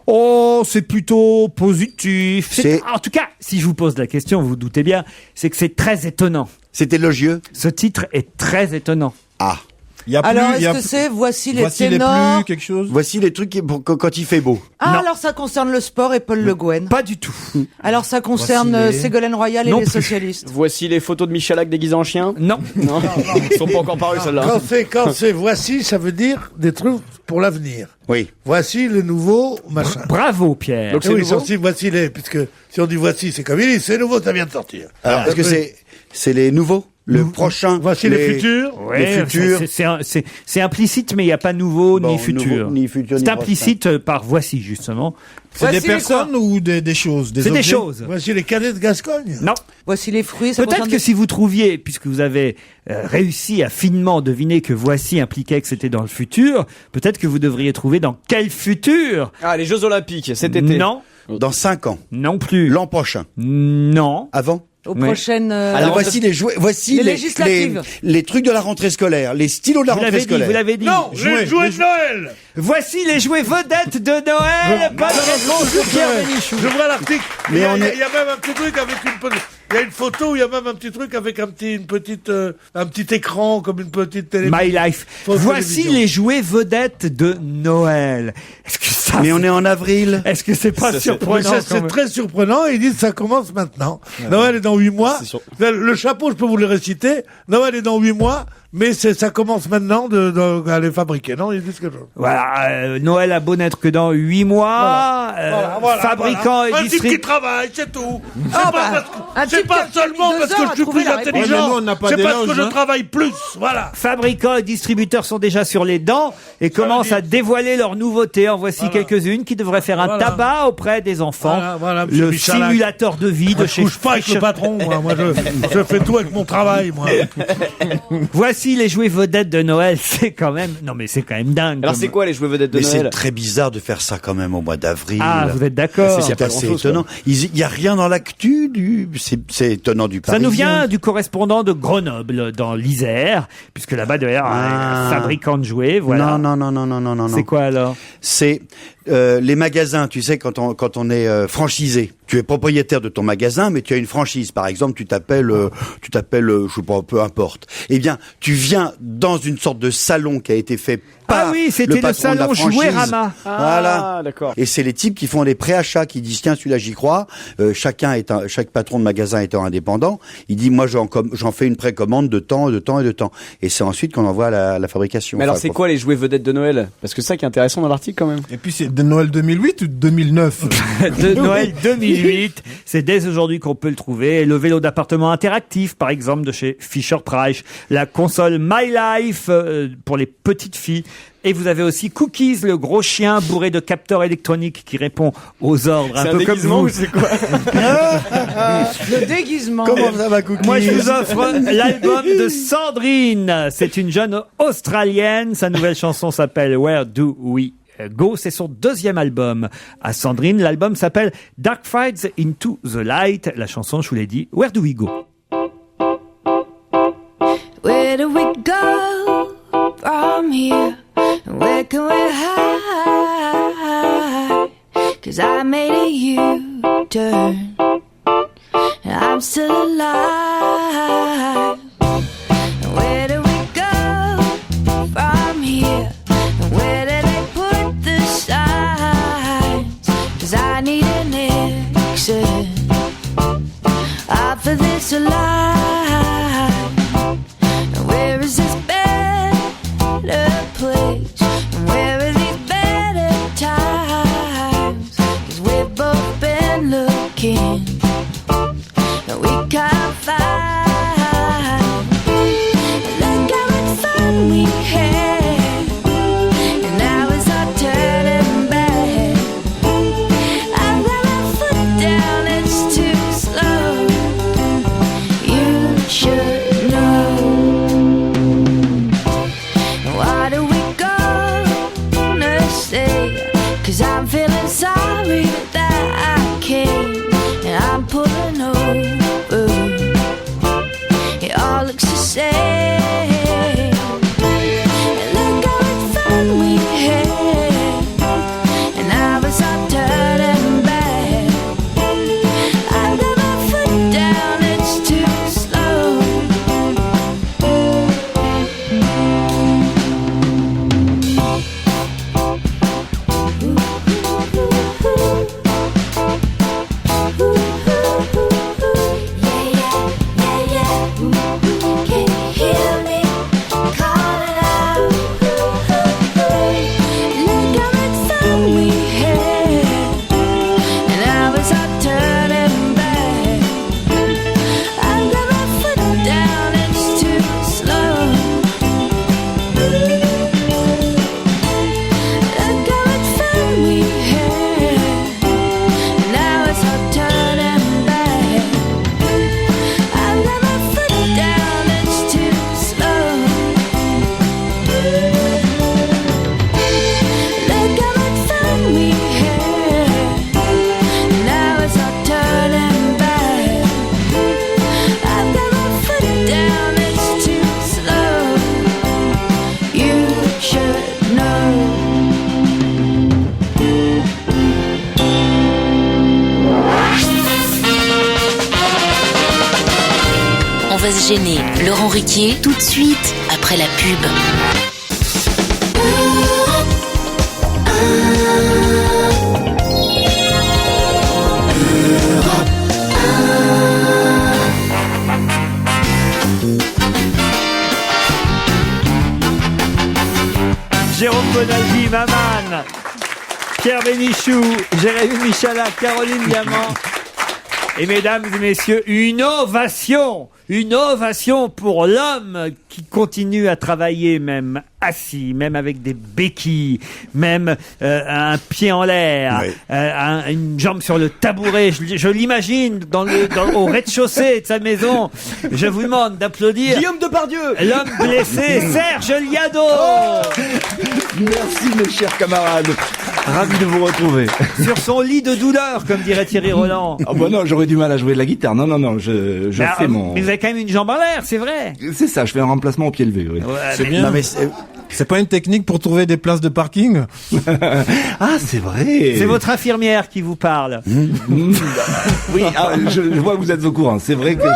Oh, c'est plutôt positif. C'est- En tout cas, si je vous pose la question, vous vous doutez bien, c'est que c'est très étonnant. C'est élogieux. Ce titre est très étonnant. Ah. Il y a Alors, plus, il y est-ce a que plus- c'est voici les voici les ténors? plus, quelque chose. Voici les trucs quand il fait beau. Ah, Non. alors ça concerne le sport et Paul Le Guen. Pas du tout. Alors ça concerne Voici les- Ségolène Royal et Non les plus. socialistes. Voici les photos de Michalak déguisé en chien. Non. Non. Ils sont pas encore parus, celles-là. Quand c'est voici, ça veut dire des trucs pour l'avenir. Oui. Voici le nouveau machin. Bravo, Pierre. Donc Eh c'est oui, nouveau. aussi, voici les, puisque si on dit voici, c'est comme il dit, c'est nouveau, ça vient de sortir. Alors, est-ce que c'est les nouveaux? Le prochain? Voici les futurs. Ouais, les futurs. c'est implicite, mais il n'y a pas nouveau Bon, ni futur. nouveau, ni futur, ni C'est prochain. implicite par voici, justement. C'est Voici des les personnes ou des choses, C'est des objets choses. Voici les cadets de Gascogne. Non. Voici les fruits. ça Peut-être concerne que si vous trouviez, puisque vous avez réussi à finement deviner que voici impliquait que c'était dans le futur, peut-être que vous devriez trouver dans quel futur. Ah, les Jeux Olympiques, cet été. Non. Dans 5 ans. Non plus. L'an prochain. Non. Avant? Aux prochaines. Alors voici les jouets, voici les trucs de la rentrée scolaire, les stylos de la rentrée scolaire. Vous l'avez dit. Non, les jouets de Noël. Voici les jouets vedettes de Noël. Bonne réponse de Pierre Bénichou. Je vois l'article. Mais il y a on est- il y a même un petit truc avec il y a une photo où il y a même un petit truc avec un petit écran comme une petite télévision. My Life. Voici les jouets vedettes de Noël. Est-ce que ça, Mais on est en avril. est-ce que c'est pas surprenant quand C'est même très surprenant. Ils disent ça commence maintenant. Noël est dans 8 mois. Le chapeau, je peux vous le réciter. Noël est dans 8 mois. Mais ça commence maintenant à les fabriquer, non? Ils disent quelque chose. Voilà, Noël a beau n'être que dans 8 mois, fabricant et un type qui distributeur. travaille, c'est tout. un C'est type pas qui a seulement mis parce 2 que ans je à suis trouver plus la réponse. intelligent. Ouais, mais nous, on n'a pas C'est parce d'éloge, que je hein. travaille plus, voilà. Fabricants et distributeurs sont déjà sur les dents et commencent à dévoiler leurs nouveautés. En voici quelques-unes qui devraient faire un tabac auprès des enfants. Voilà, monsieur le Michalak. simulateur de vie de Je chez couche pas avec le patron, moi. Moi, je fais tout avec mon travail, moi. Voici les jouets vedettes de Noël. C'est quand même, non mais c'est quand même dingue. Alors c'est quoi les jouets vedettes de Mais c'est Noël? très bizarre de faire ça quand même au mois d'avril. Ah, vous êtes d'accord. C'est assez étonnant. Il y a rien dans l'actu c'est étonnant du Ça Parisien. nous vient du correspondant de Grenoble, dans l'Isère, puisque là-bas d'ailleurs, un fabricant de jouets, voilà. Non. C'est quoi alors? C'est les magasins, tu sais, quand on est franchisé, tu es propriétaire de ton magasin, mais tu as une franchise. Par exemple, tu t'appelles, je sais pas, peu importe. Eh bien, tu viens dans une sorte de salon qui a été fait par c'était le patron de la salon franchise. Jouerama. Voilà. D'accord. Et c'est les types qui font des préachats, qui disent tiens, celui-là j'y crois. Chaque patron de magasin étant indépendant, il dit moi j'en fais une précommande de temps. Et c'est ensuite qu'on envoie à la fabrication. Mais alors c'est quoi les jouets vedettes de Noël? Parce que c'est ça qui est intéressant dans l'article quand même. Et puis c'est de Noël 2008 ou 2009? De Noël 2008. C'est dès aujourd'hui qu'on peut le trouver. Le vélo d'appartement interactif, par exemple, de chez Fisher-Price. La console My Life pour les petites filles. Et vous avez aussi Cookies, le gros chien bourré de capteurs électroniques qui répond aux ordres. C'est un peu comme vous. ou c'est quoi? Le déguisement. Comment ça va, Cookies? Moi, je vous offre l'album de Sandrine. C'est une jeune Australienne. Sa nouvelle chanson s'appelle Where Do We Go? C'est son deuxième album à Sandrine. L'album s'appelle Dark Fights Into the Light. La chanson, je vous l'ai dit, Where Do We Go? Where do we go from here? Where can we hide? 'Cause I made a U-turn and I'm still alive. Where do we go from here? Where do they put the signs? 'Cause I need an exit off of this life. Where is this better place? Where are these better times? 'Cause we've both been looking, but we can't find. Look how much fun we had, and now it's our turning back. I've got my foot down, it's too slow. You va se gêner. Laurent Ruquier, tout de suite, après la pub. Jérôme Bonaldi, Maman, Pierre Bénichou, Jérémy Michalak, Caroline Diamant. Et mesdames et messieurs, une ovation pour l'homme qui continue à travailler même assis, même avec des béquilles, même un pied en l'air, une jambe sur le tabouret. Je l'imagine au rez-de-chaussée de sa maison. Je vous demande d'applaudir Guillaume Depardieu, l'homme blessé, Serge Liado. Merci mes chers camarades, ravi de vous retrouver. Sur son lit de douleur, comme dirait Thierry Roland. Ah bah non, j'aurais du mal à jouer de la guitare. Non, je fais mon... Mais vous avez quand même une jambe en l'air, c'est vrai. C'est ça, je fais un remplacement au pied levé. Oui. Ouais, c'est bien. Non, mais c'est pas une technique pour trouver des places de parking? Ah, c'est vrai. C'est votre infirmière qui vous parle. Oui, je vois que vous êtes au courant. C'est vrai que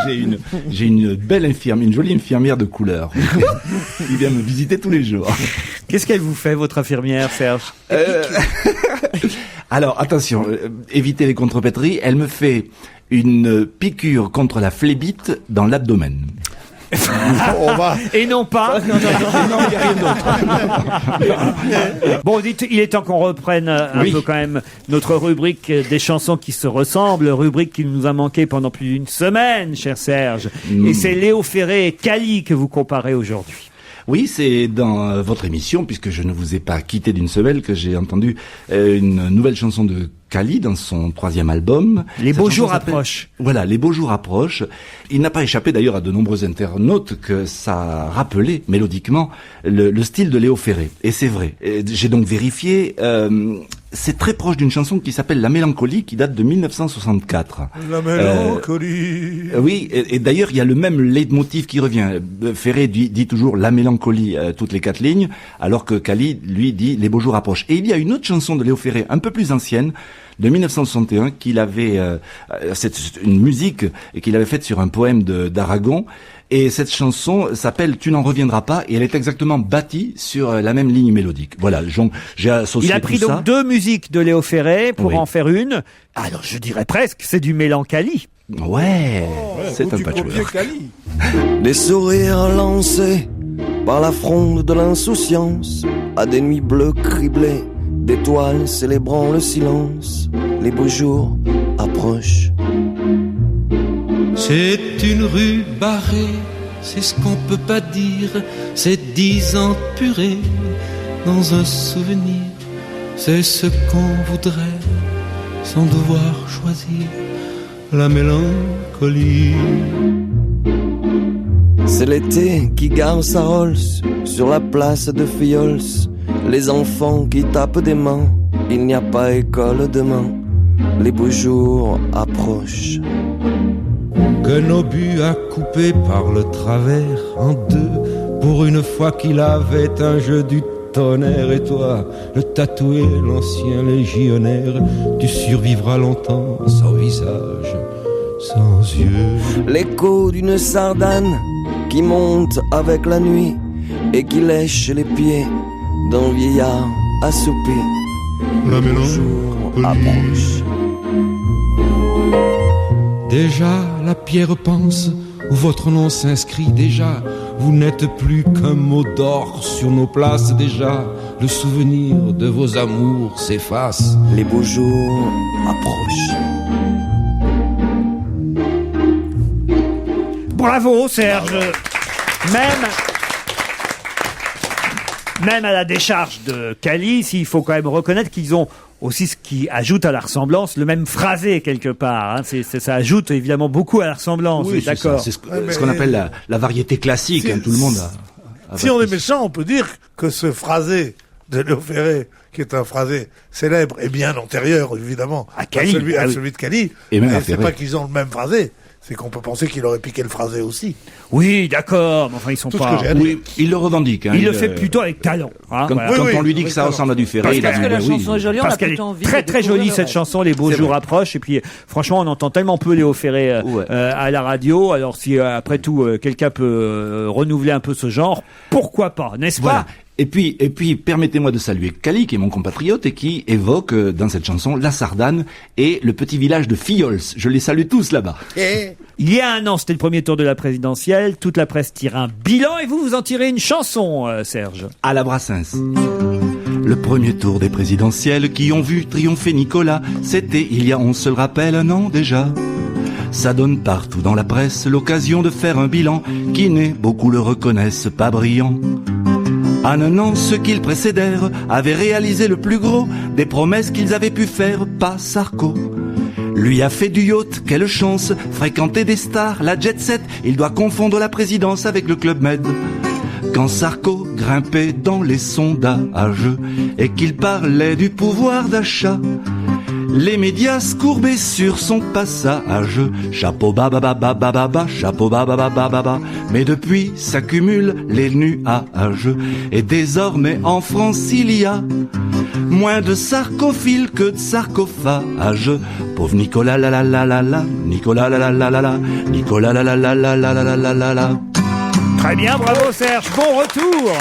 j'ai une belle infirmière, une jolie infirmière de couleur qui vient me visiter tous les jours. Qu'est-ce qu'elle vous fait, votre infirmière, Serge? Alors, attention, évitez les contrepétries. Elle me fait une piqûre contre la phlébite dans l'abdomen. Et non pas. Non, il n'y a rien d'autre. Bon, dites, il est temps qu'on reprenne un peu quand même notre rubrique des chansons qui se ressemblent, rubrique qui nous a manqué pendant plus d'une semaine, cher Serge. Et c'est Léo Ferré et Cali que vous comparez aujourd'hui. Oui, c'est dans votre émission, puisque je ne vous ai pas quitté d'une semelle, que j'ai entendu une nouvelle chanson de Cali dans son 3e album. Les beaux jours approchent. Voilà, les beaux jours approchent. Il n'a pas échappé d'ailleurs à de nombreux internautes que ça rappelait mélodiquement le style de Léo Ferré. Et c'est vrai. J'ai donc vérifié. C'est très proche d'une chanson qui s'appelle La Mélancolie, qui date de 1964. La mélancolie. Oui, et d'ailleurs, il y a le même leitmotiv qui revient. Ferré dit toujours La Mélancolie toutes les 4 lignes, alors que Cali, lui, dit Les beaux jours approchent. Et il y a une autre chanson de Léo Ferré, un peu plus ancienne, de 1961, qu'il avait... c'est une musique qu'il avait faite sur un poème d'Aragon. Et cette chanson s'appelle Tu n'en reviendras pas, et elle est exactement bâtie sur la même ligne mélodique. Voilà, j'ai associé Il a pris tout donc ça. 2 musiques de Léo Ferré pour en faire une. Alors je dirais presque, c'est du Mélancolie. Ouais, c'est un patchwork. Des sourires lancés par la fronde de l'insouciance, à des nuits bleues criblées d'étoiles célébrant le silence. Les beaux jours approchent. C'est une rue barrée, c'est ce qu'on peut pas dire. C'est 10 ans purée dans un souvenir. C'est ce qu'on voudrait sans devoir choisir. La mélancolie. C'est l'été qui gare sa Rolls sur la place de Filliols. Les enfants qui tapent des mains, il n'y a pas école demain. Les beaux jours approchent. Que nos buts a coupé par le travers en deux. Pour une fois qu'il avait un jeu du tonnerre. Et toi, le tatoué, l'ancien légionnaire, tu survivras longtemps sans visage, sans yeux. L'écho d'une sardane qui monte avec la nuit et qui lèche les pieds d'un vieillard assoupé. La mélancolie approche. Déjà la pierre pense où votre nom s'inscrit. Déjà vous n'êtes plus qu'un mot d'or sur nos places. Déjà le souvenir de vos amours s'efface. Les beaux jours approchent. Bravo Serge. Même à la décharge de Cali, il faut quand même reconnaître qu'ils ont aussi, ce qui ajoute à la ressemblance, le même phrasé quelque part. Hein. Ça ajoute évidemment beaucoup à la ressemblance. Oui, c'est d'accord. C'est ce qu'on appelle la variété classique. Tout le monde a si on est méchant, on peut dire que ce phrasé de Léo Ferré, qui est un phrasé célèbre et bien antérieur, évidemment, à celui de Cali. Et même c'est pas qu'ils ont le même phrasé, c'est qu'on peut penser qu'il aurait piqué le phrasé aussi. Oui, d'accord, mais enfin, ils sont Tout ce pas... que j'ai à dire. Oui, il le revendique. Hein, Il le fait plutôt avec talent. Hein, Quand, voilà. quand Oui, on lui dit oui, que ça oui, ressemble à du Ferré, il a Parce dit que la oui. chanson est jolie, on a Parce qu'elle plutôt est envie très de très jolie découvrir cette le chanson, Les Beaux C'est Jours vrai. approchent, et puis franchement on entend tellement peu Léo Ferré à la radio, alors si après tout quelqu'un peut renouveler un peu ce genre, pourquoi pas, n'est-ce Voilà. pas? Et puis, permettez-moi de saluer Cali, qui est mon compatriote et qui évoque dans cette chanson la Sardane et le petit village de Fillols. Je les salue tous là-bas. Il y a un an, c'était le premier tour de la présidentielle, toute la presse tire un bilan et vous en tirez une chanson, Serge. À la Brassens. Le premier tour des présidentielles qui ont vu triompher Nicolas, c'était il y a, on se le rappelle, un an déjà. Ça donne partout dans la presse l'occasion de faire un bilan qui n'est, beaucoup le reconnaissent, pas brillant. En un an, ceux qui le précédèrent avaient réalisé le plus gros des promesses qu'ils avaient pu faire, pas Sarko. Lui a fait du yacht, quelle chance, fréquenter des stars, la jet set, il doit confondre la présidence avec le Club Med. Quand Sarko grimpait dans les sondages et qu'il parlait du pouvoir d'achat, les médias se courbaient sur son passage. Chapeau bas bas bas bas bas bas bas, chapeau bas bas bas bas bas bas. Mais depuis s'accumulent les nuages et désormais en France il y a moins de sarcophiles que de sarcophages. Pauvre Nicolas la la la la la, Nicolas la la la la la, Nicolas la la la la la la la la la. Très bien, bravo Serge, bon retour.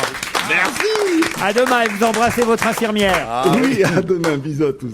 Merci. À demain et vous embrassez votre infirmière. Oui, à demain, bisous à tous.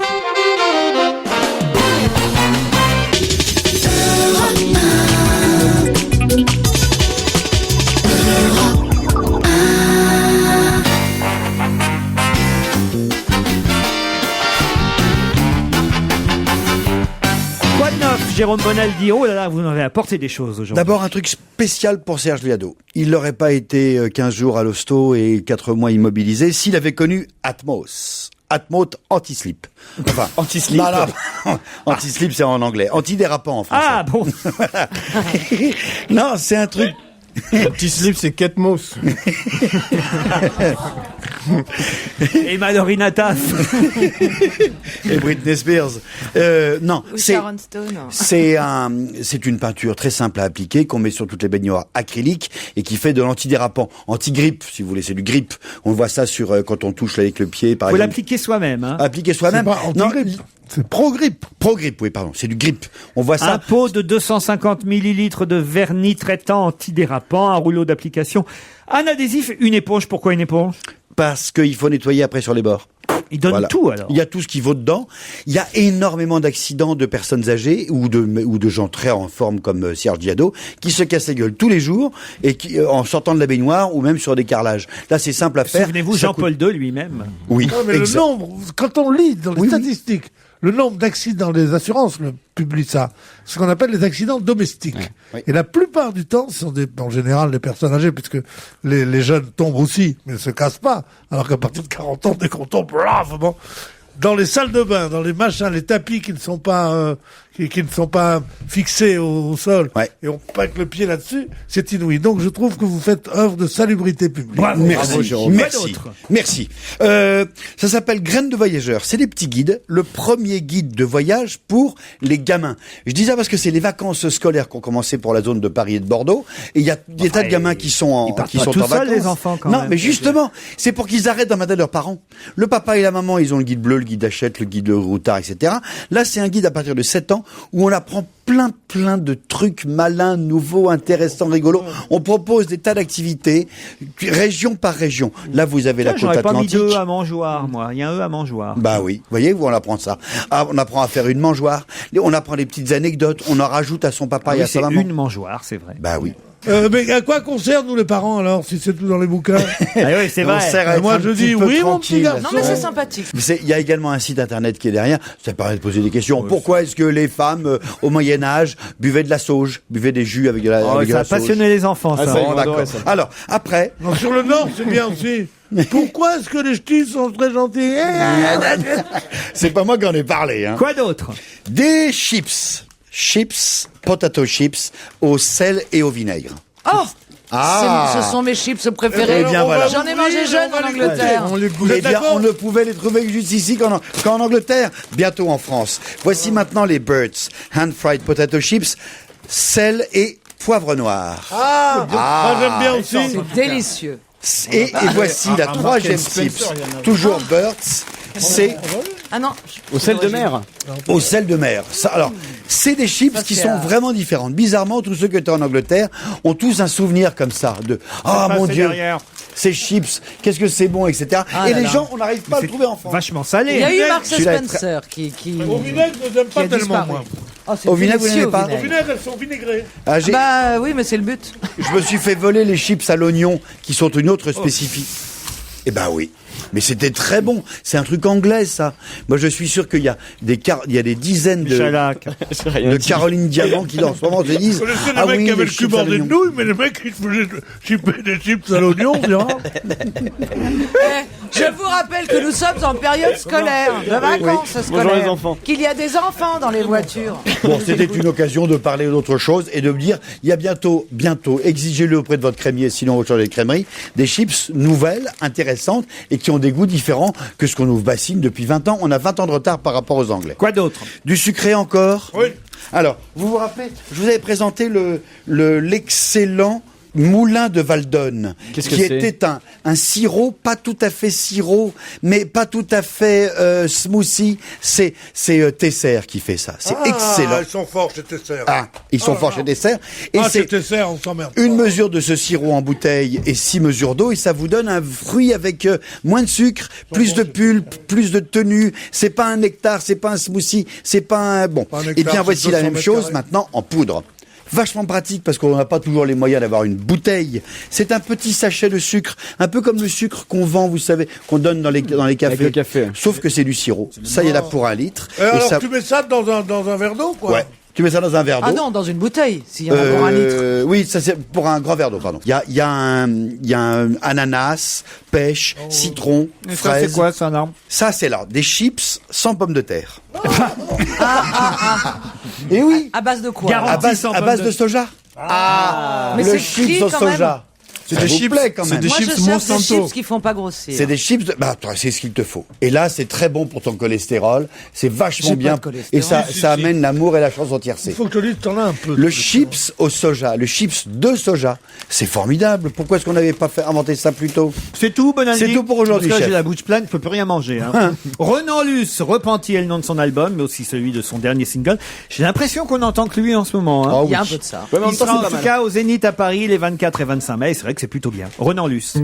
Quoi de neuf, Jérôme Bonnel dit, oh là là, vous en avez apporté des choses aujourd'hui. D'abord, un truc spécial pour Serge Liado. Il n'aurait pas été 15 jours à l'hosto et 4 mois immobilisé s'il avait connu Atmos. Atmos anti-slip. Enfin, Anti-slip. non, anti-slip, c'est en anglais. Antidérapant en français. Ah bon. Non, c'est un truc... Petit slip, c'est Ketmos. Et Mallory Nataf. Et Britney Spears. Non, Ou c'est... Sharon Stone. C'est une peinture très simple à appliquer qu'on met sur toutes les baignoires acryliques et qui fait de l'antidérapant, anti-grippe si vous voulez, c'est du grip. On voit ça sur quand on touche avec le pied par Faut exemple. l'appliquer soi-même. Hein. Appliquer soi-même. C'est pas anti-grippe. C'est pro-grippe. Pro-grippe, oui, pardon. C'est du grip. On voit ça. Un pot de 250 millilitres de vernis traitant antidérapant, un rouleau d'application, un adhésif, une éponge. Pourquoi une éponge? Parce qu'il faut nettoyer après sur les bords. Il donne Voilà. tout alors. Il y a tout ce qui vaut dedans. Il y a énormément d'accidents de personnes âgées ou de gens très en forme comme Serge Liado qui se cassent la gueule tous les jours et qui en sortant de la baignoire ou même sur des carrelages. Là, c'est simple à faire. Souvenez-vous, Ça Jean-Paul II lui-même. Oui, Non, mais le exact. nombre, quand on lit dans les statistiques, le nombre d'accidents, les assurances le publient ça, ce qu'on appelle les accidents domestiques. Ouais. Et la plupart du temps, ce sont en général des personnes âgées, puisque les jeunes tombent aussi, mais ne se cassent pas. Alors qu'à partir de 40 ans, dès qu'on tombe, vraiment, dans les salles de bain, dans les machins, les tapis qui ne sont pas qui ne sont pas fixés au sol, et on pack le pied là-dessus, c'est inouï. Donc je trouve que vous faites œuvre de salubrité publique. Bravo, Merci, bravo, Jérôme. merci, merci. Ça s'appelle Graines de voyageurs. C'est des petits guides. Le premier guide de voyage pour les gamins. Je dis ça parce que c'est les vacances scolaires qui ont commencé pour la zone de Paris et de Bordeaux. Et il y a des tas de gamins qui sont en tout vacances. seuls, les enfants, quand non, même. mais justement, c'est pour qu'ils arrêtent d'emmerder leurs parents. Le papa et la maman, ils ont le guide bleu, le guide Hachette, le guide Routard, etc. Là, c'est un guide à partir de 7 ans où on apprend plein de trucs malins, nouveaux, intéressants, rigolos. On propose des tas d'activités, région par région. Là, vous avez la côte J'aurais pas mis atlantique. 2 à mangeoire, moi. Il y a un E à mangeoire. Bah oui, voyez, on apprend ça. Ah, on apprend à faire une mangeoire. On apprend des petites anecdotes. On en rajoute à son papa Ah et oui, à sa c'est maman. une mangeoire, c'est vrai. Bah oui. Mais à quoi concerne nous les parents alors, si c'est tout dans les bouquins? Ah oui, c'est vrai. On sert à être Moi un je petit dis peu oui mon petit tranquille. garçon. Non, mais c'est sympathique. Il y a également un site internet qui est derrière. Ça permet de poser des questions. Pourquoi est-ce que les femmes, au Moyen-Âge, buvaient de la sauge, buvaient des jus avec de la, Oh, avec de ça la a sauge? passionné les enfants, ça. Bon, d'accord. Alors, après. Non, sur le Nord, c'est bien aussi. Pourquoi est-ce que les ch'tis sont très gentils? C'est pas moi qui en ai parlé, hein. Quoi d'autre? Des chips. Chips, potato chips, au sel et au vinaigre. Oh! Ah. Ce sont mes chips préférés. Eh bien, voilà. J'en ai mangé jeune en Angleterre. Eh bien, on ne pouvait les trouver juste ici qu'en Angleterre. Bientôt en France. Voici maintenant les Birds Hand Fried Potato Chips. sel et poivre noir. Moi j'aime bien aussi. C'est délicieux. Et voici la troisième chips, toujours Burt's, c'est Ah non. Au sel de mer. au sel de mer. Ça, alors, c'est des chips qui sont vraiment différentes. Bizarrement, tous ceux qui étaient en Angleterre ont tous un souvenir comme ça de ah mon Dieu, ces chips, qu'est-ce que c'est bon, etc. Ah et là les là. gens, on n'arrive pas à le trouver en France. Vachement salé. Il y a eu Marks Celui-là est Spencer qui Au vinaigre, je n'aime pas tellement, moi. Oh, c'est Au vinaigre, vous délicieux, n'aimez pas Au vinaigre, elles sont vinaigrées. Ah, Bah oui, mais c'est le but. je me suis fait voler les chips à l'oignon qui sont une autre spécifique. Eh ben oui. Mais c'était très bon. C'est un truc anglais, ça. Moi, je suis sûr qu'il y a des dizaines de Caroline Diamant qui, en ce moment, se disent. Vous connaissez les mecs qui avaient le cul bordé de nouilles, mais les mecs qui faisaient chipper des chips à l'oignon, c'est vrai. Je vous rappelle que nous sommes en période scolaire, de vacances scolaires. Bonjour les enfants. Qu'il y a des enfants dans les voitures. Bon, c'était une occasion de parler d'autre chose et de me dire, il y a bientôt, exigez-le auprès de votre crémier, sinon vous changez de crèmerie, des chips nouvelles, intéressantes et qui ont des goûts différents que ce qu'on nous bassine depuis 20 ans. On a 20 ans de retard par rapport aux Anglais. Quoi d'autre? Du sucré encore. Oui. Alors, vous vous rappelez, je vous avais présenté l'excellent Moulin de Valdonne, Qu'est-ce que qui c'est était un sirop, pas tout à fait sirop, mais pas tout à fait smoothie. C'est Tesser qui fait ça. C'est excellent. Ils sont forts chez Tesser. Ah, ils sont forts chez Tesser. Et chez c'est Tesser, on s'emmerde. une mesure de ce sirop en bouteille et 6 mesures d'eau, et ça vous donne un fruit avec moins de sucre, plus de pulpe, plus de tenue. C'est pas un nectar, c'est pas un smoothie, c'est pas un bon. Pas un nectar, Et bien c'est voici la 200 même mètres chose carrés. maintenant en poudre. Vachement pratique parce qu'on n'a pas toujours les moyens d'avoir une bouteille. C'est un petit sachet de sucre, un peu comme le sucre qu'on vend, vous savez, qu'on donne dans les cafés. Avec le café. Sauf que c'est du sirop. Ça, il y en a pour 1 litre. Et alors, ça... tu mets ça dans un verre d'eau, quoi. Ouais. Tu mets ça dans un verre d'eau. Ah non, dans une bouteille, s'il y en a pour 1 litre. Oui, ça c'est pour un grand verre d'eau, pardon. Il y a un ananas, pêche, citron, fraise. Ça, c'est quoi, ça, non? Ça, c'est là, des chips sans pommes de terre. Et oui. À base de quoi? À base de soja. Mais le c'est chips gris au quand même. soja. C'est des chips, quand même. des Moi, chips je cherche des Monsanto. chips qui font pas grossir. C'est des chips de... Bah, attends, c'est ce qu'il te faut. Et là, c'est très bon pour ton cholestérol. C'est vachement J'ai pas bien. de cholestérol. Et ça, Si, ça si. amène l'amour et la chance en tiercé. Il faut que je te dise, t'en as un peu. Le chips au soja, le chips de soja, c'est formidable. Pourquoi est-ce qu'on n'avait pas inventé ça plus tôt? C'est tout, Bonaldi. C'est tout pour aujourd'hui, Parce que là, chef. j'ai la bouche pleine, je peux plus rien manger. Hein. Renan Luce, Repenti est le nom de son album, mais aussi celui de son dernier single. J'ai l'impression qu'on entend que lui en ce moment. Hein. Oh Il y a oui. un peu de ça. Ouais, mais en Il même temps, sera c'est en pas tout mal. cas au Zénith à Paris les 24 et 25 mai. C'est vrai que c'est plutôt bien. Renan Luce.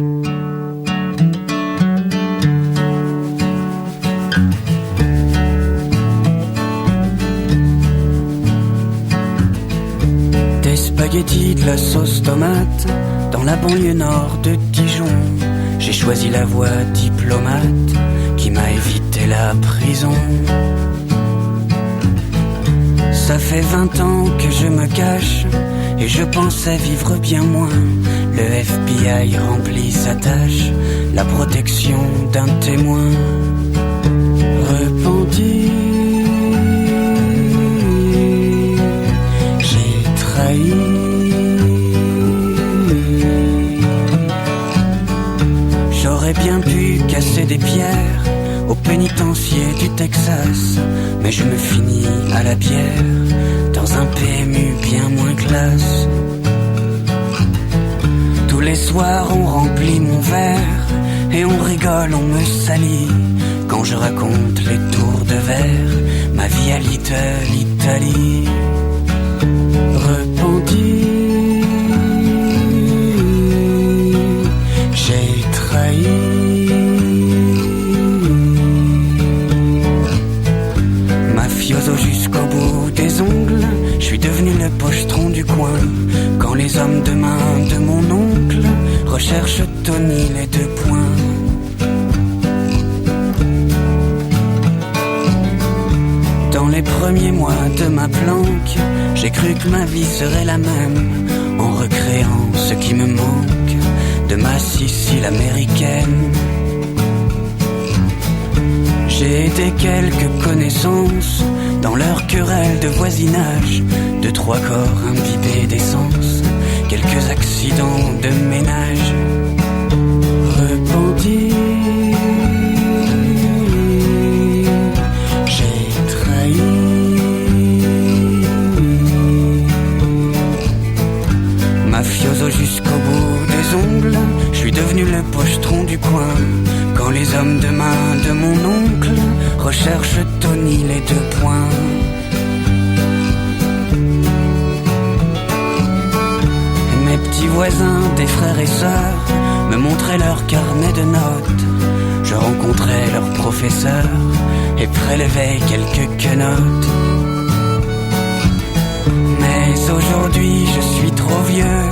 Des spaghettis, de la sauce tomate, dans la banlieue nord de Dijon. J'ai choisi la voie diplomate qui m'a évité la prison. Ça fait 20 ans que je me cache et je pensais vivre bien moins. Le FBI remplit sa tâche, la protection d'un témoin. Repenti, j'ai trahi. J'aurais bien pu casser des pierres au pénitencier du Texas, mais je me finis à la bière dans un PMU bien moins classe. Tous les soirs on remplit mon verre et on rigole, on me salit quand je raconte les tours de verre, ma vie à Little Italy. Repenti, j'ai trahi. Mafioso jusqu'au bout des ongles, je suis devenu le pochetron du coin. Quand les hommes de main de mon oncle recherchent Tony les 2 points. Dans les premiers mois de ma planque, j'ai cru que ma vie serait la même, en recréant ce qui me manque de ma Sicile américaine. J'ai aidé quelques connaissances dans leur querelle de voisinage, 2-3 corps imbibés d'essence, quelques accidents de ménage. Repenti, j'ai trahi. coin. Quand les hommes de main de mon oncle recherchent Tony les 2 points. Et mes petits voisins, des frères et sœurs, me montraient leur carnet de notes. Je rencontrais leur professeur et prélevais quelques quenottes. Mais aujourd'hui je suis trop vieux,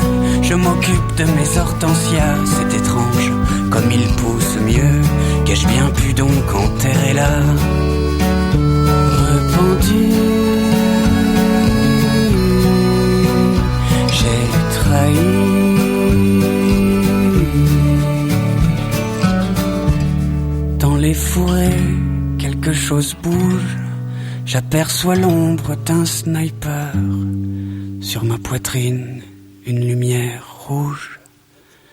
je m'occupe de mes hortensias, c'est étrange, comme ils poussent mieux, qu'ai-je bien pu donc enterrer là, repenti, j'ai trahi. Dans les fourrés, quelque chose bouge, j'aperçois l'ombre d'un sniper. Sur ma poitrine, une lumière rouge.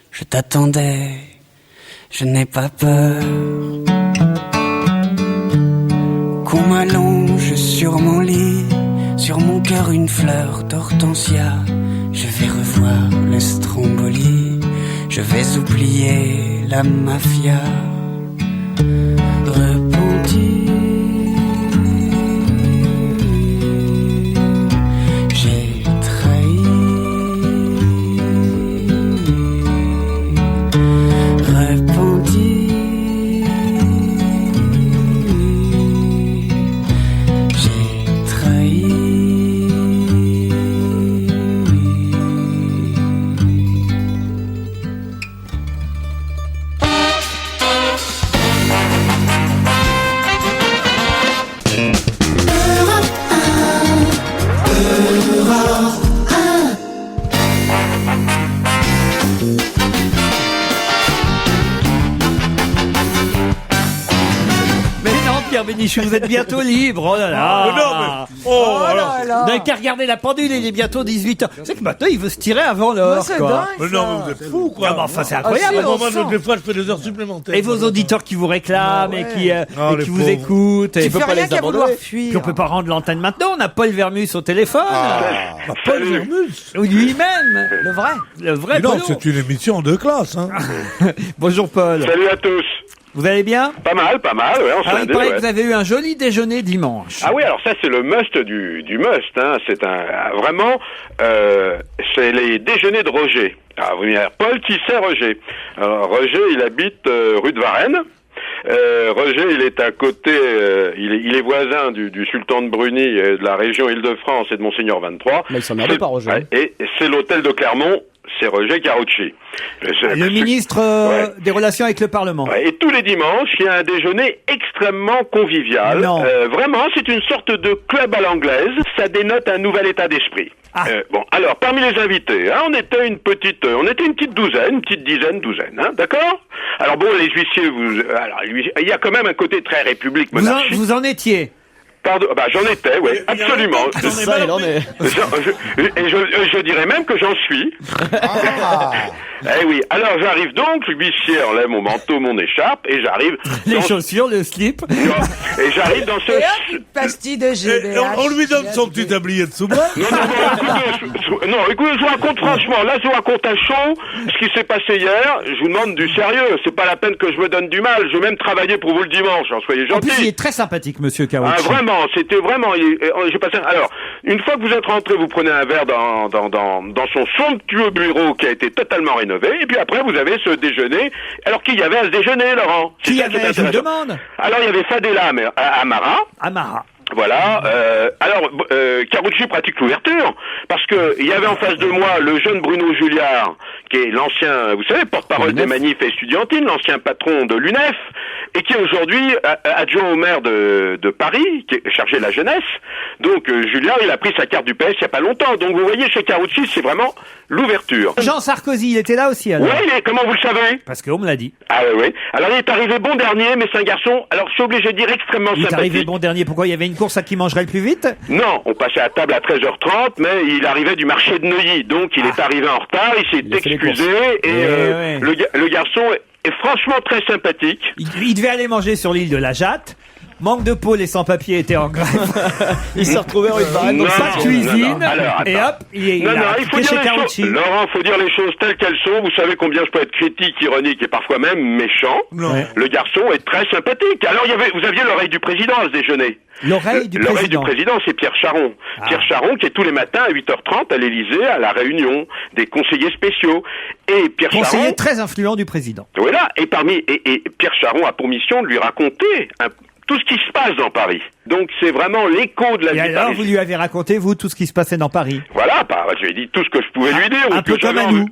Je t'attendais, je n'ai pas peur. Qu'on m'allonge sur mon lit, sur mon cœur une fleur d'hortensia. Je vais revoir le Stromboli, je vais oublier la mafia. Repenti. Bénichou, vous êtes bientôt libre. Oh là là. Oh là là. Vous n'avez qu'à regarder la pendule, il est bientôt 18h. C'est que maintenant, il veut se tirer avant l'heure. C'est dingue, mais non, mais vous êtes fous, quoi. Ah, bah, enfin, c'est incroyable. Des fois, je fais des heures supplémentaires. Et vos auditeurs qui vous réclament et qui vous écoutent. Tu fais rien qu'à vouloir fuir. Puis on peut pas rendre l'antenne maintenant. On a Paul Vermus au téléphone. Paul Vermus. Lui-même. Le vrai. Le vrai. Non, c'est une émission de classe. Hein. Bonjour Paul. Salut à tous. Vous allez bien? Pas mal, ouais. Alors, il paraît que vous avez eu un joli déjeuner dimanche. Ah oui, alors ça c'est le must du must. Hein. C'est vraiment, c'est les déjeuners de Roger. Alors vous me direz, Paul, qui c'est Roger? Alors, Roger, il habite rue de Varennes. Roger, il est à côté, il est voisin du sultan de Bruni et de la région Île-de-France et de Monseigneur 23. Mais il s'emmerde pas, Roger. Ouais, et c'est l'hôtel de Clermont. C'est Roger Carucci. Le ministre des Relations avec le Parlement. Ouais, et tous les dimanches, il y a un déjeuner extrêmement convivial. Vraiment, c'est une sorte de club à l'anglaise. Ça dénote un nouvel état d'esprit. Bon, alors, parmi les invités, hein, on était une petite douzaine, une petite douzaine, hein, d'accord? Alors bon, les huissiers, il y a quand même un côté très république monarchique. Vous en étiez? Pardon, j'en étais, oui, absolument. Ça, il en est. Et je dirais même que j'en suis. Eh oui, alors j'arrive donc, l'huissier enlève mon manteau, mon écharpe, et j'arrive... Les chaussures, le slip. Et j'arrive dans ce... Une pastille de GBH. On lui donne son petit tablier de sous-bras. Non, écoutez, je vous raconte franchement, là je vous raconte à chaud ce qui s'est passé hier, je vous demande du sérieux, c'est pas la peine que je me donne du mal, je vais même travailler pour vous le dimanche, soyez gentil. En plus, il est très sympathique, monsieur Carucci. Ah, vraiment, c'était vraiment... J'ai passé... Alors, une fois que vous êtes rentré, vous prenez un verre dans son somptueux bureau qui a été totalement rénové, et puis après vous avez ce déjeuner. Alors qui y avait à ce déjeuner, Laurent? Qui y avait, je vous demande? Alors il y avait Fadela Amara. Voilà. Alors, Carucci pratique l'ouverture parce que il y avait en face de moi le jeune Bruno Julliard, qui est l'ancien, vous savez, porte-parole des manifs estudiantines, l'ancien patron de l'UNEF, et qui est aujourd'hui adjoint au maire de Paris, qui est chargé de la jeunesse. Donc Julliard, il a pris sa carte du PS il y a pas longtemps. Donc vous voyez, chez Carucci, c'est vraiment l'ouverture. Jean Sarkozy, il était là aussi alors? Oui, comment vous le savez? Parce qu'on me l'a dit. Ah oui. Alors il est arrivé bon dernier, mais c'est un garçon, alors je suis obligé de dire extrêmement sympathique. Il est arrivé bon dernier, pourquoi? Il y avait une course à qui mangerait le plus vite? Non, on passait à table à 13h30, mais il arrivait du marché de Neuilly, donc il est arrivé en retard, il s'est excusé, et le garçon est franchement très sympathique. Il devait aller manger sur l'île de la Jatte. Manque de peau, les sans-papiers étaient en grève. Il s'est retrouvé en une barème. Donc pas de cuisine. Alors, Et hop, il Non, a il faut appliqué dire chez les Carucci. choses. Laurent, faut dire les choses telles qu'elles sont. Vous savez combien je peux être critique, ironique et parfois même méchant. Ouais. Le garçon est très sympathique. Alors, vous aviez l'oreille du président à ce déjeuner. L'oreille du président, c'est Pierre Charon. Pierre Charon qui est tous les matins à 8h30 à l'Élysée à la réunion des conseillers spéciaux. Et Pierre Conseiller Charon, très influent du président. voilà, et Pierre Charon a pour mission de lui raconter tout ce qui se passe dans Paris. Donc c'est vraiment l'écho de la Et vie alors, parisienne. vous lui avez raconté, vous, tout ce qui se passait dans Paris. Voilà, je lui ai dit tout ce que je pouvais lui dire. Un ou peu que comme j'avais à nous. envie.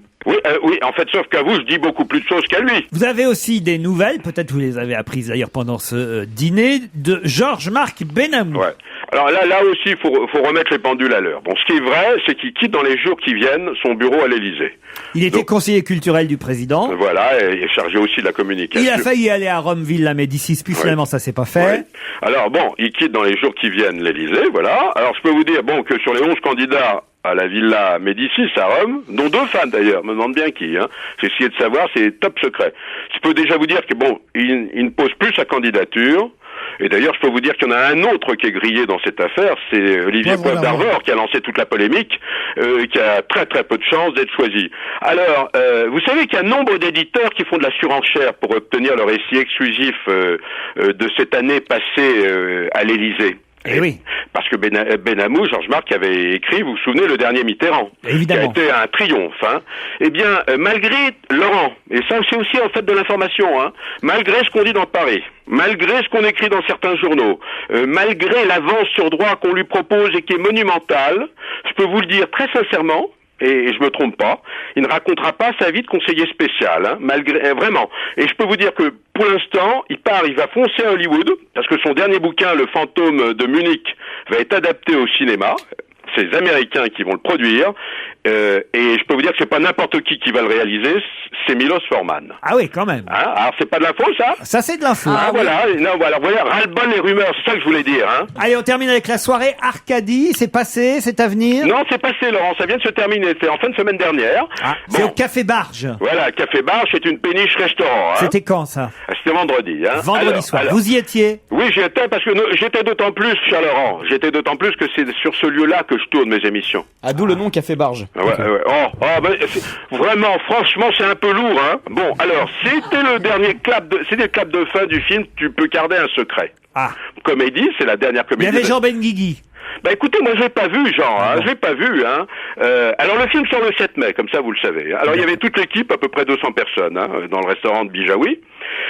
Oui, en fait, sauf qu'à vous, je dis beaucoup plus de choses qu'à lui. Vous avez aussi des nouvelles, peut-être vous les avez apprises d'ailleurs pendant ce dîner, de Georges-Marc Benamou. Ouais. Alors là aussi, il faut remettre les pendules à l'heure. Bon, ce qui est vrai, c'est qu'il quitte dans les jours qui viennent son bureau à l'Élysée. Il était conseiller culturel du président. Voilà, et est chargé aussi de la communication. Il a failli aller à Rome-Villa Médicis, puis finalement ça s'est pas fait. Ouais. Alors bon, il quitte dans les jours qui viennent l'Élysée, voilà. Alors je peux vous dire, que sur les 11 candidats à la Villa Médicis à Rome, dont 2 femmes d'ailleurs, me demande bien qui, hein. J'ai essayé de savoir, c'est top secret. Je peux déjà vous dire que il ne pose plus sa candidature. Et d'ailleurs, je peux vous dire qu'il y en a un autre qui est grillé dans cette affaire, c'est Olivier Poivre d'Arvor, qui a lancé toute la polémique, qui a très très peu de chances d'être choisi. Alors, vous savez qu'il y a nombre d'éditeurs qui font de la surenchère pour obtenir le récit exclusif de cette année passée à l'Élysée. Eh oui. Parce que Benamou, Georges-Marc avait écrit, vous vous souvenez, Le Dernier Mitterrand. Évidemment. Qui a été un triomphe, hein. Eh bien, malgré Laurent, et ça c'est aussi en fait de l'information, hein, malgré ce qu'on dit dans Paris, malgré ce qu'on écrit dans certains journaux, malgré l'avance sur droit qu'on lui propose et qui est monumentale, je peux vous le dire très sincèrement, et je me trompe pas, il ne racontera pas sa vie de conseiller spécial, hein, malgré vraiment. Et je peux vous dire que pour l'instant, il va foncer à Hollywood parce que son dernier bouquin, Le Fantôme de Munich, va être adapté au cinéma. C'est les Américains qui vont le produire. Et je peux vous dire que c'est pas n'importe qui va le réaliser, c'est Milos Forman. Ah oui, quand même. Hein, alors c'est pas de l'info, ça? Ça, c'est de l'info. Voilà. Non, alors voilà, ras-le-bol les rumeurs, c'est ça que je voulais dire, hein. Allez, on termine avec la soirée Arcadie. C'est passé, c'est à venir. Non, c'est passé, Laurent, ça vient de se terminer. C'est en fin de semaine dernière. C'est au Café Barge. Voilà, Café Barge, c'est une péniche restaurant. Hein. C'était quand, ça? C'était vendredi, hein. Vendredi soir. Vous y étiez? Oui, j'y étais parce que j'étais d'autant plus, cher Laurent, que c'est sur ce lieu-là que je tourne mes émissions. Ah, d'où le nom Café Barge. Ouais. Vraiment, franchement, c'est un peu lourd, hein. Bon, alors, c'était le dernier c'était le clap de fin du film, Tu peux garder un secret. Ah. Comédie, c'est la dernière comédie. Il y avait Jean Benguigui. Bah écoutez, moi je l'ai pas vu, Jean, hein, je l'ai pas vu, hein. Alors le film sort le 7 mai, comme ça vous le savez. Alors il y avait toute l'équipe, à peu près 200 personnes, hein, dans le restaurant de Bijawi.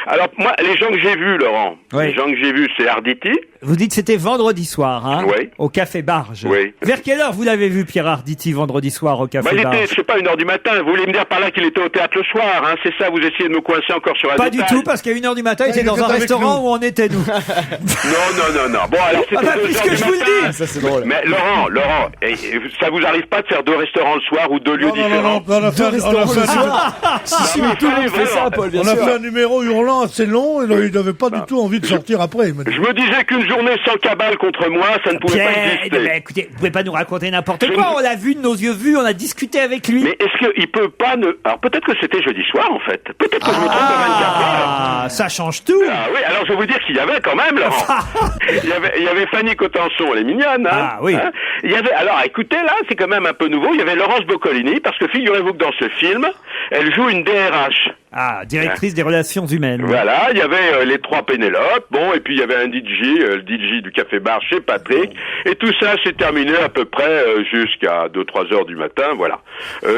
Alors moi, les gens que j'ai vus, Laurent, les gens que j'ai vus, c'est Arditi. Vous dites que c'était vendredi soir, hein? Oui. Au Café Barge. Oui. Vers quelle heure vous l'avez vu, Pierre Arditi, vendredi soir au Café il Barge? était, je sais pas, 1h du matin. Vous voulez me dire par là qu'il était au théâtre le soir, hein? C'est ça, vous essayez de me coincer encore sur un Pas détail. du tout, parce qu'à 1h du matin, il était dans un restaurant où on était, nous. Non. Bon, alors c'était 2h puisque du je vous le matin. dis. Ça, c'est drôle. Mais Laurent, ça vous arrive pas de faire 2 restaurants le soir ou 2 lieux différents? On a fait Si, mais tout le monde fait ça, Paul, bien sûr. on a fait un numéro hurlant assez long et il n'avait pas du tout envie de sortir après. Il m'a dit. Je me disais qu'une journée sans cabale contre moi, ça ne pouvait pas exister. Écoutez, vous pouvez pas nous raconter n'importe quoi. On l'a vu de nos yeux vus, on a discuté avec lui. Mais est-ce qu'il peut pas ne... Alors peut-être que c'était jeudi soir, en fait. Peut-être que je me trompe de 24 heures. Ah, ça change tout. Ah oui, alors je vais vous dire qu'il y avait quand même, Laurent. il y avait Fanny Cotenson, elle est mignonne, hein. Ah oui. Hein, il y avait, alors écoutez, là, c'est quand même un peu nouveau. Il y avait Laurence Boccolini, parce que figurez-vous que dans ce film, elle joue une DRH. Ah, directrice des relations humaines. Voilà, il y avait les 3 Pénélope, bon, et puis il y avait un DJ, le DJ du Café Bar chez Patrick, et tout ça s'est terminé à peu près jusqu'à 2-3 heures du matin, voilà.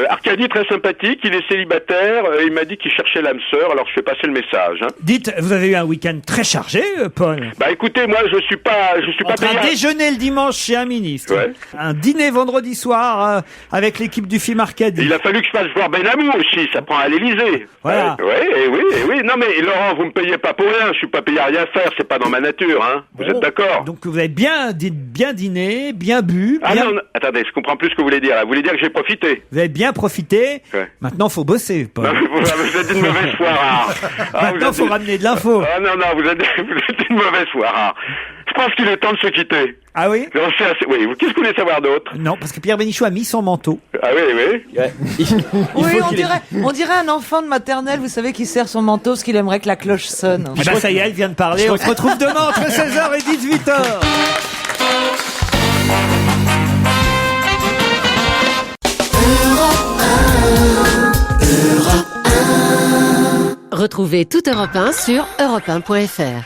Arcadie, très sympathique, il est célibataire, il m'a dit qu'il cherchait l'âme sœur, alors je fais passer le message. Hein. Dites, vous avez eu un week-end très chargé, Paul? Bah écoutez, moi je suis pas un déjeuner le dimanche chez un ministre, un dîner vendredi soir avec l'équipe du film Arcadie. Il a fallu que je fasse voir Benamou aussi, ça prend à l'Élysée. Voilà. Oui. Non mais Laurent, vous me payez pas pour rien, je suis pas payé à rien faire, c'est pas dans ma nature, hein. Vous êtes d'accord? Donc vous avez bien dîné, bien bu. Ah non, attendez, je comprends plus ce que vous voulez dire. Vous voulez dire que j'ai profité? Vous avez bien profité. Ouais. Maintenant, faut bosser, Paul. Non, vous êtes une mauvaise foi rare. Maintenant, faut ramener de l'info. Ah non, vous êtes une mauvaise foi rare. Je pense qu'il est temps de se quitter. Ah oui? Oui, qu'est-ce que vous voulez savoir d'autre? Non, parce que Pierre Bénichou a mis son manteau. Ah oui. Oui, on dirait un enfant de maternelle, vous savez, qui serre son manteau parce qu'il aimerait que la cloche sonne. Eh ben, ça y est, elle vient de parler. On se retrouve demain entre 16h et 18h. Retrouvez toute Europe 1 sur europe1.fr.